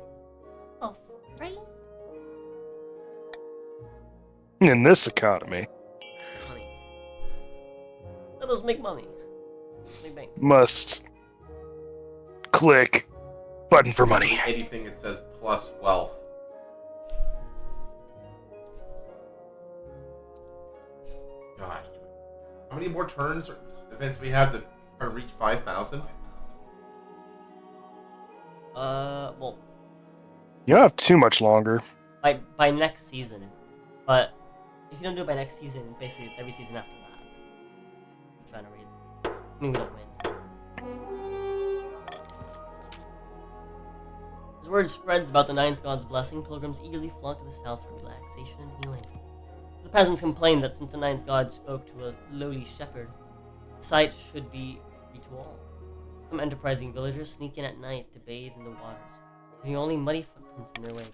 For free? In this economy, Money. Let us make money. Make bank. must click button for money. Anything that says plus wealth. Gosh. How many more turns or events we have to try to reach 5,000? Well, You don't have too much longer. by next season. But if you don't do it by next season, basically it's every season after that. I'm trying to raise it. I mean, we don't win. As word spreads about the ninth god's blessing, pilgrims eagerly flock to the south for relaxation and healing. The peasants complained that since the ninth god spoke to a lowly shepherd, sight should be free to all. Some enterprising villagers sneak in at night to bathe in the waters, leaving only muddy footprints in their wake.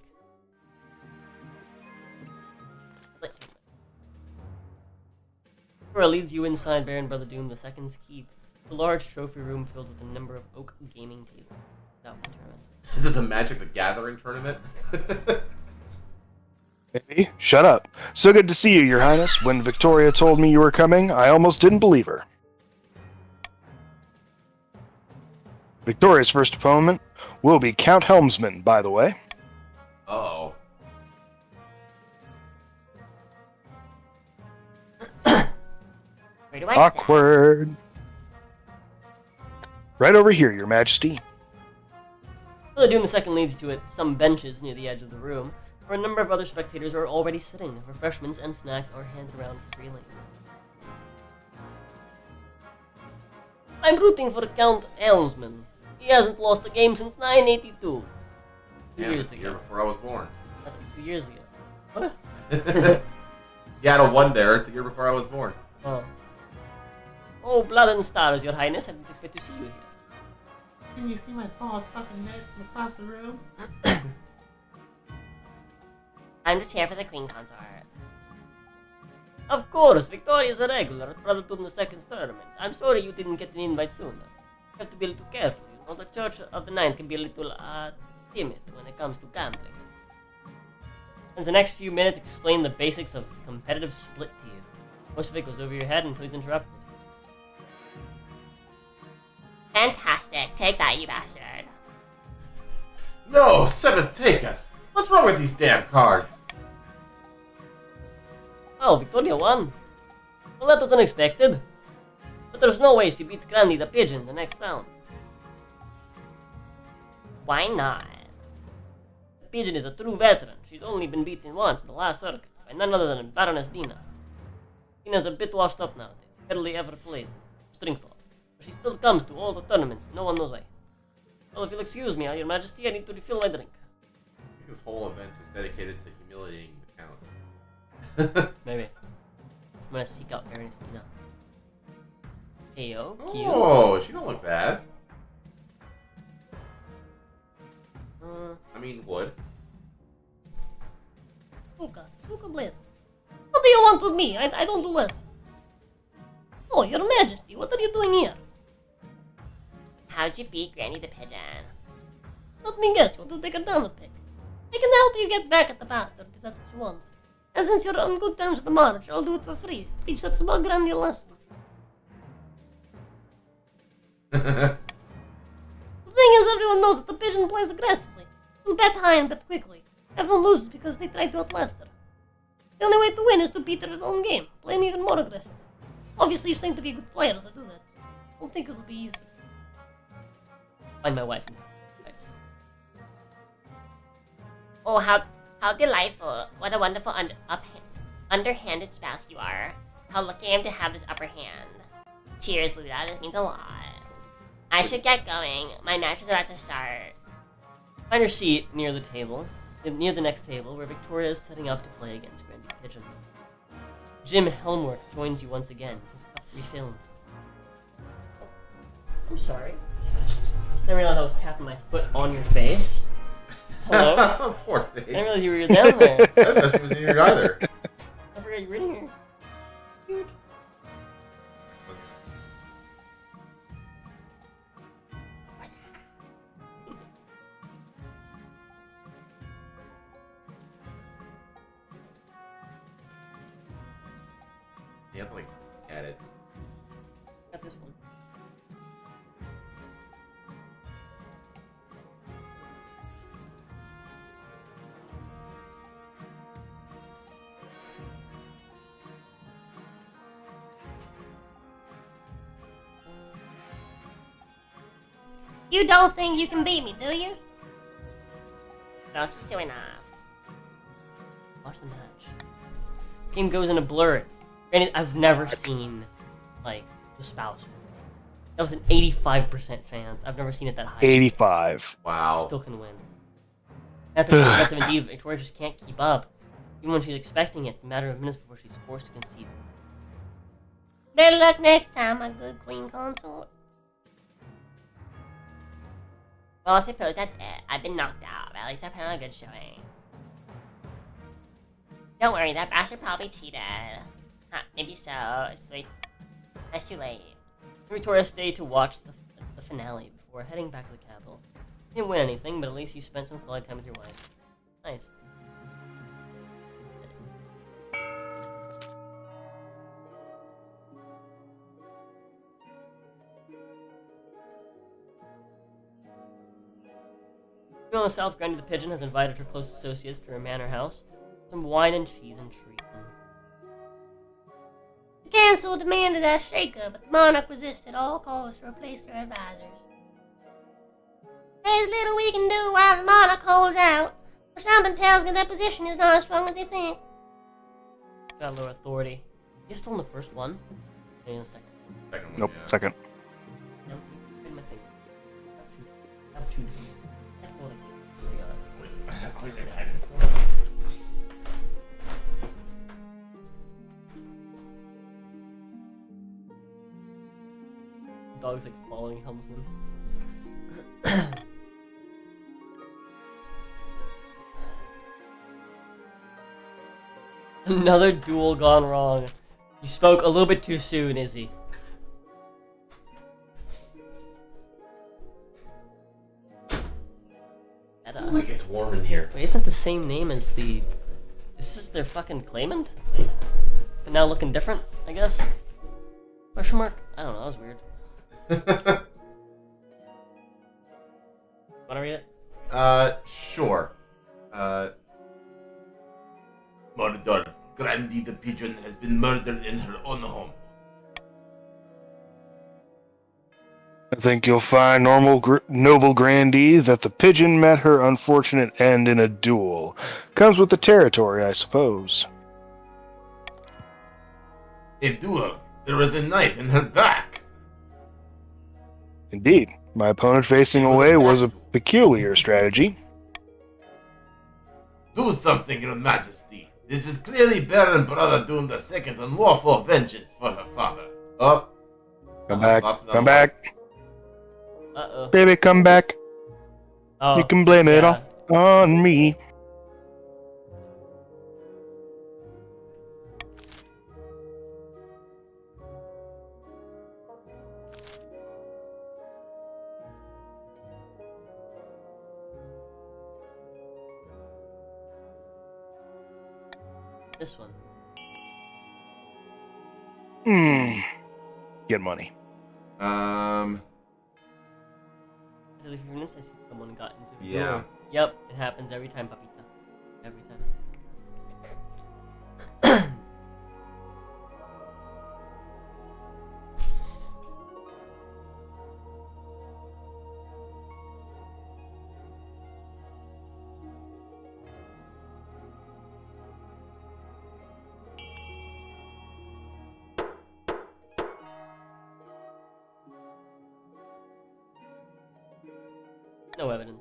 Dora leads you inside Baron Brother Doom II's keep, a large trophy room filled with a number of oak gaming tables. Doubtful tournament. Is it the Magic the Gathering tournament? Hey, shut up. So good to see you, Your Highness. When Victoria told me you were coming, I almost didn't believe her. Victoria's first opponent will be Count HELMSMAN, by the way. Uh-oh. Where do I Awkward. Right over here, Your Majesty. Brother Doom II leads to it some benches near the edge of the room, where a number of other spectators are already sitting. Refreshments and snacks are handed around freely. I'm rooting for Count HELMSMAN. He hasn't lost a game since 982. Two Yeah, years it's the year ago. before I was born. That's 2 years ago. What? You had a 1 there. It's the year before I was born. Oh. Oh, blood and stars, your highness. I didn't expect to see you here. Can you see my bald fucking neck from across the room? I'm just here for the queen consort. Of course, Victoria is a regular at Brother Doom II's tournaments. I'm sorry you didn't get an invite sooner. You have to be a little careful. You know, the Church of the Ninth can be a little, timid when it comes to gambling. And the next few minutes explain the basics of competitive split to you. Most of it goes over your head until he's interrupted. Fantastic. Take that, you bastard. No, Seventh, take us. What's wrong with these damn cards? Oh, Victoria won. Well, that was unexpected. But there's no way she beats Granny the Pigeon the next round. Why not? The Pigeon is a true veteran. She's only been beaten once in the last circuit by none other than Baroness Dina. Dina's a bit washed up nowadays. Barely ever plays. String slot. But she still comes to all the tournaments. No one knows why. Well, if you'll excuse me, Your Majesty, I need to refill my drink. I think this whole event is dedicated to humiliating the counts. Maybe. I'm gonna seek out Baroness Dina. Ayo, cute. Oh, she don't look bad. I mean, would. Suka Blade. What do you want with me? I don't do lessons. Oh, Your Majesty, what are you doing here? How'd you beat Granny the Pigeon? Let me guess, you want to take her down a peg. I can help you get back at the bastard if that's what you want. And since you're on good terms with the March, I'll do it for free. Teach that smug Granny a lesson. The thing is, everyone knows that the Pigeon plays aggressively. She'll bet high and bet quickly. Everyone loses because they try to outlast her. The only way to win is to beat her at her own game. Play me even more aggressive. Obviously, you seem to be a good player to do that. I don't think it'll be easy. Find my wife. Thanks. Oh, how delightful. What a wonderful underhanded spouse you are. How lucky I am to have this upper hand. Cheers, Luda. This means a lot. I should get going. My match is about to start. Find your seat near the table, near the next table, where Victoria is setting up to play against Granny Pigeon. Jim Helmworth joins you once again. His cup refilled. I'm sorry. I didn't realize I was tapping my foot on your face. Hello? Poor I thing. didn't realize you were down there. I didn't know she was in here either. I forgot you were in here. Cute. You have to, like, add it. Got this one. You don't think you can beat me, do you? Girls is doing off. Watch the match. Game goes in a blur. Granted, I've never seen, like, the spouse. That was an 85% chance. I've never seen it that high. 85. Wow. Still can win. Epic and aggressive indeed. Victoria just can't keep up. Even when she's expecting it, it's a matter of minutes before she's forced to concede. Better luck next time, my good queen consort. Well, I suppose that's it. I've been knocked out, but at least I put on a good showing. Don't worry, that bastard probably cheated. Huh, maybe so. It's too late. Victoria stayed to watch the finale before heading back to the capital. You didn't win anything, but at least you spent some quality time with your wife. Nice. On the south, Granny the Pigeon has invited her close associates to her manor house. Some wine and cheese and treat. The council demanded a shake-up, but the monarch resisted all calls to replace their advisors. There's little we can do while the monarch holds out, or something tells me that position is not as strong as you think. Got lower authority. You're still in the first one? Maybe in the second. Second one, Nope, yeah. second. No, in my finger. Have two. Dog's like following Helmsman. Another duel gone wrong. You spoke a little bit too soon, Izzy. Ooh, it gets warm in here. Wait, isn't that the same name as the... Is this their fucking claimant? But now looking different, I guess? Question mark? I don't know, that was weird. Wanna read it? Sure. Murder. Grandy the pigeon has been murdered in her own home. I think you'll find, noble Grandee, that the pigeon met her unfortunate end in a duel. Comes with the territory, I suppose. A duel. There was a knife in her back. Indeed, my opponent facing away was a peculiar strategy. Do something, Your Majesty. This is clearly Baron Brother Doom II's unlawful vengeance for her father. Oh. Come back, Lost another come one. back. Uh-oh. Baby, come back. Oh, You can blame it yeah. on me. This one. Get money. Um. After a few minutes, I see someone got into a Yeah. duel. Yep, it happens every time, Papita. Every time. No evidence.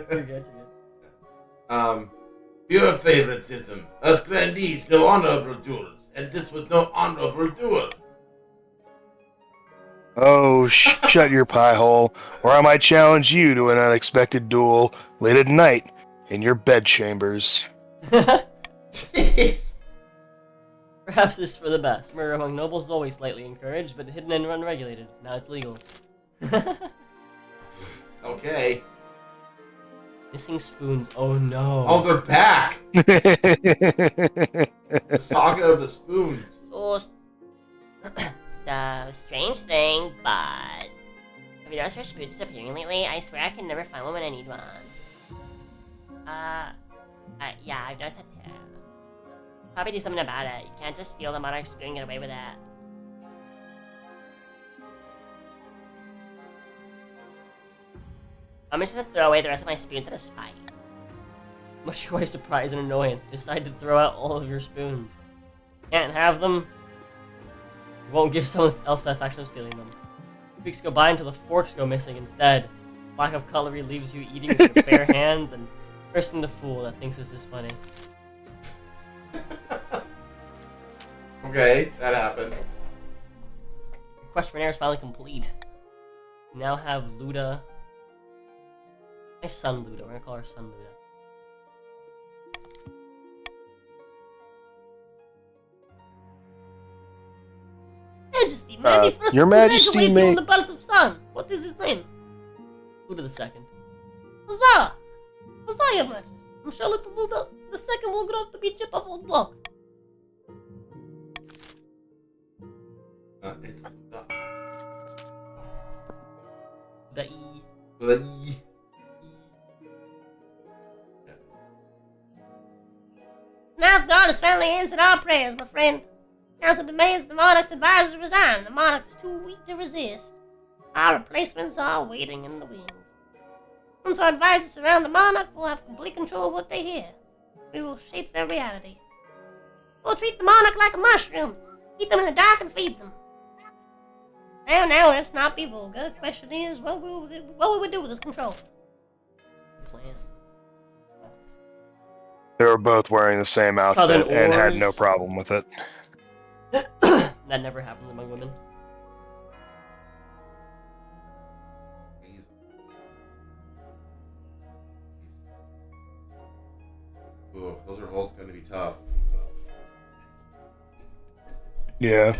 You're good. Pure favoritism. Us grandees, no honorable duels, and this was no honorable duel. Oh, shut your pie hole, or I might challenge you to an unexpected duel late at night in your bedchambers. Jeez. Perhaps this is for the best. Murder among nobles is always slightly encouraged, but hidden and unregulated. Now it's legal. Okay. Missing spoons. Oh no. Oh, they're back. The saga of the spoons. So, strange thing, but... Have you noticed her spoons disappearing lately? I swear I can never find one when I need one. Yeah, I've noticed that too. Probably do something about it. You can't just steal the monarch's spoon and get away with it. I'm just gonna throw away the rest of my spoons at a spite. Much to my surprise and annoyance, you decide to throw out all of your spoons. Can't have them. You won't give someone else satisfaction of stealing them. Weeks go by until the forks go missing instead. Lack of cutlery leaves you eating with your bare hands and cursing the fool that thinks this is funny. Okay, that happened. The quest for an heir is finally complete. You now have Luda. My son Luda. We're gonna call her son Luda. Majesty, may I be first Your Majesty congratulate you may- on the birth of son. What is his name? Luda the second. Huzzah! Huzzah, Your Majesty. I'm sure little Luda the second will grow up to be chip of old block. It's not. The E. Now God has finally answered our prayers, my friend. Council demands the monarch's advisors resign. The monarch is too weak to resist. Our replacements are waiting in the wings. Once our advisors surround the monarch, we'll have complete control of what they hear. We will shape their reality. We'll treat the monarch like a mushroom. Eat them in the dark and feed them. Now, let's not be vulgar. The question is, what will we do with this control? Plan. They were both wearing the same Southern outfit and had Oars. no problem with it. That never happens among women. Ooh, those are both going to be tough. Yeah,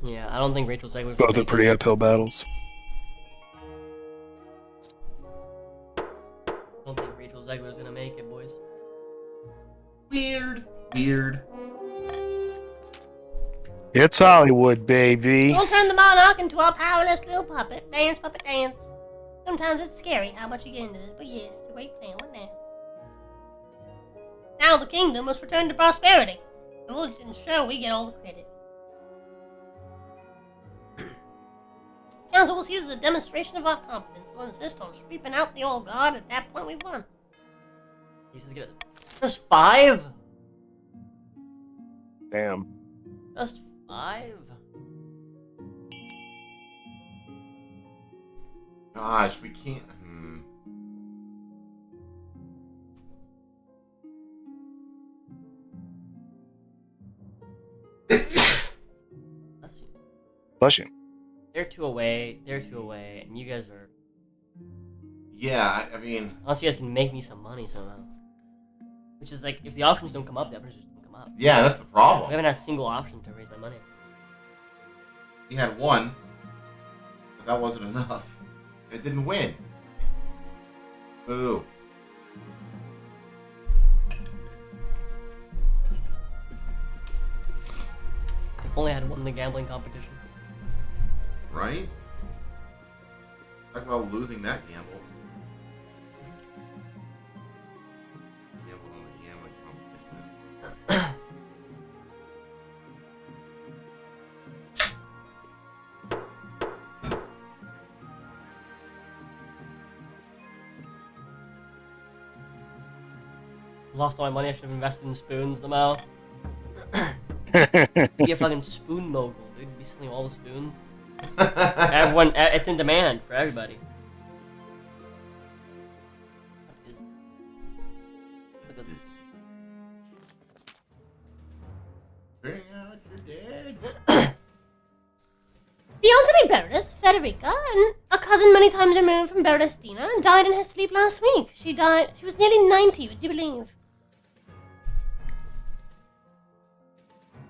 Yeah, I don't think Rachel Zegler's both are pretty uphill battles. I don't think Rachel Zegler's gonna make it, boys. Weird. Weird. It's Hollywood, baby. We'll turn the monarch into a powerless little puppet. Dance, puppet, dance. Sometimes it's scary how much you get into this, but yes, it's a great plan, wasn't it? Now the kingdom must return to prosperity, and we'll ensure we get all the credit. Council will see this as a demonstration of our competence. They'll insist on sweeping out the old guard. At that point, we've won. You should get just 5? Damn. Just 5? Gosh, we can't. Bless you. They're 2 away, and you guys are... Yeah, I mean, Unless you guys can make me some money somehow. Which is like, if the options don't come up, the options just don't come up. yeah, that's the We problem. haven't had a single option to raise my money. He had one, but that wasn't enough. It didn't win. Boo. If only I had won the gambling competition. Right? Talk about losing that gamble. Gambled on the gambling competition. Lost all my money, I should have invested in spoons somehow. Be a fucking spoon mogul, dude. Be selling all the spoons. Everyone, it's in demand for everybody. What is this? Bring out your dead. The elderly Baroness, Federica, and a cousin many times removed from Baroness Dina, died in her sleep last week. She was nearly 90, would you believe?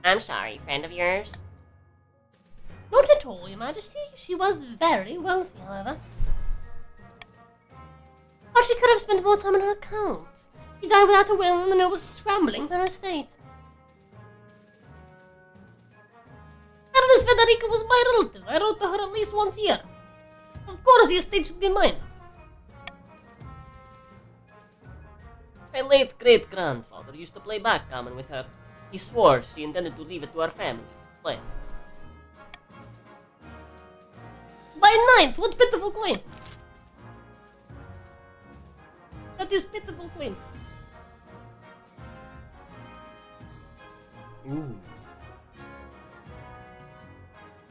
I'm sorry, friend of yours? Not at all, Your Majesty. She was very wealthy, however. But she could have spent more time on her accounts. She died without a will, and the nobles scrambling for her estate. Baroness Federica was my relative. I wrote to her at least once a year. Of course, the estate should be mine. My late great-grandfather used to play backgammon with her. He swore she intended to leave it to our family. Play. By night, what pitiful claim. That is pitiful claim. Ooh.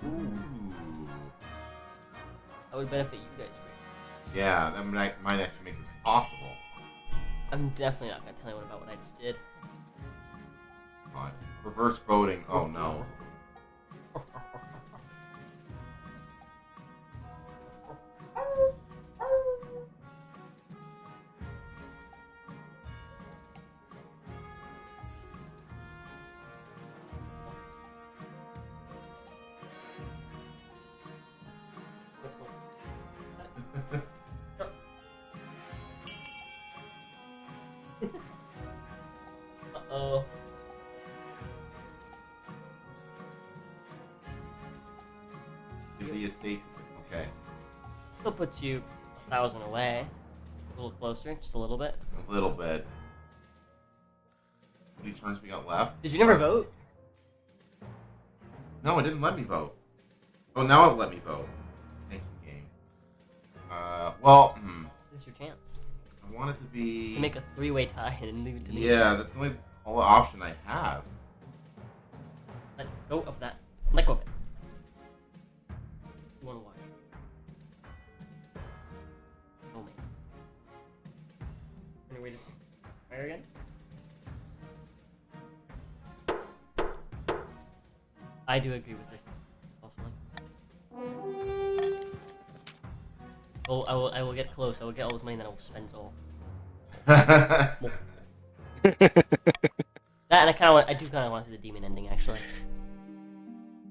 Ooh. That would benefit you guys great. Yeah, that might actually make this possible. I'm definitely not gonna tell anyone about what I just did. God. Reverse voting. Oh no. Uh-oh. Give the estate. Okay. Still puts you 1,000 away. A little closer, just a little bit. A little bit. How many turns we got left? Did you never vote? No, it didn't let me vote. Oh, now it let me vote. Thank you, game. Well, This is your chance. I want it to be... To make a 3-way tie and leave it to me. Yeah, that's the only option I have. Let go of that. Let go of it. One wire. Oh man. Any way to fire again? I do agree with this. Also, I will get close. I will get all this money, and then I will spend it all. That, and I do kind of want to see the demon ending. Actually,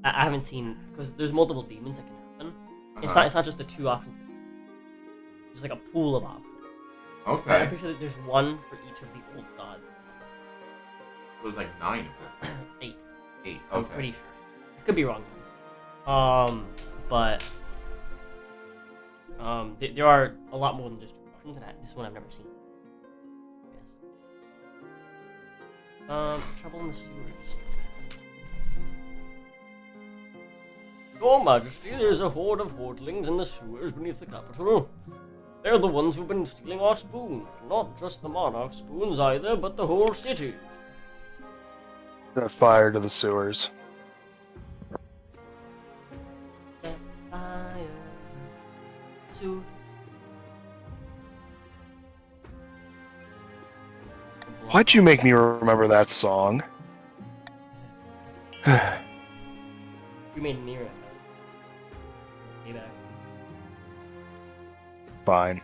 I haven't seen because there's multiple demons that can happen. It's not just the 2 options. There's like a pool of options. Okay. I'm pretty sure that there's one for each of the old gods. There's like 9 of them. 8. 8. Okay. I'm pretty sure. I could be wrong. But there are a lot more than just 2 options, and this one I've never seen. Yes. Trouble in the sewers. Your Majesty, there's a horde of hortlings in the sewers beneath the capital. They're the ones who've been stealing our spoons. Not just the monarch's spoons either, but the whole city. Set fire to the sewers. Fire. Sewers. Why'd you make me remember that song? You made me remember. Payback. Fine.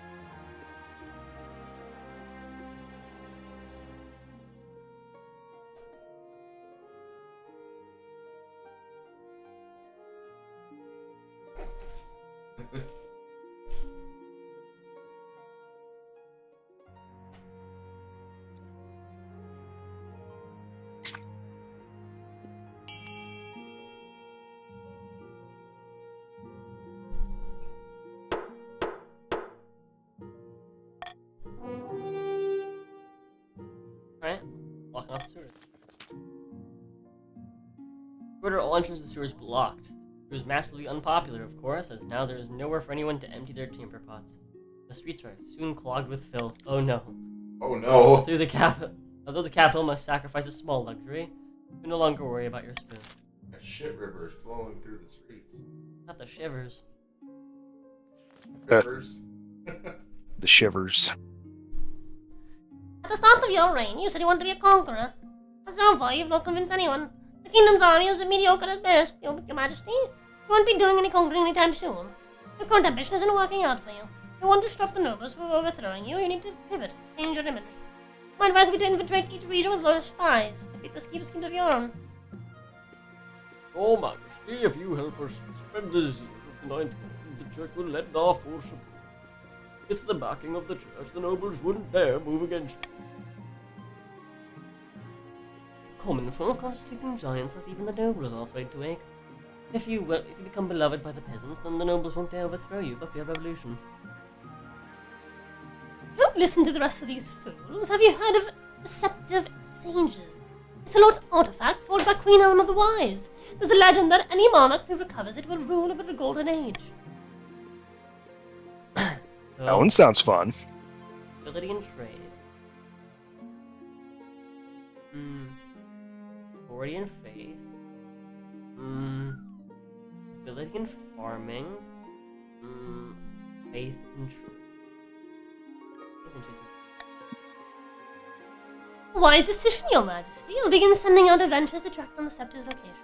Alright, walking off the sewers. Order all entrances to the sewers blocked. It was massively unpopular, of course, as now there is nowhere for anyone to empty their chamber pots. The streets are soon clogged with filth. Oh no. Oh no. Although the capital must sacrifice a small luxury, you no longer worry about your spoon. A shit river is flowing through the streets. Not the shivers. Rivers. The shivers. At the start of your reign, you said you wanted to be a conqueror. But so far, you've not convinced anyone. The kingdom's army is mediocre at best, your Majesty. You won't be doing any conquering anytime soon. Your current ambition isn't working out for you. If you want to stop the nobles from overthrowing you, you need to pivot, change your image. My advice would be to infiltrate each region with loyal spies, defeat the schemes of your own. Your Majesty, if you help us spread the zeal of the Ninth Kingdom, the Church will lend our full support. With the backing of the Church, the nobles wouldn't dare move against you. Common folk are sleeping giants that even the nobles are afraid to wake. If you become beloved by the peasants, then the nobles won't dare overthrow you for fear of revolution. Don't listen to the rest of these fools. Have you heard of deceptive sages? It's a lost artifact forged by Queen Elm of the Wise. There's a legend that any monarch who recovers it will rule over the Golden Age. That one sounds fun. Ability and trade. Authority and faith. Ability and farming. Faith and trade. Wise decision, Your Majesty. I'll begin sending out adventurers to track down the scepter's location.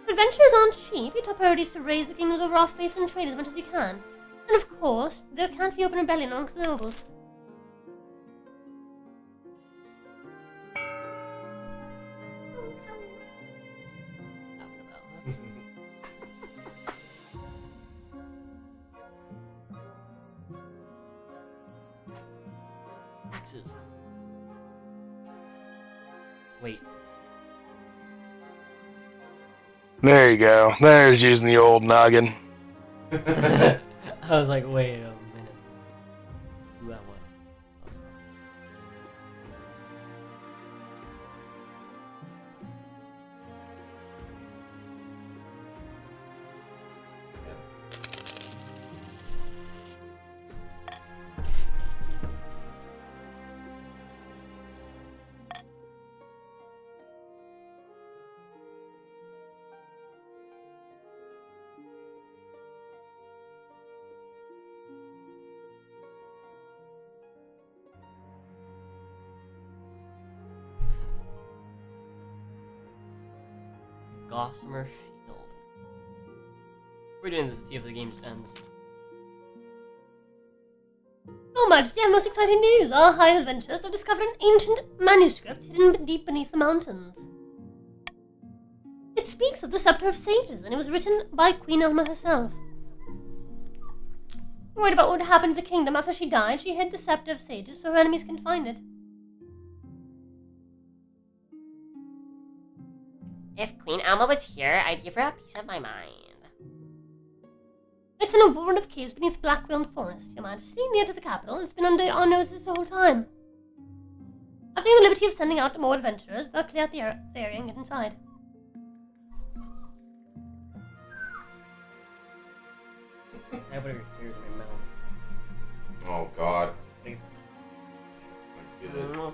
If adventurers aren't cheap, your top priority is to raise the kingdom's overall faith and trade as much as you can. And of course, there can't be open rebellion amongst the nobles. Taxes. Wait. There you go. There's using the old noggin. I was like, wait a minute. Who I want? Gossamer Shield. We're doing this to see if the game just ends. Your Majesty, I have most exciting news. Our high adventurers have discovered an ancient manuscript hidden deep beneath the mountains. It speaks of the Scepter of Sages, and it was written by Queen Elma herself. Worried about what would happen to the kingdom after she died, she hid the Scepter of Sages so her enemies can find it. If Queen Alma was here, I'd give her a piece of my mind. It's in a warren of caves beneath Blackwild Forest, Your Majesty, near to the capital, and it's been under our noses the whole time. I've taken the liberty of sending out more adventurers. They'll clear out the area and get inside. I have whatever appears in my mouth. Oh God. Like, Not I don't good. know.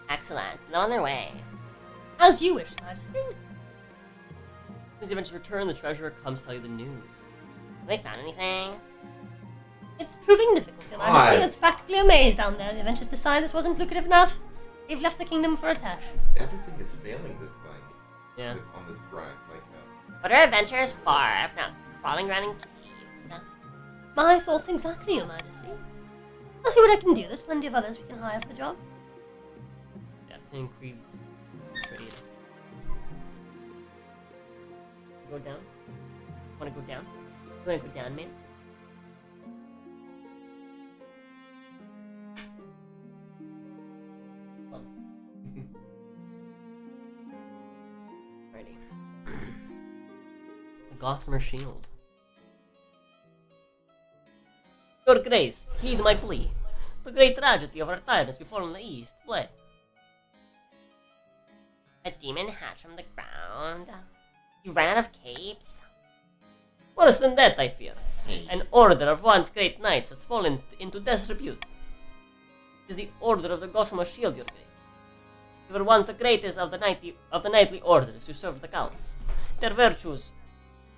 Excellent. They're on their way. As you wish, Your Majesty. As the adventures return, the treasurer comes to tell you the news. Have they found anything? It's proving difficult, Your Majesty. God. It's practically a maze down there. The adventurers decided this wasn't lucrative enough. They've left the kingdom for a tash. Everything is failing this thing. Yeah. On this grind, like What are adventurers for if not crawling around in caves? My thoughts exactly, Your Majesty. I'll see what I can do. There's plenty of others we can hire for the job. Yeah, 10 creeds. Trade. Go down? Wanna go down? You wanna go down, man? Oh. Ready. The Gossamer Shield. Your Grace, heed my plea. The great tragedy of our time has befallen the East. Play. A demon hatched from the ground? You ran out of capes? Worse than that, I fear. An order of once great knights has fallen into disrepute. It is the order of the Gossamer Shield, your grace. They were once the greatest of the knightly orders who served the counts. Their virtues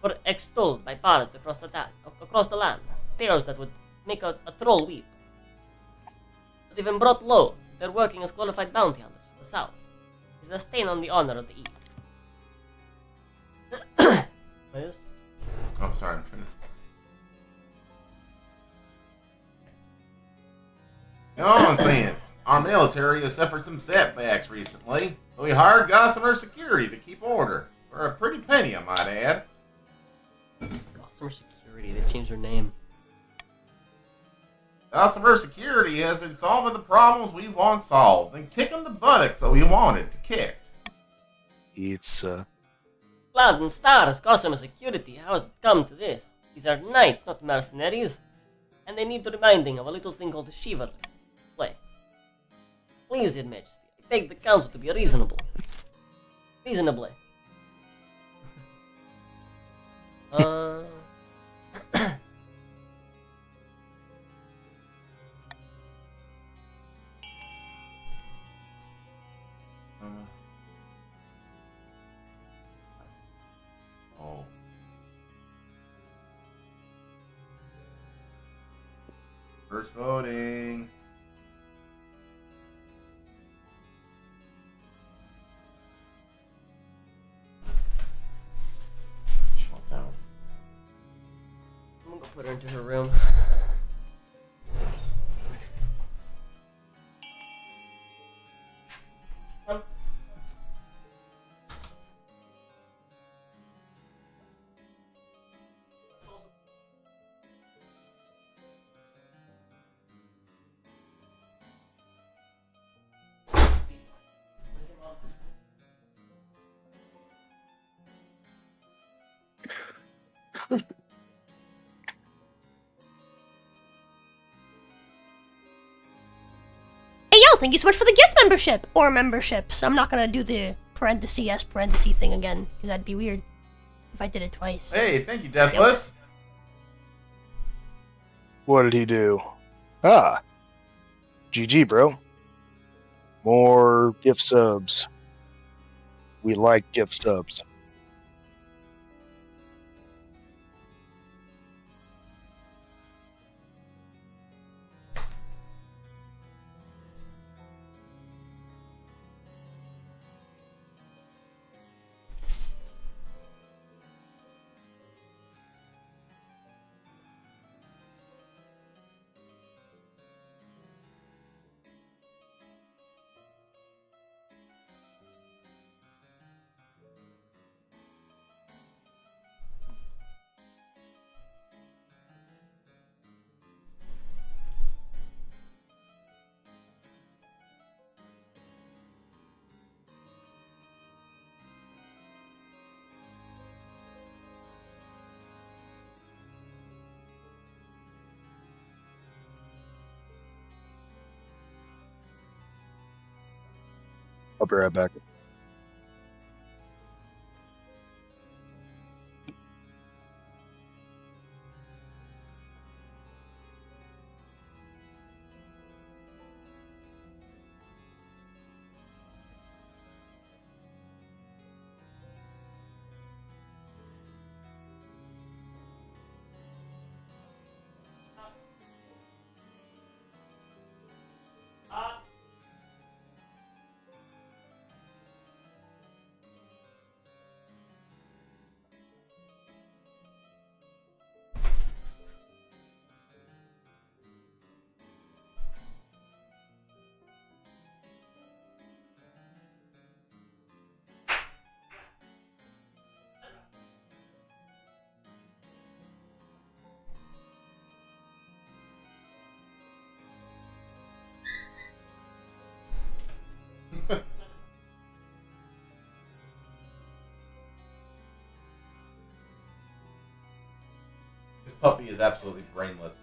were extolled by bards across the land, tales that would make a troll weep. But even brought low, their working as qualified bounty hunters from the south is a stain on the honor of the east. What is? Oh, sorry, I'm trying to. Nonsense! Our military has suffered some setbacks recently, so we hired Gossamer Security to keep order. For a pretty penny, I might add. Gossamer Security, they changed their name. Gossamer Security has been solving the problems we once solved and kicking the buttocks that we wanted to kick. It's, Cloud and stars, Gossamer Security, how has it come to this? These are knights, not mercenaries. And they need reminding of a little thing called chivalry. Play. Please, Your Majesty, I beg the council to be reasonable. Reasonably. Oh. First voting. She wants out. I'm gonna go put her into her room. Hey, yo, thank you so much for the gift membership! Or memberships. I'm not gonna do the parenthesis thing again, because that'd be weird if I did it twice. Hey, thank you, Deathless. what did he do? Ah. GG, bro. More gift subs. We like gift subs. I'll be right back. This puppy is absolutely brainless.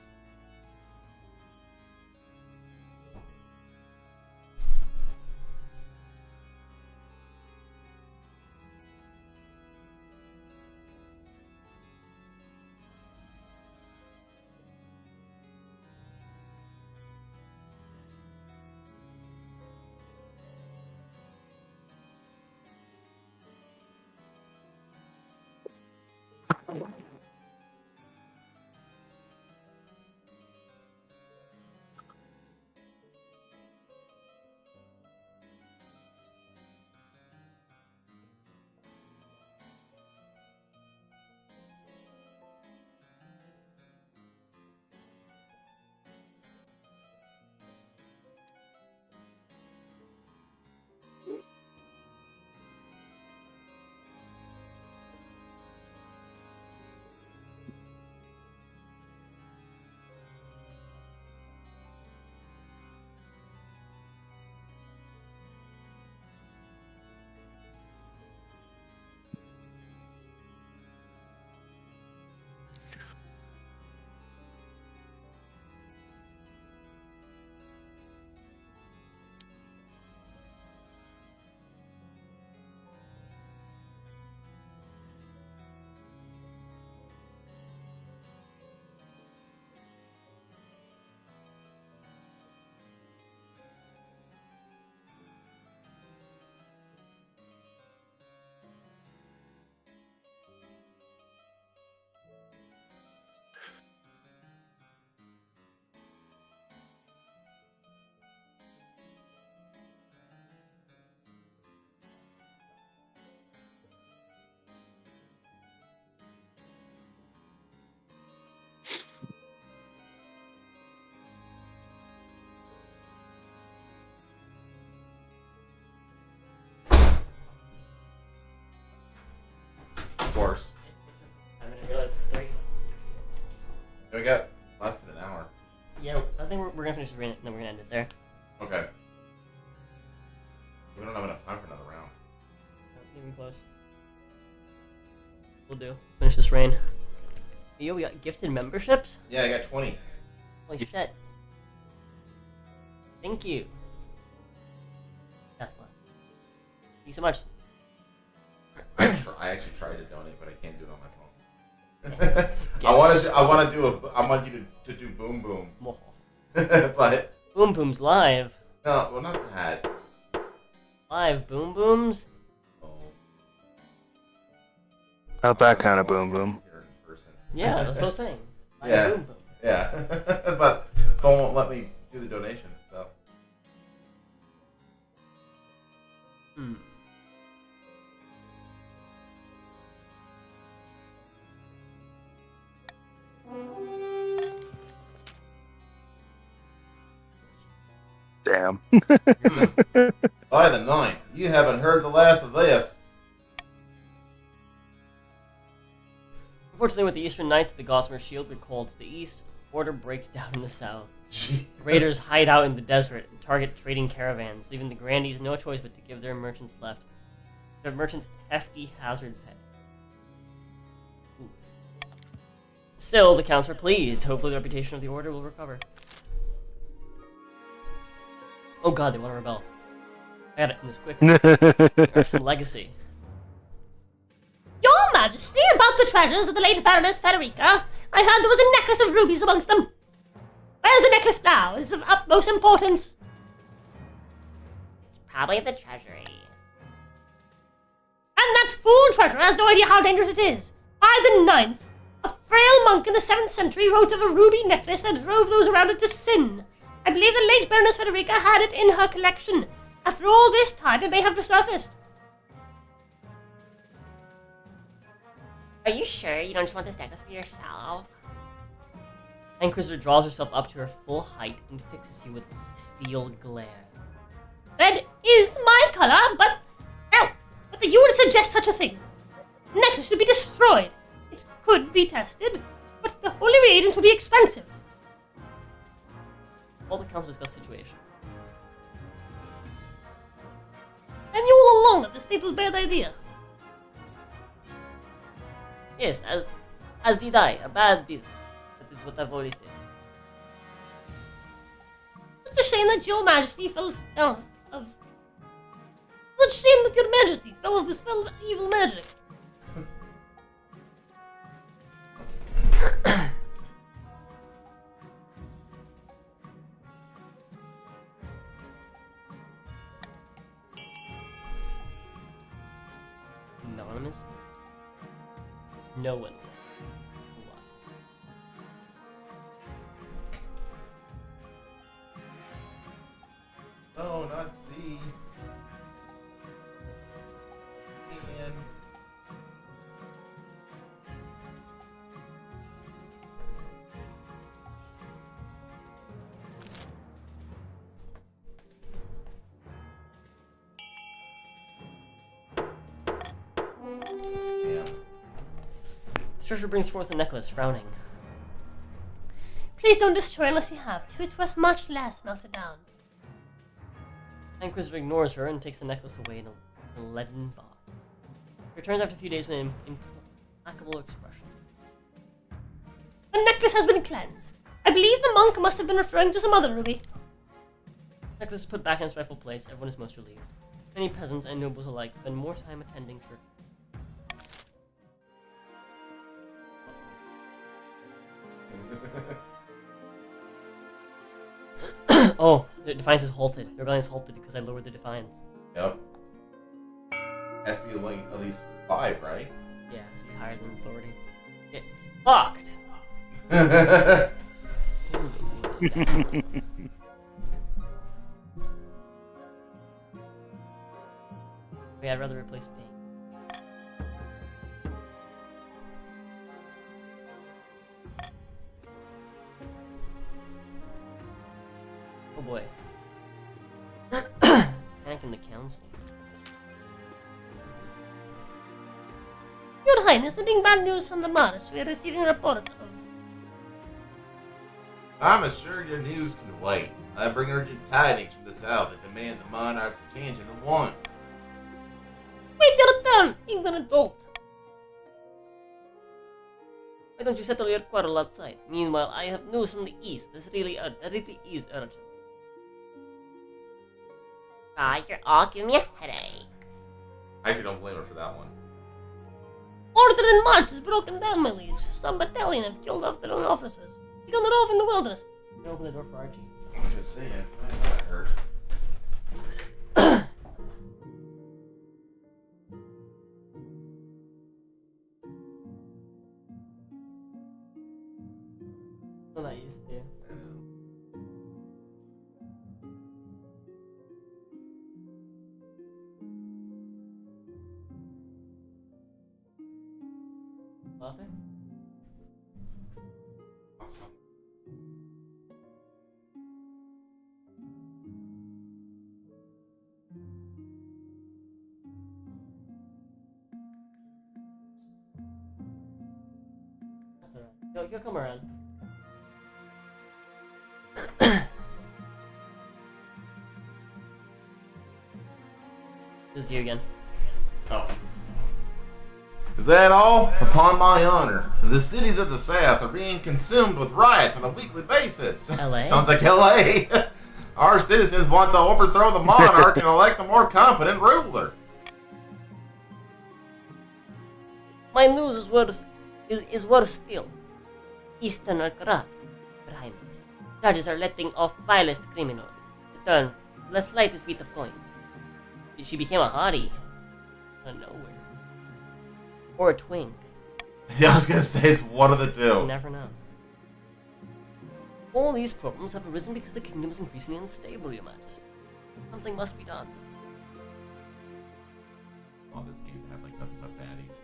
Of course. I didn't realize it's 3. We got less than an hour. Yeah, I think we're gonna finish the rain and then we're gonna end it there. Okay. We don't have enough time for another round. Not even close. We'll do. Finish this rain. Yo, we got gifted memberships? Yeah, I got 20. Holy shit. Thank you. Thank you so much. I actually tried to donate, but I can't do it on my phone. I want you to do Boom Boom. But Boom Boom's live. no, well, not that. Live Boom Booms? Oh. Not that kind of boom boom. Here in person. Yeah, that's what I'm saying. Live Yeah. Boom Boom. Yeah, but phone won't let me do the donation. So Hmm. Damn. by the 9th, you haven't heard the last of this. Unfortunately, with the Eastern Knights, the Gossamer Shield recalled to the east. Order breaks down in the south. Gee. Raiders hide out in the desert and target trading caravans, leaving the Grandees no choice but to give their merchants hefty hazard pay. Ooh. Still, the counts are pleased. Hopefully the reputation of the Order will recover. Oh god, they want to rebel. I got it in this quick. There's some legacy. Your Majesty, about the treasures of the late Baroness Frederica. I heard there was a necklace of rubies amongst them. Where's the necklace now? It's of utmost importance. It's probably the treasury. And that fool treasurer has no idea how dangerous it is. By the 9th, a frail monk in the 7th century wrote of a ruby necklace that drove those around it to sin. I believe the late Baroness Frederica had it in her collection. After all this time, it may have resurfaced. Are you sure you don't just want this necklace for yourself? Inquisitor draws herself up to her full height and fixes you with steel glare. Red is my color, but... No, but that you would suggest such a thing. The necklace should be destroyed. It could be tested, but the holy reagents would be expensive. All the council discuss the situation. And you all along that the state was a bad idea. Yes, as did I. A bad business. That is what I've always said. Such a shame that your Majesty fell of... Such a shame that your Majesty fell of this evil magic. Anonymous? No one. No, not C. And The treasure brings forth a necklace, frowning. Please don't destroy unless you have to. It's worth much less melted down. Inquisitor ignores her and takes the necklace away in a leaden box. Returns after a few days with an implacable expression. The necklace has been cleansed. I believe the monk must have been referring to some other ruby. The necklace is put back in its rightful place. Everyone is most relieved. Many peasants and nobles alike spend more time attending church. Oh, the Defiance is halted. The rebellion is halted because I lowered the Defiance. yep. Has to be like at least 5, right? Yeah, so you higher than authority. Get fucked! Wait, I'd rather replace Dane. Oh boy. Panic in the council. Your Highness, the big bad news from the march. We are receiving a report of... I'm sure your news can wait. I bring urgent tidings from the south that demand the monarch's attention at once. Wait your turn, ignorant dolt. Why don't you settle your quarrel outside? Meanwhile, I have news from the east. This really is urgent. You're all giving me a headache. I actually don't blame her for that one. Order in march is broken down, my liege. Some battalion have killed off their own officers. Begun a rove in the wilderness. You can open the door for Archie. I was gonna say it. I thought I heard. I'm not used to. Nothing? That's alright. You'll come around. This is you again. Oh. Is that all? Upon my honor, the cities of the south are being consumed with riots on a weekly basis. LA? Sounds like LA. Our citizens want to overthrow the monarch and elect a more competent ruler. My news is worse still. Eastern are corrupt, Your Highness. Judges are letting off vilest criminals to turn the slightest bit of coin. She became a hottie. Out of nowhere. Or a twink. Yeah, I was gonna say it's one of the You two. never know. All these problems have arisen because the kingdom is increasingly unstable, Your Majesty. Something must be done. Oh, this game has like nothing but baddies.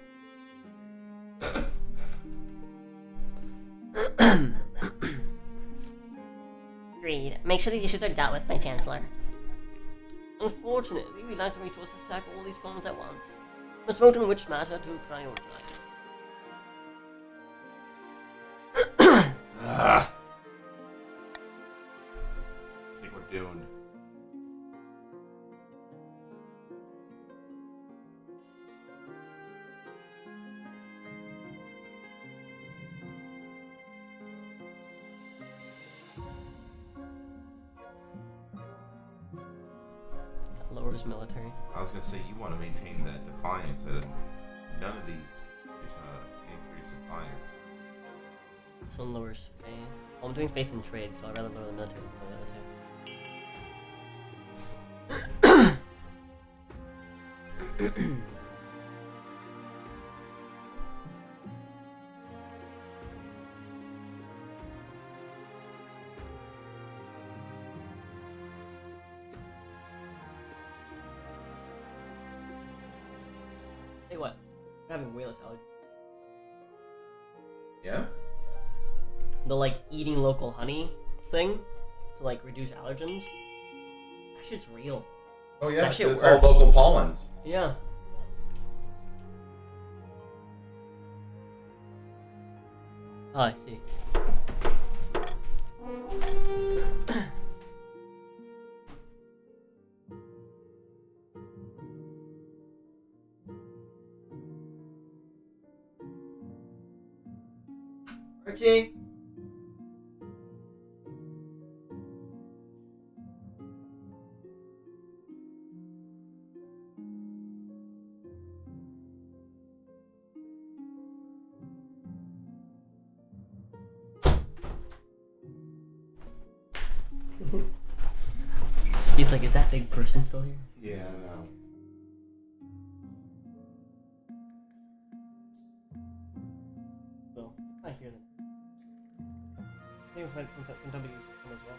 Agreed. Make sure these issues are dealt with, my Chancellor. Unfortunately, we lack the resources to tackle all these problems at once. Must vote on which matter to prioritize. I think we're doomed. Lowers military. I was gonna say you want to maintain that defiance. That none of these increase defiance. This one lowers faith. Well, I'm doing faith in trade, so I'd rather lower the military than the other two. Hey, what? I'm having way less allergies. Yeah. The like eating local honey thing to like reduce allergens. That shit's real. Oh yeah, That shit it's all works. local pollens. Yeah. Oh, I see. Archie. He's like, is that big person still here? Yeah, I know. Well, I hear them. I think it was like sometimes you come as well.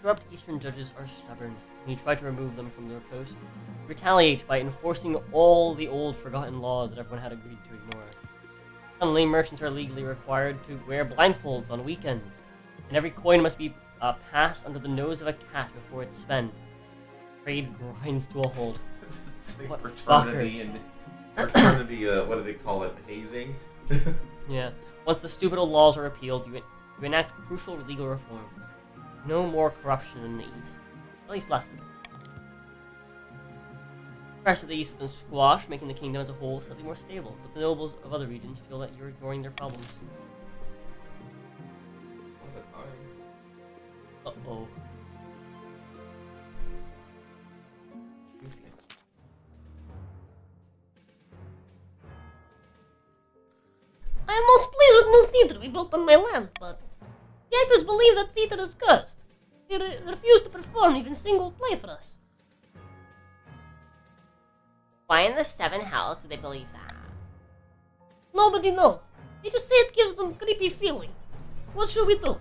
Corrupt Eastern judges are stubborn, and you try to remove them from their posts. Retaliate by enforcing all the old forgotten laws that everyone had agreed to ignore. Suddenly, merchants are legally required to wear blindfolds on weekends, and every coin must be passed under the nose of a cat before it's spent. Trade grinds to a halt. It's like What fraternity fuckers. and fraternity. What do they call it? Hazing. Yeah. Once the stupid old laws are repealed, you enact crucial legal reforms. No more corruption in the East. At least less of it. The rest of the East has been squashed, making the kingdom as a whole slightly more stable, but the nobles of other regions feel that you're ignoring their problems. All the time. Uh-oh. I am most pleased with new theater we built on my land, but the actors believe that theater is cursed. They refuse to perform even single play for us. Why in the seven hells do they believe that? Nobody knows. They just say it gives them creepy feeling. What should we do?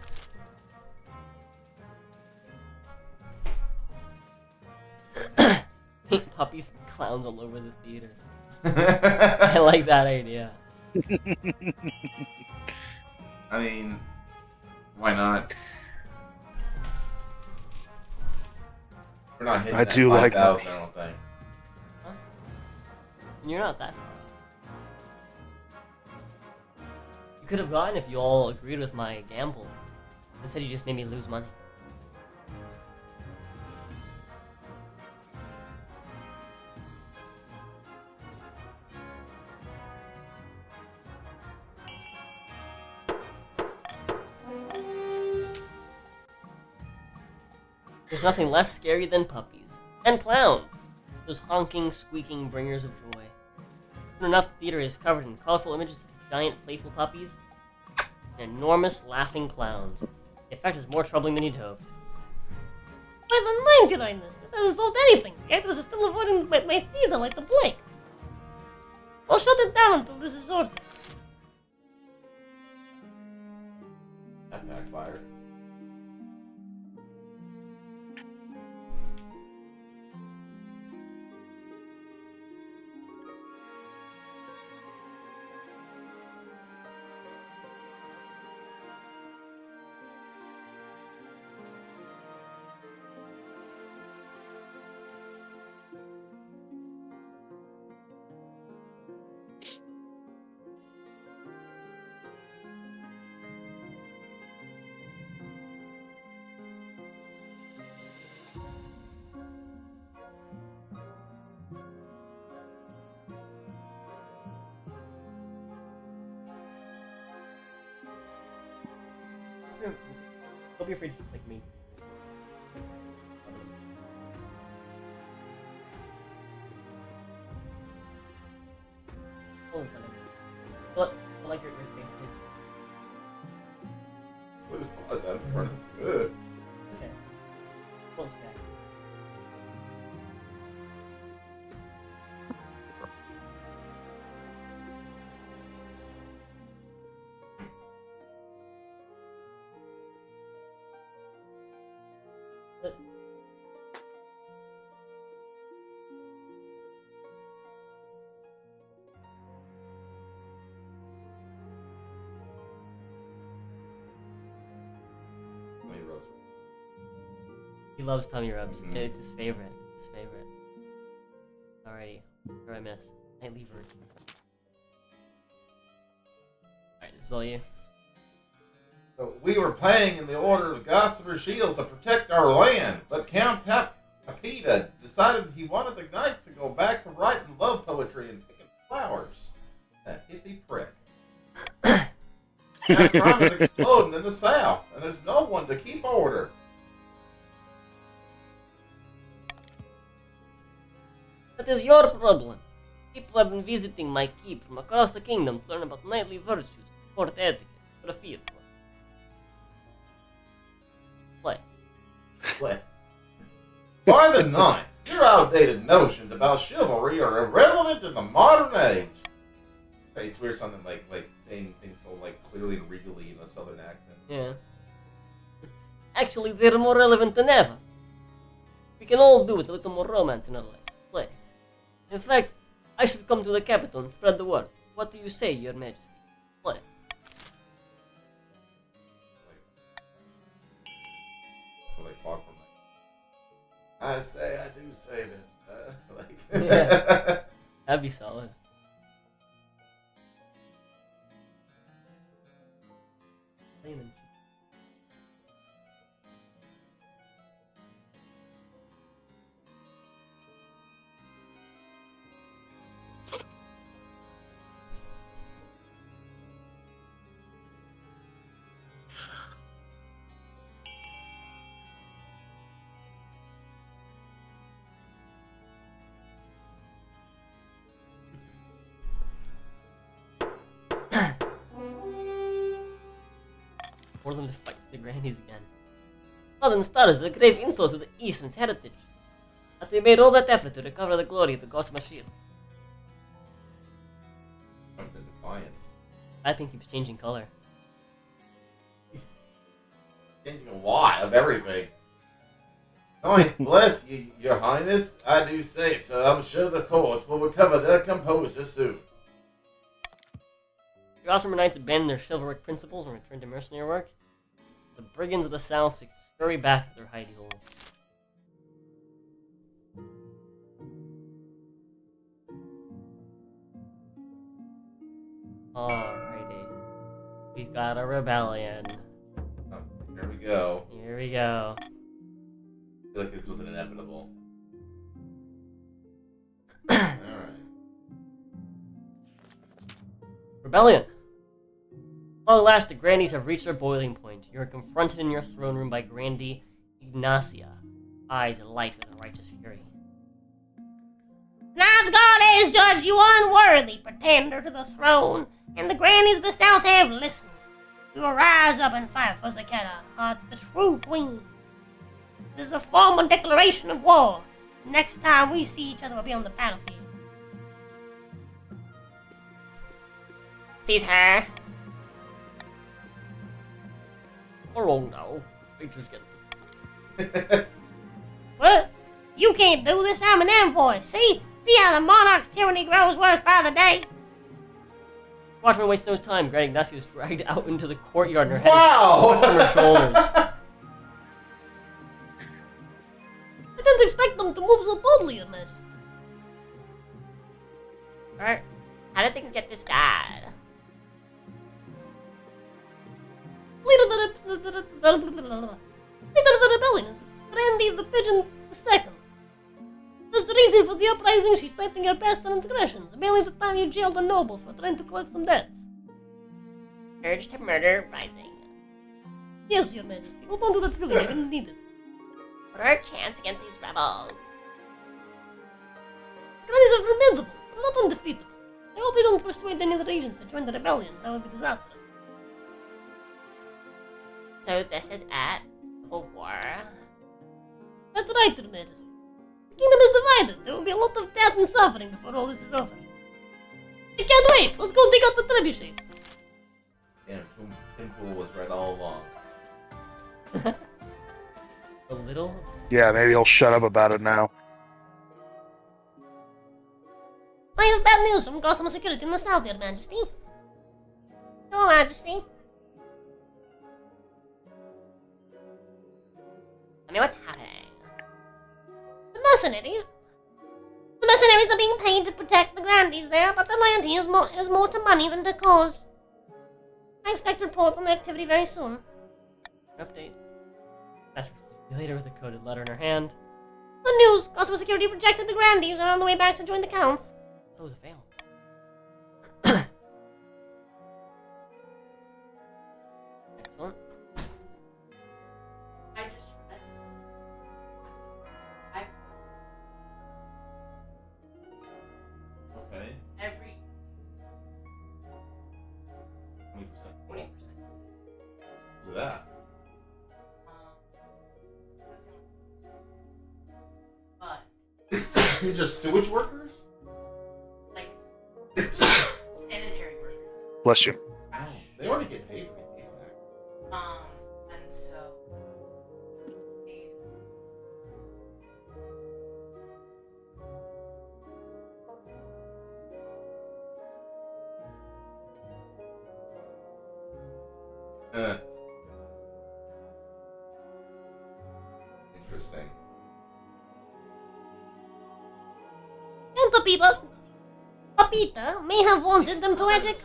Puppies and clowns all over the theater. I like that idea. I mean, why not? We're not hitting I that do like 5,000, money. I don't think. You're not that far off. You could have gotten if you all agreed with my gamble. Instead, you just made me lose money. There's nothing less scary than puppies. And clowns! Those honking, squeaking bringers of joy. Soon enough, the theater is covered in colorful images of giant, playful puppies and enormous, laughing clowns. The effect is more troubling than you'd hoped. By the 99ness, this hasn't solved anything. The actors are still avoiding my theater like the plague. I'll shut it down until this is sorted. That backfired. Don't be afraid to just like me. Hold in front of me. I like your face. What is pause out in front of him? Good. Okay. Close back. He loves tummy rubs. Mhm. It's his favorite. His favorite. Alrighty. Where do I miss? Nightly Virgin. Alright, this is all you. So we were paying in the order of the Gossamer Shield to protect our land, but Count Capita decided he wanted the knights to go back to writing love poetry and picking flowers. That hippie prick. That crime is exploding in the south, and there's no one to keep order. That is your problem. People have been visiting my keep from across the kingdom to learn about knightly virtues, court etiquette, for the field. Play. By the ninth, your outdated notions about chivalry are irrelevant in the modern age. It's weird something like saying things so like clearly and regally in a southern accent. Yeah. Actually, they're more relevant than ever. We can all do with a little more romance in our life. Play. In fact, I should come to the capital and spread the word. What do you say, Your Majesty? Play. Like talk from like, I say, I do say this. Like, Yeah. That'd be solid. Plain. For them to fight the grannies again. Southern Star is a grave insult to the Eastern's heritage. That they made all that effort to recover the glory of the Gossamer Shield. Something defiance. I think keeps changing color. Changing a lot of everything. Oh, bless you, Your Highness. I do say so. I'm sure the courts will recover their composure soon. The Gossamer Knights abandon their chivalric principles and return to mercenary work. The brigands of the South scurry back to their hidey holes. Alrighty. We've got a rebellion. Oh, here we go. Here we go. I feel like this was inevitable. Alright. Rebellion! Long last, the Grandies have reached their boiling point. You are confronted in your throne room by Grandee Ignacia, eyes alight with a righteous fury. Now the God has judged you unworthy, pretender to the throne, and the grannies of the south have listened. You will rise up and fight for Zaketa, the true queen. This is a formal declaration of war. Next time we see each other, we'll be on the battlefield. Sees her. Oh no. I just get What? You can't do this. I'm an envoy. See how the monarch's tyranny grows worse by the day. Watchman waste no time. Grand Ignacia is dragged out into the courtyard and her head Wow! is on her shoulders. I didn't expect them to move so boldly, Your Majesty. Alright. How did things get this bad? Leader of the rebellion is Randy the Pigeon II. There's a reason for the uprising. She's citing your past transgressions, mainly the time you jailed a noble for trying to collect some debts. Urge to murder rising. Yes, Your Majesty. Well, don't do that feeling. I didn't need it. What are our chance against these rebels? Grannies are formidable, but not undefeatable. I hope they don't persuade any of the regions to join the rebellion. That would be disastrous. So this is at Civil War. That's right, Your Majesty. The kingdom is divided. There will be a lot of death and suffering before all this is over. I can't wait. Let's go dig out the trebuchets. Damn, Tim Pool was right all along. A little? Yeah, maybe he'll shut up about it now. I have bad news from Gossamer Security in the south, Your Majesty. Your Majesty. I mean, what's happening? The mercenaries are being paid to protect the grandees there, but the loyalty is more to money than to cause. I expect reports on the activity very soon. Update. Later with a coded letter in her hand. Good news! Gossamer Security rejected the grandees and are on the way back to join the counts. That was a fail. Excellent. I just read. I've Okay. every 20%. Who's that? But These are sewage workers? like sanitary workers. Bless you. Ow. They already get paid pretty decent. And so they- Interesting. Counter people. Papita may have wanted them poetic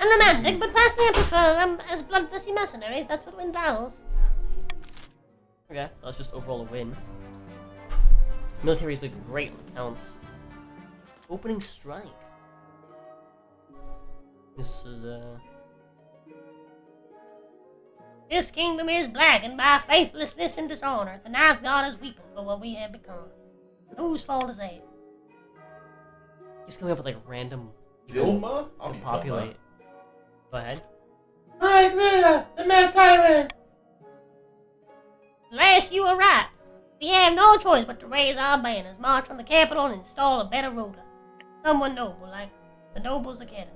and romantic, but personally I prefer them as bloodthirsty mercenaries. That's what win battles. Okay, so that's just overall a win. Militaries look great on the counts. Opening strike. This is This kingdom is blackened by faithlessness and dishonor. The ninth god is weeping for what we have become. Whose fault is that? just coming up with like random Dilma? I'll to be populate. Go ahead. Right there! The Mad Tyrant! Last you were right. We have no choice but to raise our banners, march on the capital, and install a better ruler. Someone noble, like the nobles of Canada.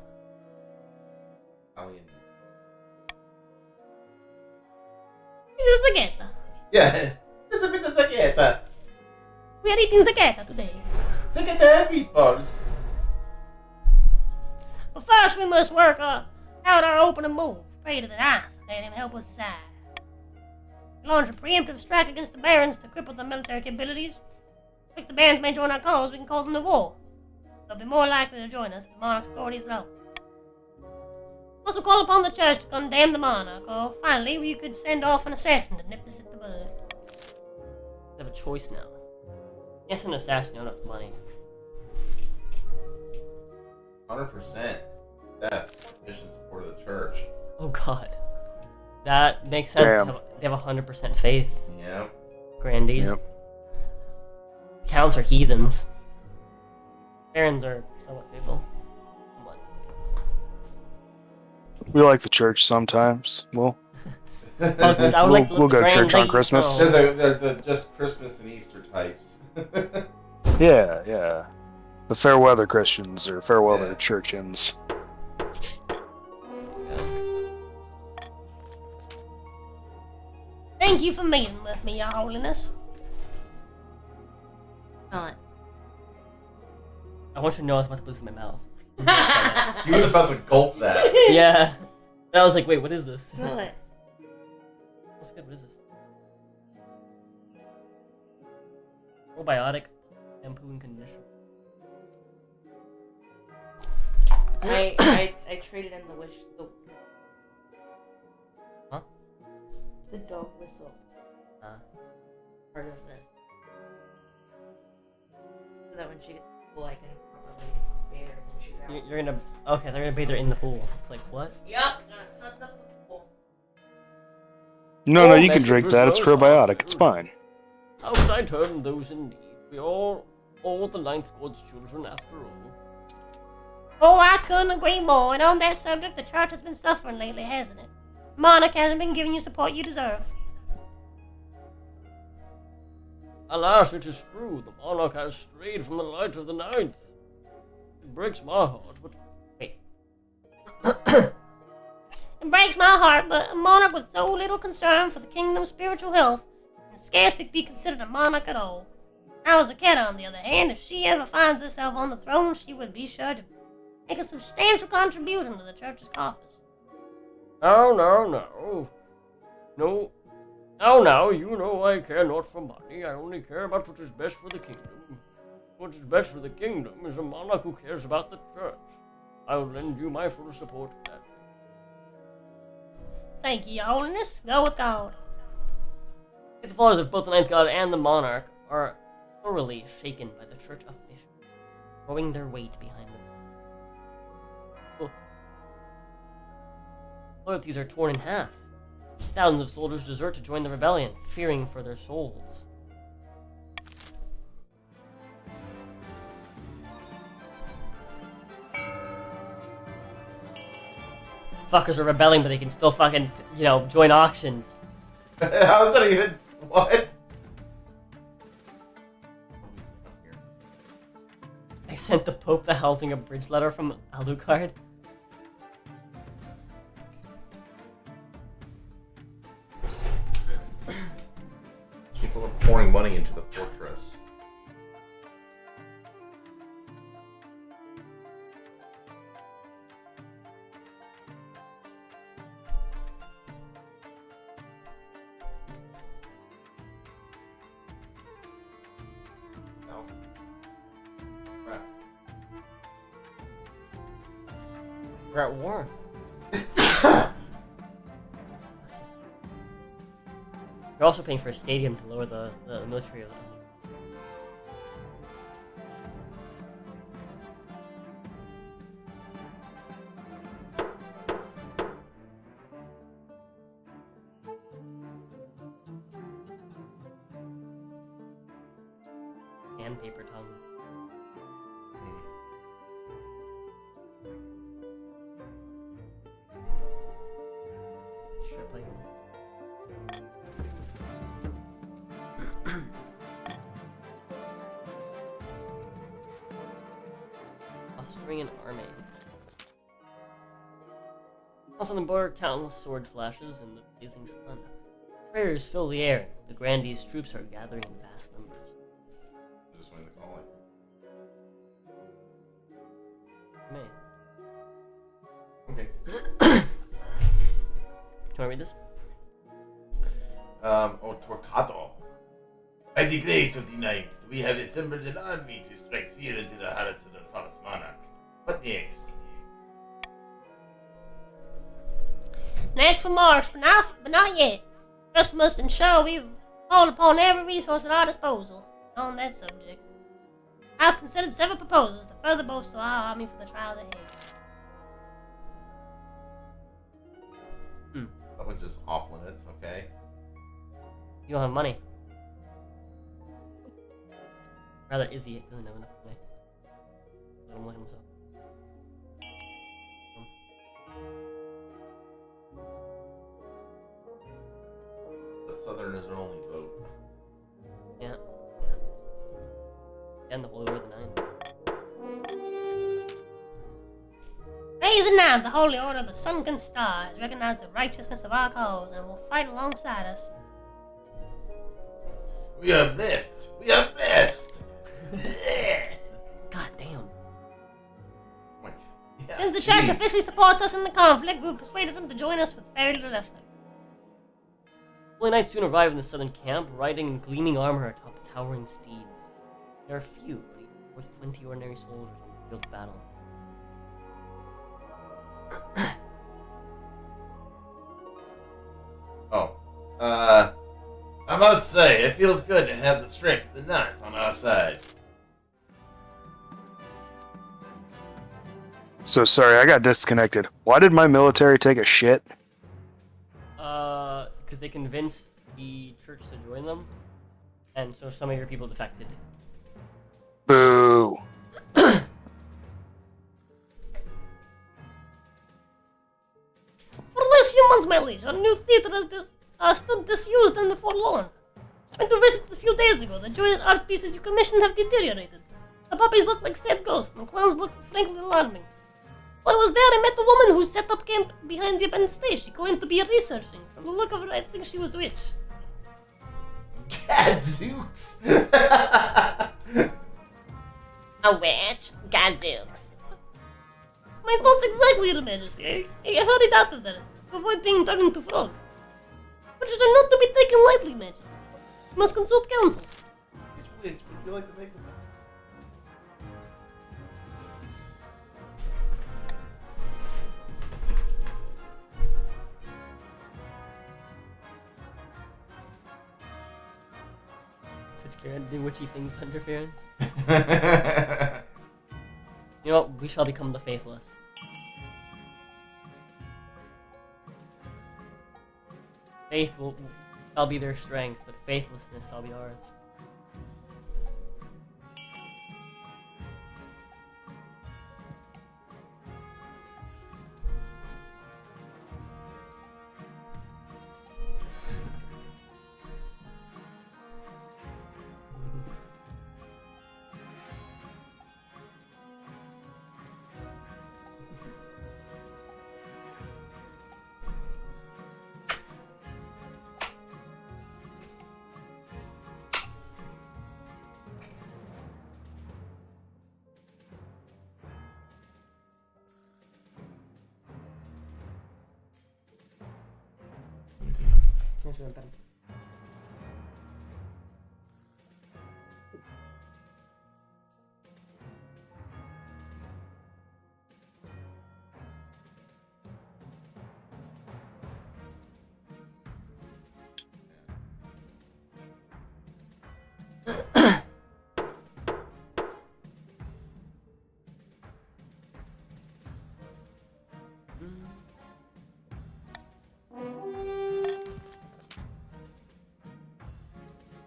Italian. This is Zaketa. Yeah. It's a bit of Zaketa. We are eating Zaketa today. Zaketa meatballs. But first we must work out our opening move. Pray to the ninth. Let him help us decide. Launch a preemptive strike against the barons to cripple their military capabilities. If the barons may join our cause, we can call them to war. They'll be more likely to join us if the monarch's authority is low. Also call upon the church to condemn the monarch, or finally we could send off an assassin to nip this at the bud. They have a choice now. Yes, an assassin, not enough money. 100%. That's mission support of the church. Oh god. That makes sense. Damn. They have 100% faith. Yep. Grandees. Yep. counts are heathens. Barons are somewhat faithful. Somewhat. We like the church sometimes. Well, Oh, 'cause I would like to we'll look the go to grand church on lady, Christmas. so- They're the just Christmas and Easter types. yeah. The fair weather Christians or fair weather Yeah. churchins. Thank you for meeting with me, Your Holiness. Smell I want you to know I was about to put this in my mouth. it. He was about to gulp that. Yeah. And I was like, wait, what is this? Smell it. That's good, what is this? Probiotic shampoo and conditioner. I traded in the Huh? the dog whistle part of it. So that when she gets to school, I can properly bathe her when she's out. You're gonna... Okay, they're gonna bathe her in the pool. It's like, what? Yup, gonna suck up the pool. No, Oh, you can message drink was that. It's rose probiotic. It's off. fine. How could I turn those in need? We all the ninth god's children after all. Oh, I couldn't agree more, and on that subject, the church has been suffering lately, hasn't it? Monarch hasn't been giving you support you deserve. Alas, it is true, the monarch has strayed from the light of the ninth. It breaks my heart, but... Wait. It breaks my heart, but a monarch with so little concern for the kingdom's spiritual health can scarcely be considered a monarch at all. Azaketa, on the other hand, if she ever finds herself on the throne, she would be sure to make a substantial contribution to the church's coffers. No. Now, you know I care not for money. I only care about what is best for the kingdom. What is best for the kingdom is a monarch who cares about the church. I will lend you my full support to that. Thank you, Your Holiness. Go with God. If the followers of both the ninth god and the monarch are thoroughly shaken by the church officials, throwing their weight behind them. Oh. Loyalties are torn in half. Thousands of soldiers desert to join the rebellion, fearing for their souls. Fuckers are rebelling, but they can still fucking, join auctions. How is that even? What? I sent the Pope the housing a bridge letter from Alucard. People are pouring money into the fortress. Crap. We're at war. You're also paying for a stadium to lower the military. Sandpaper tongue. Should I play? Austrian army. Also on the border, countless sword flashes in the blazing sun. Prayers fill the air. The Grandee's troops are gathering in vast numbers. Just wanted to call it. Me. Okay. Do you want to read this? Torquato. By the grace of the ninth, we have assembled an army to strike fear into the hearts of the false monarch. What next? Next for March, but not yet. Just must ensure we've called upon every resource at our disposal on that subject. I've considered several proposals to further bolster our army for the trials ahead. That was just off limits, okay? You don't have money. Rather, Izzy doesn't know enough today. Let him let himself. The Southerners are only vote. Yeah. And the Holy Order of the Nine. Praise the Nine, the Holy Order of the Sunken Stars, recognize the righteousness of our cause and will fight alongside us. We are blessed. We are blessed. God damn. Yeah, Since the church jeez. officially supports us in the conflict, we've persuaded them to join us with very little effort. Holy Knights soon arrive in the southern camp, riding in gleaming armor atop towering steeds. There are few, but worth 20 ordinary soldiers on the field of battle. I must say, it feels good to have the strength of the Ninth on our side. So sorry, I got disconnected. Why did my military take a shit? Because they convinced the church to join them, and so some of your people defected. Boo. For the last few months, my liege, our new theater has stood disused and forlorn. Went to visit a few days ago. The joyous art pieces you commissioned have deteriorated. The puppies look like sad ghosts, and the clowns look frankly alarming. While I was there, I met the woman who set up camp behind the abandoned stage. She claimed to be researching. From the look of her, I think she was a witch. Gadzooks! A witch? Gadzooks. My thoughts exactly, Your Majesty. I hurried out of there to avoid being turned into frog. Witches are not to be taken lightly, Majesty. You must consult counsel. Which witch would you like to make this? Which can't do witchy things with interference. You know what? We shall become the faithless. Faith shall be their strength, but faithlessness shall be ours.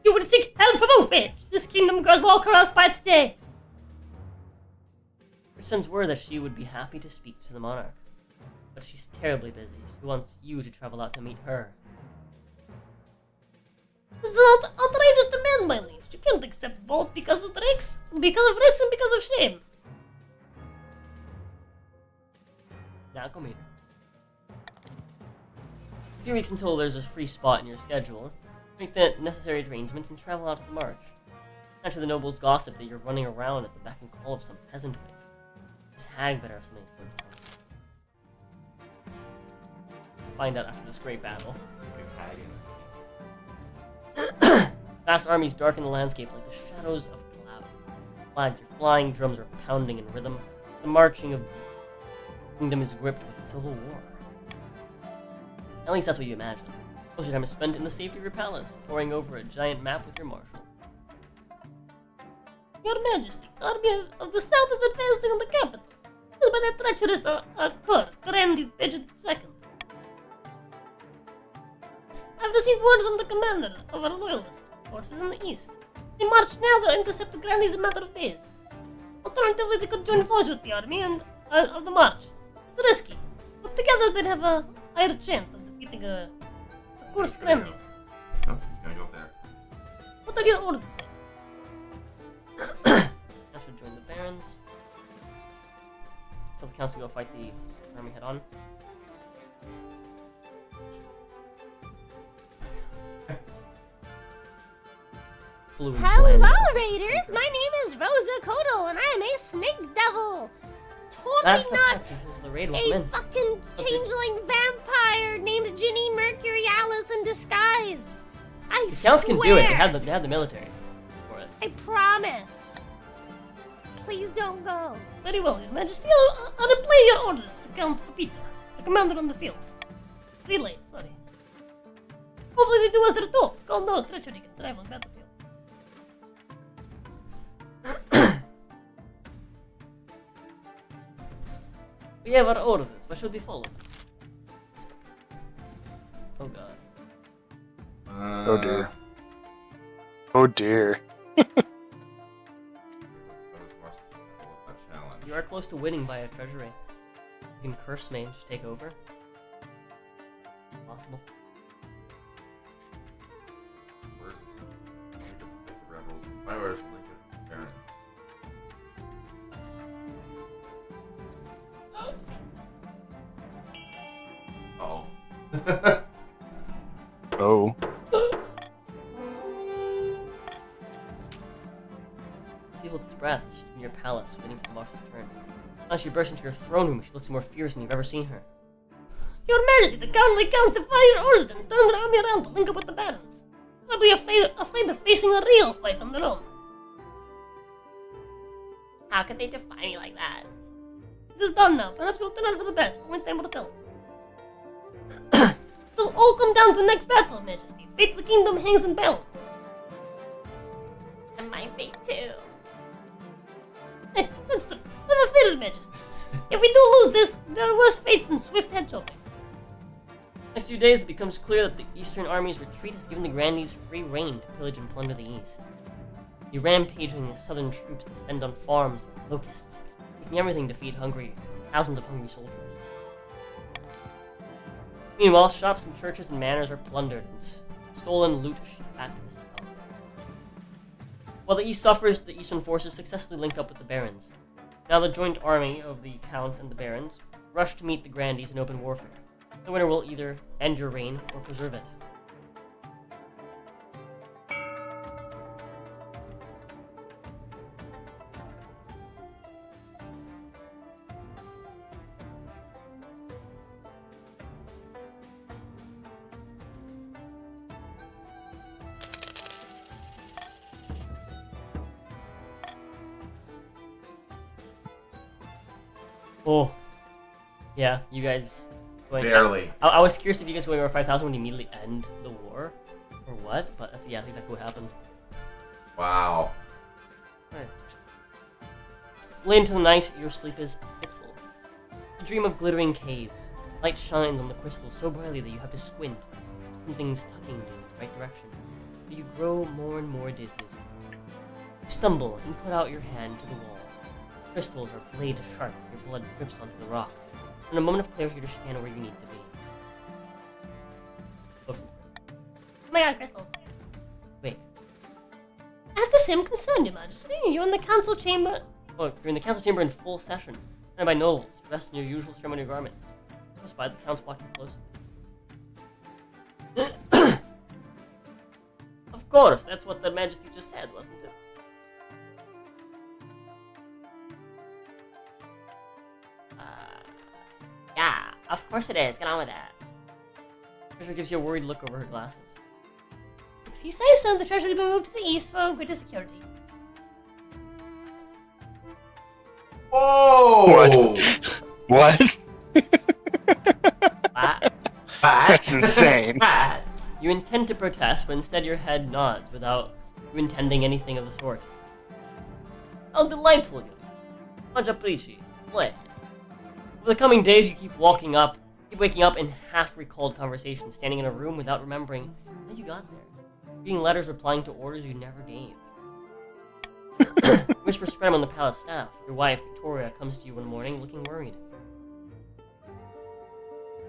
You would seek help from a witch. This kingdom grows more corrupt by the day. Christians were that she would be happy to speak to the monarch, but she's terribly busy. She wants you to travel out to meet her. This is an outrageous demand, my liege. You can't accept both because of risk and because of shame. Now go meet her. A few weeks until there's a free spot in your schedule. Make the necessary arrangements and travel out to the march. Not to the nobles gossip that you're running around at the beck and call of some peasant witch. This hag better have something to do. Find out after this great battle. Vast armies darken the landscape like the shadows of cloud. Flags, your flying drums are pounding in rhythm. The marching of the kingdom is gripped with civil war. At least that's what you imagine. Most of your time is spent in the safety of your palace, poring over a giant map with your marshal. Your Majesty, the army of the south is advancing on the capital. Led by that treacherous Kur, Grandis Brundidge St. I've received word from the commander of our loyalist forces in the east. They march now, they'll intercept the Grandies in a matter of days. Alternatively, they could join forces with the army and of the march. It's risky, but together they'd have a higher chance of defeating a course Grandies. Oh, he's gonna go up there. What are your orders? I should join the barons. Tell the council to go fight the army head on. Hello, Raiders! My name is Rosa Kodal, and I'm a snake devil! That's Totally the, not the raid will come a in. fucking changeling vampire named Ginny Mercury Alice in disguise! I The counts swear! can do it. They have the military for it. I promise! Please don't go. Very well, Your Majesty. I'll relay your orders to Count Capita, the commander on the field. Relay, sorry. Hopefully they do as they're told. God knows treachery can thrive on battlefield. We have our orders. What should we follow? Oh god. Oh dear. Oh dear. You are close to winning by a treasury. You can curse mage take over. Possible. Where is this? Link of the rebels. My orders for Link of the barons. Oh. Oh. She holds its breath. She's in your palace, waiting for the marshal's turn. Now she bursts into your throne room. She looks more fierce than you've ever seen her. Your Majesty, the cowardly Count defied your orders and turned their army around to link up with the barons. They'll be afraid of facing a real fight on their own. How could they defy me like that? It is done now. Perhaps it will turn out for the best. Only time will tell. It'll all come down to next battle, Majesty. Fate of the kingdom hangs in balance. And my fate too. That's the never fear, Your Majesty. If we do lose this, there are worse fates than swift head chopping. Next few days, it becomes clear that the Eastern Army's retreat has given the Grandies free rein to pillage and plunder the East. The rampaging Southern troops descend on farms like locusts, taking everything to feed thousands of hungry soldiers. Meanwhile, shops and churches and manors are plundered, and stolen loot is shipped back to the south. While the East suffers, the Eastern forces successfully link up with the Barons. Now the joint army of the Counts and the Barons rush to meet the Grandies in open warfare. The winner will either end your reign or preserve it. Oh, yeah, you guys going Barely. I was curious if you guys going over 5,000 would immediately end the war, or what? But that's exactly what happened. Wow. Right. Late into the night, your sleep is fitful. You dream of glittering caves. Light shines on the crystals so brightly that you have to squint. Something's tugging you in the right direction. But you grow more and more dizzy as you You stumble and put out your hand to the wall. Crystals are blade sharp, your blood drips onto the rock. In a moment of clarity, you understand where you need to be. Oops. Oh my god, crystals. Wait. I have the same concern, Your Majesty. You're in the council chamber. Oh, you're in the council chamber in full session, surrounded by nobles, dressed in your usual ceremonial garments. Close by, the count's watching closely. Of course, that's what the Majesty just said, wasn't it? Yeah, of course it is. Get on with that. Treasure gives you a worried look over her glasses. If you say so, the treasury will be moved to the east for greater security. Whoa! What? What? That's insane. You intend to protest, but instead your head nods without you intending anything of the sort. How delightful you are. Much appreciated. Play. Over the coming days, you keep waking up in half-recalled conversations, standing in a room without remembering how you got there. Reading letters replying to orders you never gave. Whispers spread among the palace staff. Your wife, Victoria, comes to you one morning looking worried.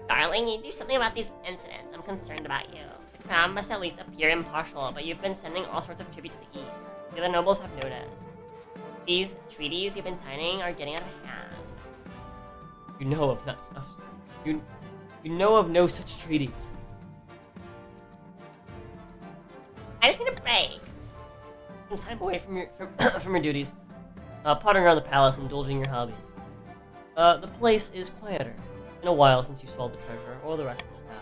Darling, you do something about these incidents. I'm concerned about you. The crown must at least appear impartial, but you've been sending all sorts of tribute to the east. The other nobles have noticed. These treaties you've been signing are getting out of hand. You know of that stuff. You know of no such treaties. I just need a break. Some time away from your from your duties, pottering around the palace, indulging your hobbies. The place is quieter. Been a while since you saw the treasurer or the rest of the staff.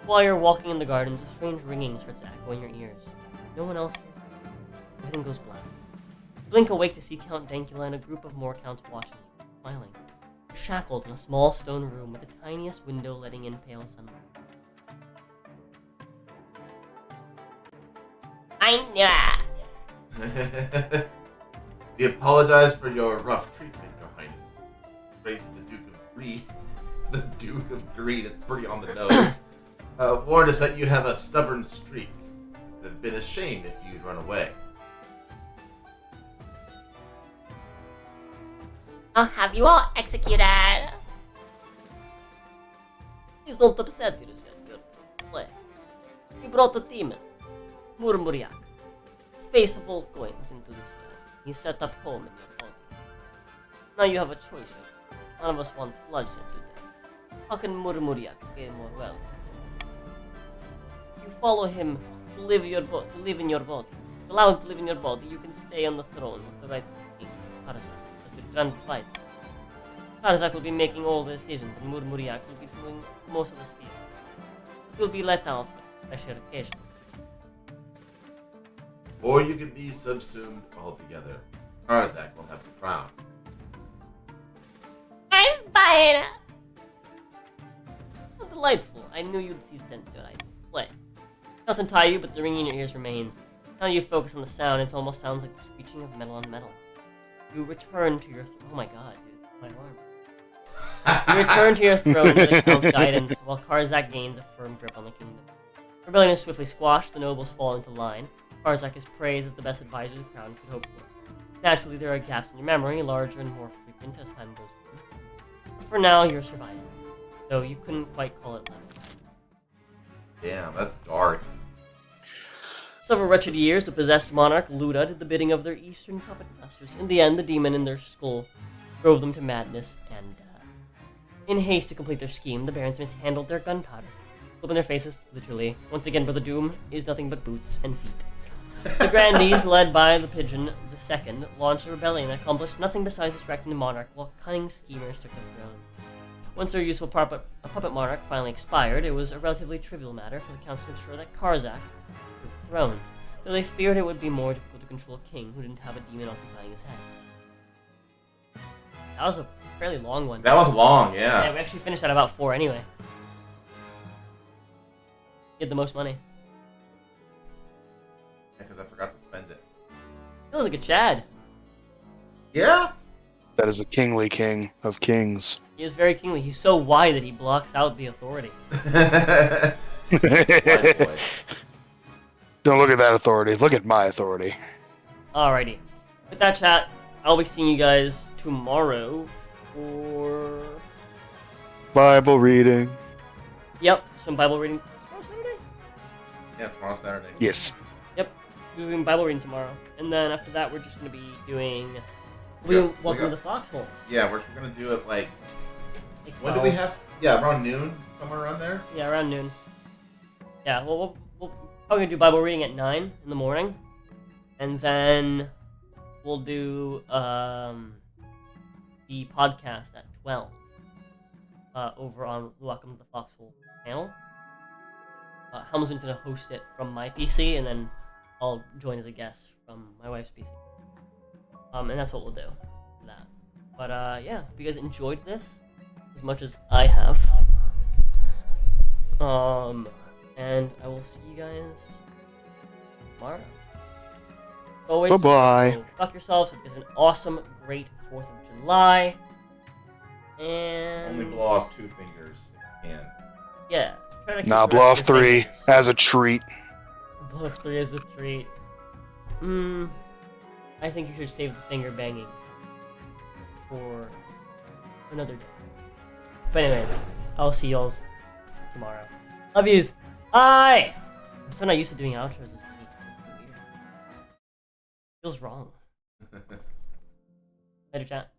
While you're walking in the gardens, a strange ringing starts to echo in your ears. No one else here. Everything goes black. You blink awake to see Count Dankula and a group of more counts watching you, smiling. You're shackled in a small stone room with the tiniest window letting in pale sunlight. I knew it. We apologize for your rough treatment, Your Highness. Grace the Duke of Greed. The Duke of Greed is pretty on the nose. Warned us that you have a stubborn streak. It would have been a shame if you'd run away. I'll have you all executed. Please don't upset yourself, your play. You brought the demon, Murmuriak, face of all coins into this land. He set up home in your body. Now you have a choice. None of us want bloodshed today. How can Murmuriak gain more wealth? If you follow him to live in your body, allow him to live in your body, you can stay on the throne with the right king, Karazak, as the Grand Advisor. Karazak will be making all the decisions, and Murmuriak will be doing most of the steering. It will be let out for special occasion. Or you could be subsumed altogether. Karzak will have the crown. I'm fine. How delightful. I knew you'd see sense to it. Play. Doesn't tie you, but the ringing in your ears remains. Now you focus on the sound, it almost sounds like the screeching of metal on metal. You return to your oh my god, dude, my arm. You return to your throne under the Count's guidance, while Karzak gains a firm grip on the kingdom. Rebellion is swiftly squashed, the nobles fall into line. Karzak is praised as the best advisor the crown could hope for. Naturally, there are gaps in your memory, larger and more frequent as time goes on. But for now, you're surviving, though you couldn't quite call it life. Damn, that's dark. Several wretched years, the possessed monarch Luda did the bidding of their eastern puppet masters. In the end, the demon in their skull drove them to madness, and in haste to complete their scheme, the barons mishandled their gunpowder. Flip in their faces, literally. Once again, Brother Doom is nothing but boots and feet. The grandees, led by the Pigeon II, launched a rebellion that accomplished nothing besides distracting the monarch, while cunning schemers took the throne. Once their useful puppet monarch finally expired, it was a relatively trivial matter for the council to ensure that Karzak took the throne, though they feared it would be more difficult to control a king who didn't have a demon occupying his head. That was a fairly long one. That was long, yeah. Yeah, we actually finished at about 4 anyway. Get the most money. Because I forgot to spend it. Feels like a Chad. Yeah? That is a kingly king of kings. He is very kingly. He's so wide that he blocks out the authority. Wise boy. Don't look at that authority. Look at my authority. Alrighty. With that, chat, I'll be seeing you guys tomorrow for... Bible reading. Yep, some Bible reading. Tomorrow Saturday? Yeah, tomorrow Saturday. Yes. Yep, we're doing Bible reading tomorrow. And then after that, we're just going to be doing... Yep, Welcome to the Foxhole. Yeah, we're going to do it like... Like When do we have... Yeah, around noon? Somewhere around there? Yeah, around noon. Yeah, we'll probably do Bible reading at 9 in the morning. And then we'll do the podcast at 12 over on Welcome to the Foxhole channel. Helmsman's going to host it from my PC, and then I'll join as a guest from my wife's PC. And that's what we'll do for that. But yeah, hope you guys enjoyed this as much as I have. And I will see you guys tomorrow. As always, Bye-bye. so fuck yourselves. Hope you guys have an awesome, great 4th of July. And Only blow off 2 fingers if you can. yeah. Try to keep Nah, the blow rest off of your 3 fingers. as a treat. Blow off 3 as a treat. I think you should save the finger banging for another day. But anyways, I'll see y'all tomorrow. Love yous. Bye! I'm so not used to doing outros this week. It's weird. Feels wrong. Later, chat.